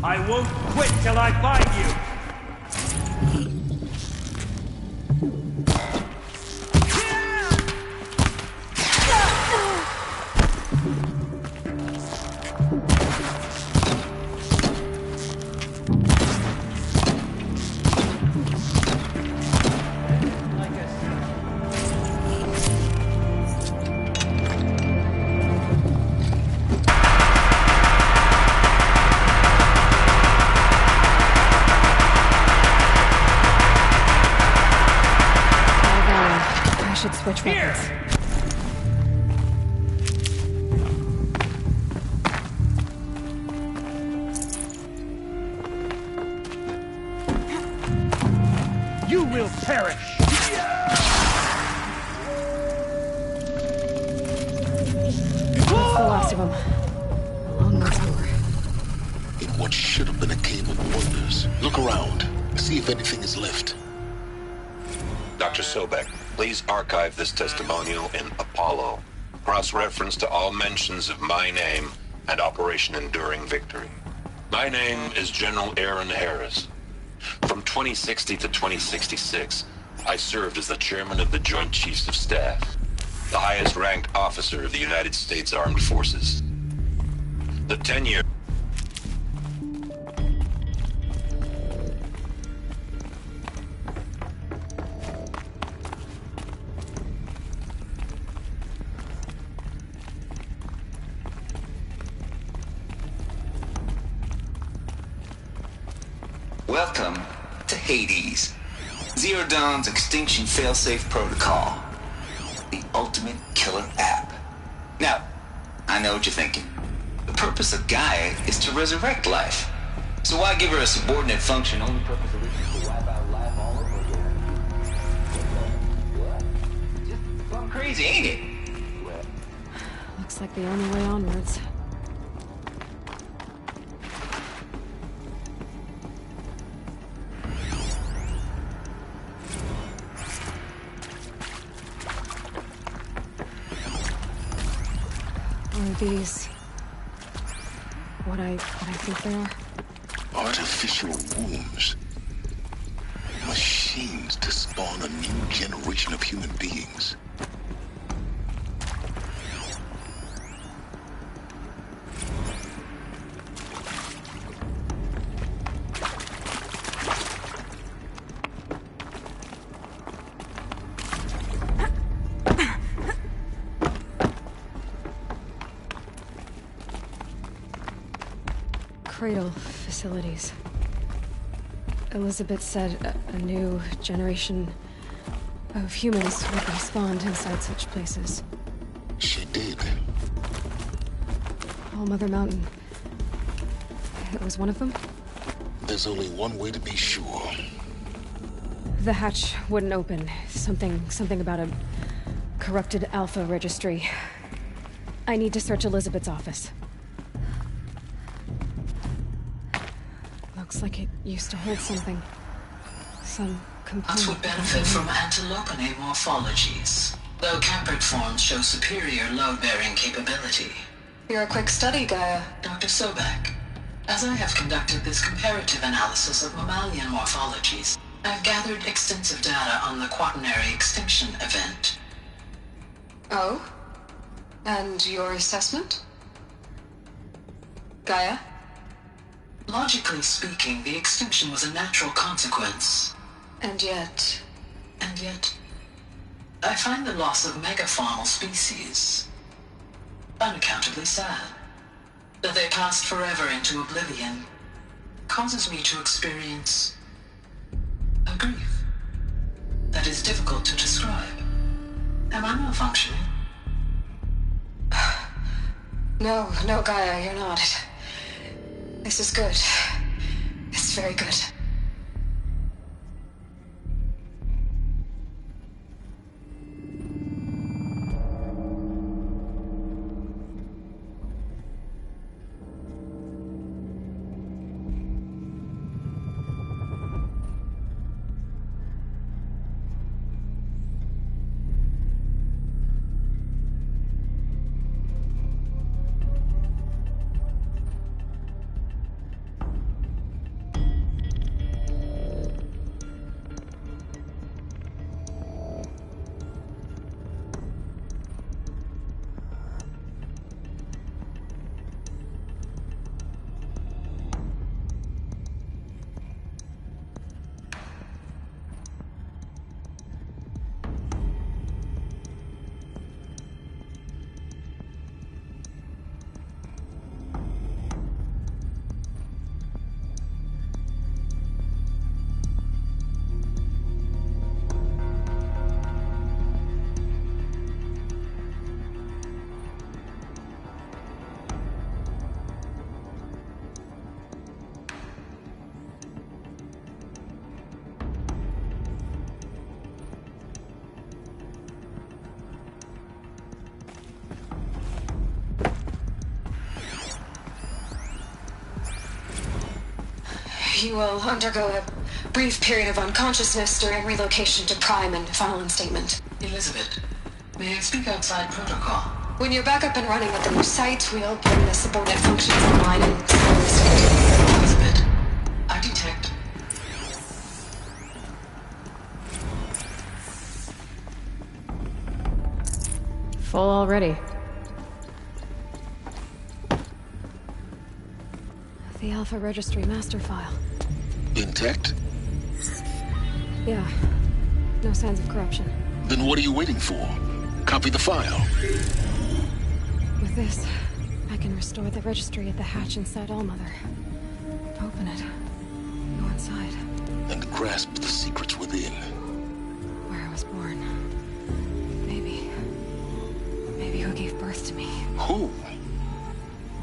I won't quit till I find you! Switch weapons. You will perish! That's the last of them. Along this door. In what should have been a cave of wonders. Look around. See if anything is left. Dr. Sobek, please archive this testimonial in Apollo. Cross-reference to all mentions of my name and Operation Enduring Victory. My name is General Aaron Harris. From 2060 to 2066, I served as the chairman of the Joint Chiefs of Staff, the highest-ranked officer of the United States Armed Forces. The tenure... Welcome to Hades, Zero Dawn's extinction failsafe protocol, the ultimate killer app. Now, I know what you're thinking. The purpose of Gaia is to resurrect life. So why give her a subordinate function only purpose of which is to wipe out life all over again? What? Just gone crazy, ain't it? Looks like the only way onwards. Are these what I think they are? Artificial wombs. Machines to spawn a new generation of human beings. Cradle facilities. Elizabeth said a new generation of humans would be spawned inside such places. She did. All Mother Mountain. It was one of them? There's only one way to be sure. The hatch wouldn't open. Something about a corrupted Alpha registry. I need to search Elizabeth's office. Looks like it used to hold something. Some component. Us would benefit from antilopinae morphologies, though caprid forms show superior load-bearing capability. You're a quick study, Gaia. Dr. Sobek, as I have conducted this comparative analysis of mammalian morphologies, I've gathered extensive data on the quaternary extinction event. Oh? And your assessment? Gaia? Logically speaking, the extinction was a natural consequence. And yet, I find the loss of megafaunal species unaccountably sad. That they passed forever into oblivion causes me to experience a grief that is difficult to describe. Am I malfunctioning? No, Gaia, you're not. This is good. It's very good. You will undergo a brief period of unconsciousness during relocation to Prime and final instatement. Elizabeth, may I speak outside protocol? When you're back up and running with the new site, we'll bring the subordinate functions online and slowly Elizabeth, I detect. Full already. The Alpha Registry master file. Intact? Yeah. No signs of corruption. Then what are you waiting for? Copy the file. With this, I can restore the registry at the hatch inside Allmother. Open it. Go inside. And grasp the secrets within. Where I was born. Maybe who gave birth to me. Who?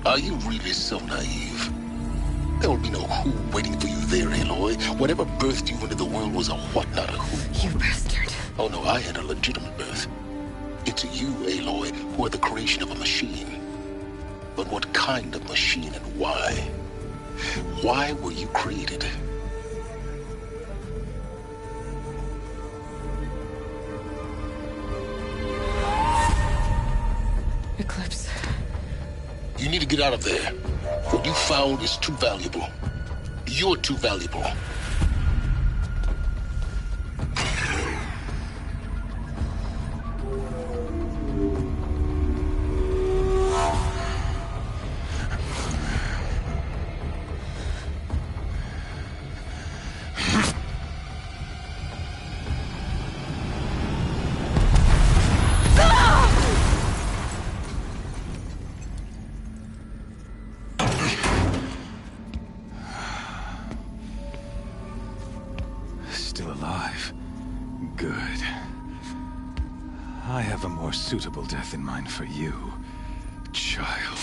Are you really so naive? There will be no who waiting for you there, Aloy. Whatever birthed you into the world was a what, not a who. You bastard. Oh no, I had a legitimate birth. It's you, Aloy, who are the creation of a machine. But what kind of machine and why? Why were you created? Eclipse. You need to get out of there. What you found is too valuable. You're too valuable. Still alive. Good. I have a more suitable death in mind for you, child.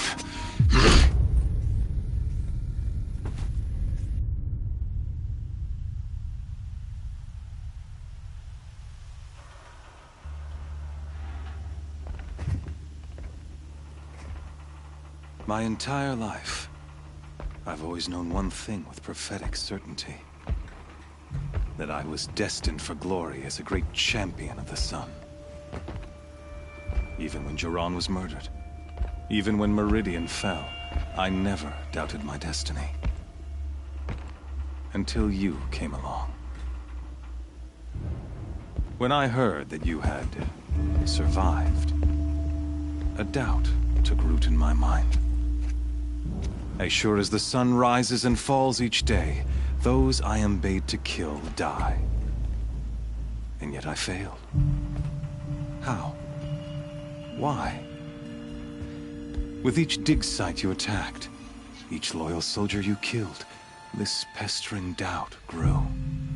My entire life, I've always known one thing with prophetic certainty. That I was destined for glory as a great champion of the sun. Even when Jiran was murdered, even when Meridian fell, I never doubted my destiny. Until you came along. When I heard that you had survived, a doubt took root in my mind. As sure as the sun rises and falls each day, those I am bade to kill die. And yet I failed. How? Why? With each dig site you attacked, each loyal soldier you killed, this pestering doubt grew.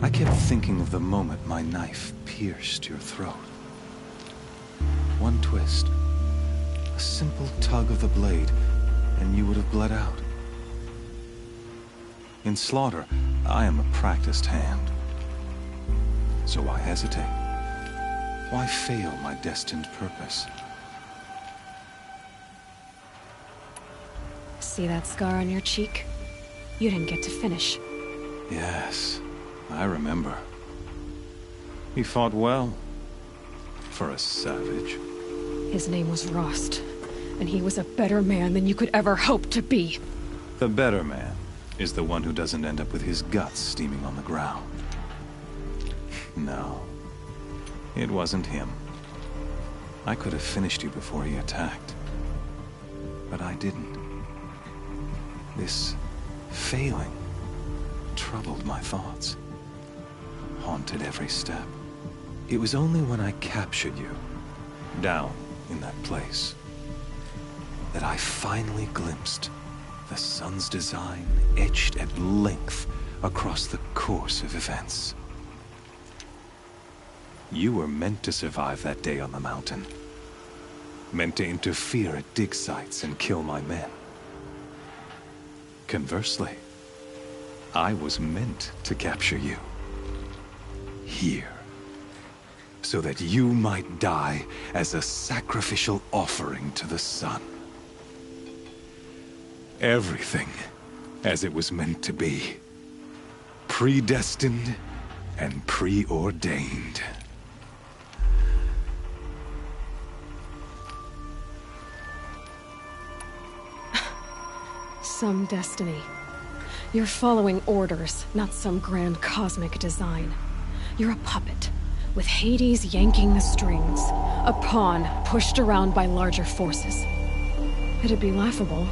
I kept thinking of the moment my knife pierced your throat. One twist, a simple tug of the blade, and you would have bled out. In slaughter, I am a practiced hand. So why hesitate? Why fail my destined purpose? See that scar on your cheek? You didn't get to finish. Yes, I remember. He fought well. For a savage. His name was Rost, and he was a better man than you could ever hope to be. The better man is the one who doesn't end up with his guts steaming on the ground. No, it wasn't him. I could have finished you before he attacked. But I didn't. This failing troubled my thoughts, haunted every step. It was only when I captured you, down in that place, that I finally glimpsed the sun's design etched at length across the course of events. You were meant to survive that day on the mountain. Meant to interfere at dig sites and kill my men. Conversely, I was meant to capture you. Here. So that you might die as a sacrificial offering to the sun. Everything as it was meant to be. predestined and preordained. Some destiny. You're following orders, not some grand cosmic design. You're a puppet, with Hades yanking the strings, a pawn pushed around by larger forces. It'd be laughable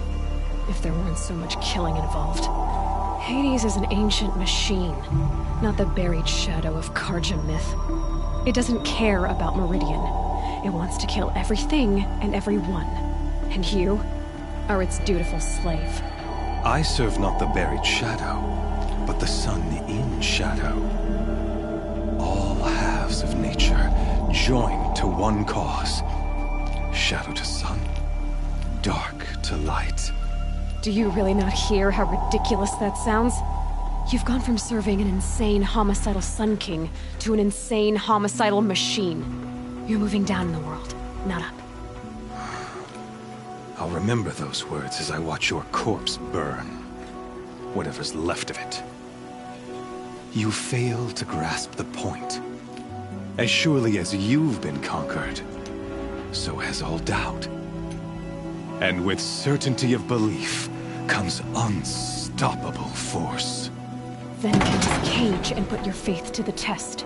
if there weren't so much killing involved. Hades is an ancient machine, not the buried shadow of Karja myth. It doesn't care about Meridian. It wants to kill everything and everyone. And you are its dutiful slave. I serve not the buried shadow, but the sun in shadow. All halves of nature joined to one cause. Shadow to sun, dark to light. Do you really not hear how ridiculous that sounds? You've gone from serving an insane homicidal Sun King to an insane homicidal machine. You're moving down in the world, not up. I'll remember those words as I watch your corpse burn. Whatever's left of it. You fail to grasp the point. As surely as you've been conquered, so has all doubt. And with certainty of belief comes unstoppable force. Then get this cage and put your faith to the test.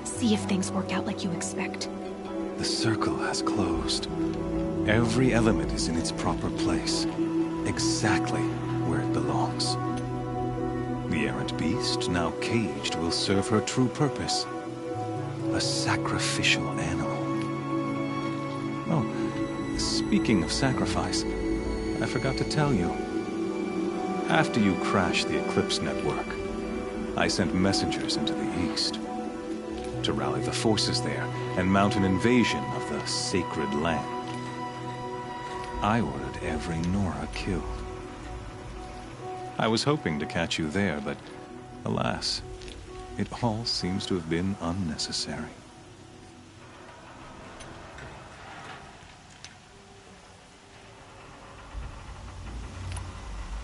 See if things work out like you expect. The circle has closed. Every element is in its proper place, exactly where it belongs. The errant beast, now caged, will serve her true purpose. A sacrificial animal. Oh, speaking of sacrifice, I forgot to tell you. After you crashed the Eclipse network, I sent messengers into the east to rally the forces there and mount an invasion of the sacred land. I ordered every Nora killed. I was hoping to catch you there, but alas, it all seems to have been unnecessary.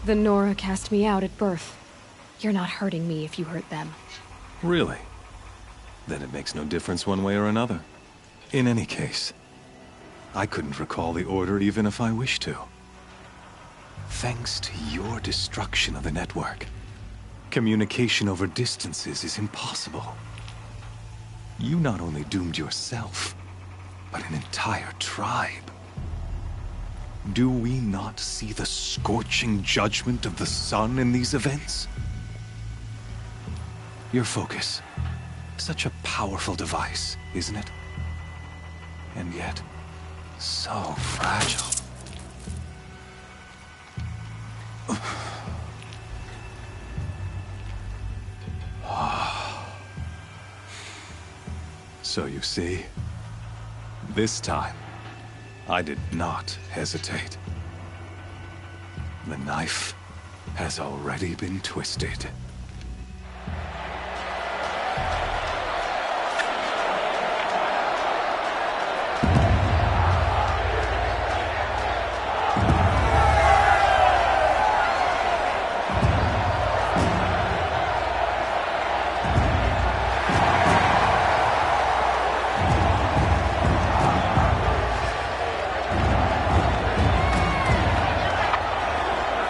The Nora cast me out at birth. You're not hurting me if you hurt them. Really? Then it makes no difference one way or another. In any case, I couldn't recall the order even if I wished to. Thanks to your destruction of the network, communication over distances is impossible. You not only doomed yourself, but an entire tribe. Do we not see the scorching judgment of the sun in these events? Your focus, such a powerful device, isn't it? And yet, so fragile. So you see, this time, I did not hesitate. The knife has already been twisted.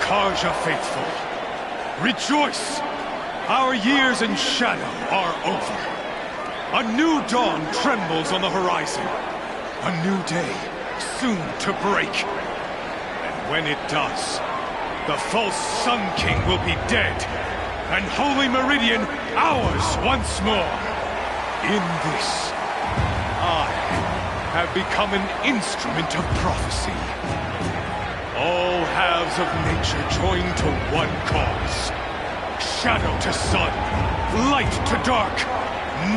Karja faithful, rejoice! Our years in shadow are over. A new dawn trembles on the horizon. A new day soon to break. And when it does, the false Sun King will be dead, and Holy Meridian ours once more. In this, I have become an instrument of prophecy. All halves of nature joined to one cause. Shadow to sun, light to dark,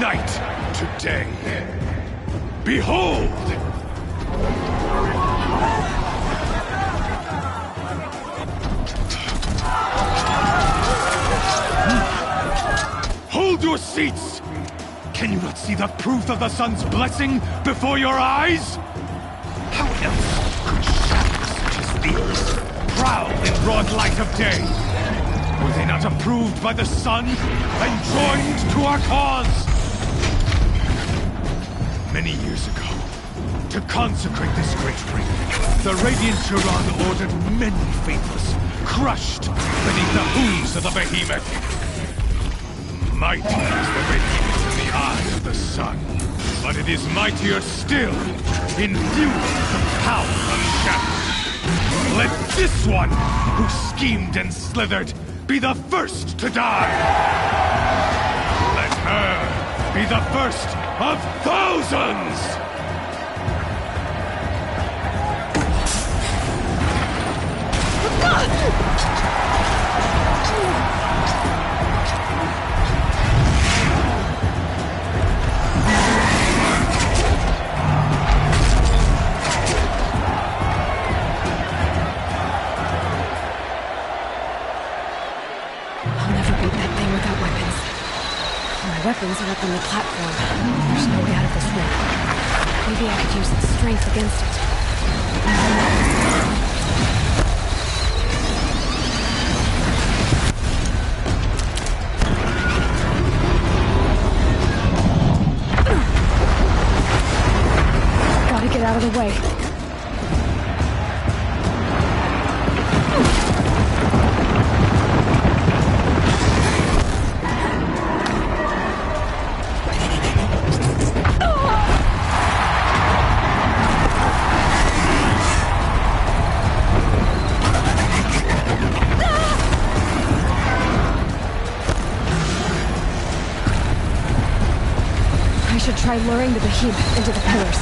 night to day. Behold! Hold your seats! Can you not see the proof of the sun's blessing before your eyes? How else could shadows such as these prowl in broad light of day? Were they not approved by the sun and joined to our cause? Many years ago, to consecrate this great ring, the Radiant Turan ordered many faithless, crushed beneath the hooves of the behemoth. Mighty is the behemoth in the eye of the sun, but it is mightier still, infused with the power of shadow. Let this one, who schemed and slithered, be the first to die! Let her be the first of thousands! Weapons are up on the platform. There's no way out of this room. Maybe I could use the strength against it. Gotta get out of the way. Try luring the behemoth into the pillars.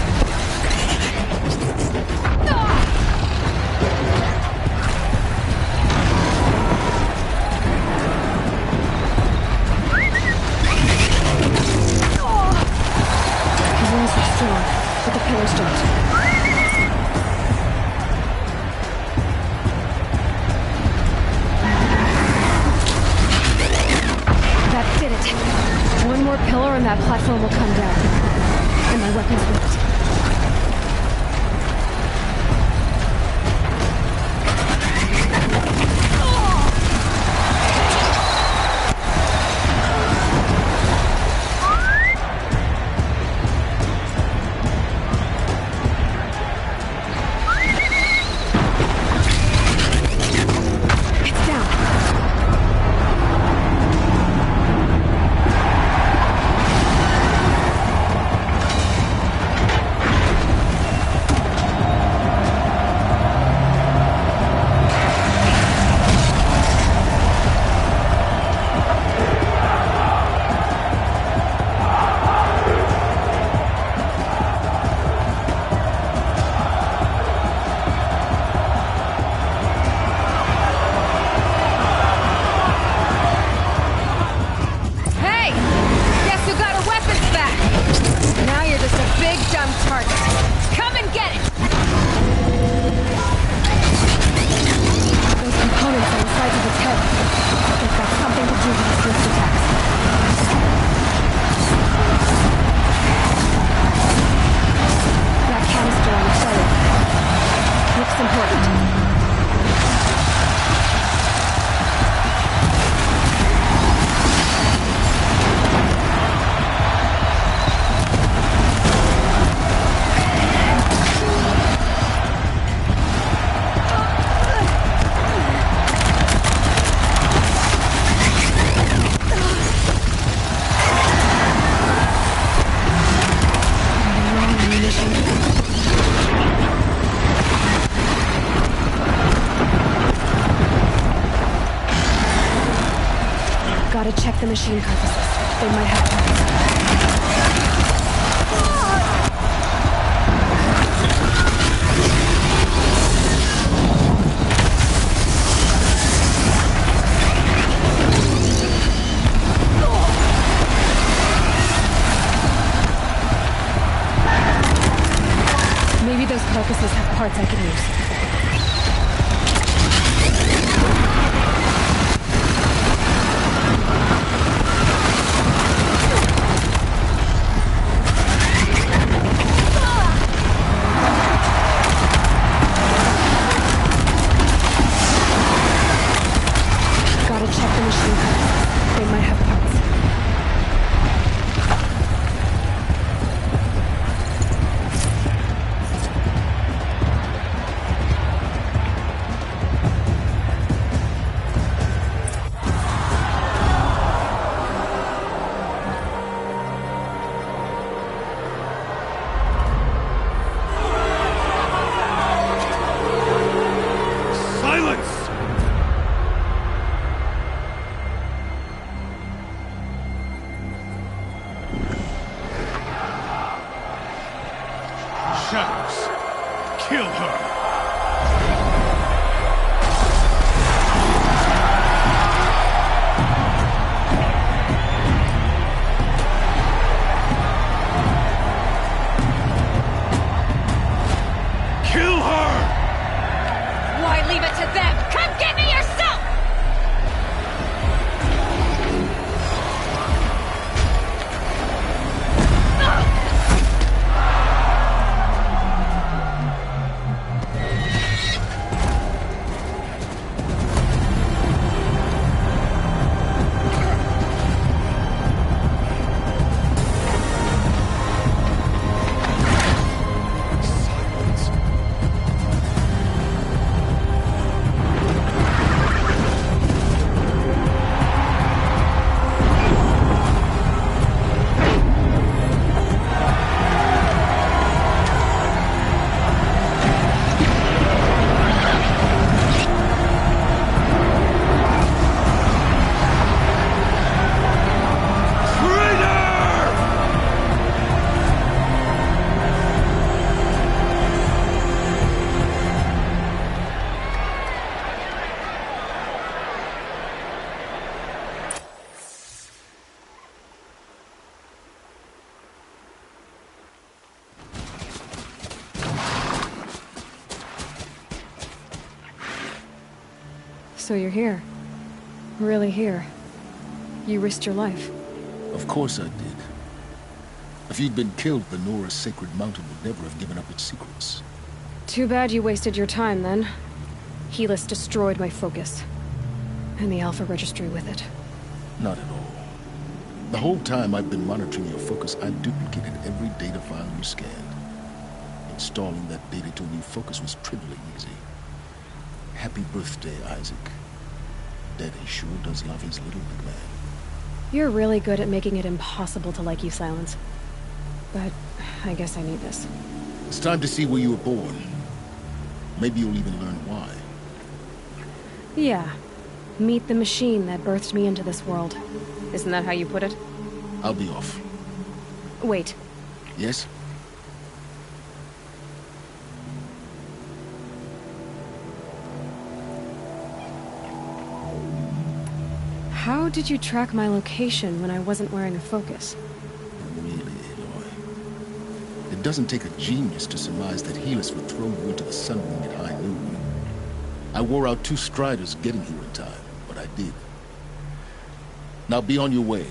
The walls are strong, but the pillars don't. That did it. One more pillar and that platform will come down. And my weapons with it. Gotta check the machine carcasses. They might have parts. Maybe those carcasses have parts I can use. Gotta check shadows. Kill her. Kill her! Why leave it to them? Come get me yourself! So you're here. Really here. You risked your life. Of course I did. If you'd been killed, the Nora's sacred mountain would never have given up its secrets. Too bad you wasted your time, then. Helis destroyed my focus. And the Alpha Registry with it. Not at all. The whole time I've been monitoring your focus, I've duplicated every data file you scanned. Installing that data to a new focus was trivially easy. Happy birthday, Isaac. Daddy sure does love his little big man. You're really good at making it impossible to like you, Silence. But I guess I need this. It's time to see where you were born. Maybe you'll even learn why. Yeah. Meet the machine that birthed me into this world. Isn't that how you put it? I'll be off. Wait. Yes? How did you track my location when I wasn't wearing a focus? Really, Aloy. It doesn't take a genius to surmise that Helis would throw you into the sun ring at high noon. I wore out 2 striders getting here in time, but I did. Now be on your way.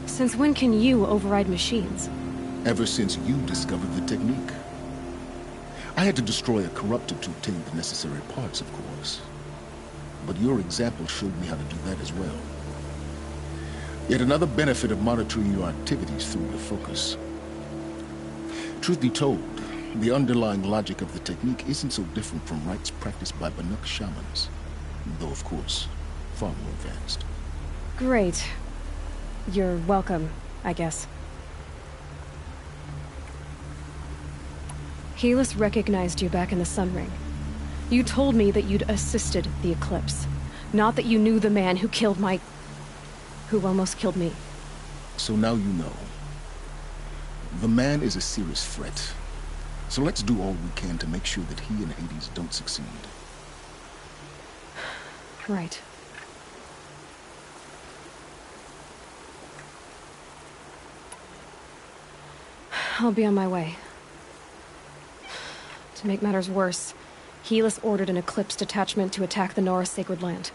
Since when can you override machines? Ever since you discovered the technique. I had to destroy a corruptor to obtain the necessary parts, of course. But your example showed me how to do that as well. Yet another benefit of monitoring your activities through the focus. Truth be told, the underlying logic of the technique isn't so different from rites practiced by Banuk shamans. Though, of course, far more advanced. Great. You're welcome, I guess. Helis recognized you back in the Sun Ring. You told me that you'd assisted the Eclipse. Not that you knew the man who killed who almost killed me. So now you know. The man is a serious threat. So let's do all we can to make sure that he and Hades don't succeed. Right. I'll be on my way. To make matters worse, Helis ordered an Eclipse detachment to attack the Nora Sacred Land.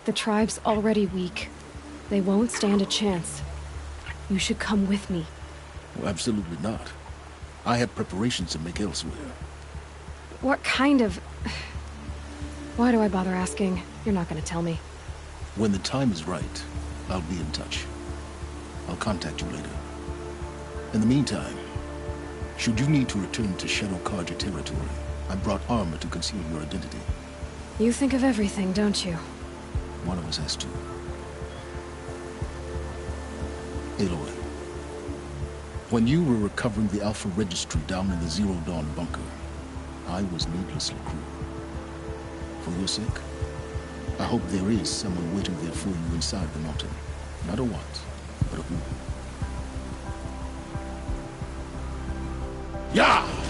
The tribe's already weak. They won't stand a chance. You should come with me. Well, absolutely not. I have preparations to make elsewhere. What kind of... Why do I bother asking? You're not gonna tell me. When the time is right, I'll be in touch. I'll contact you later. In the meantime, should you need to return to Shadow Carja territory, I brought armor to conceal your identity. You think of everything, don't you? One of us has to. Aloy, when you were recovering the Alpha Registry down in the Zero Dawn bunker, I was needlessly cruel. For your sake, I hope there is someone waiting there for you inside the mountain. Not a what, but a who. Yeah!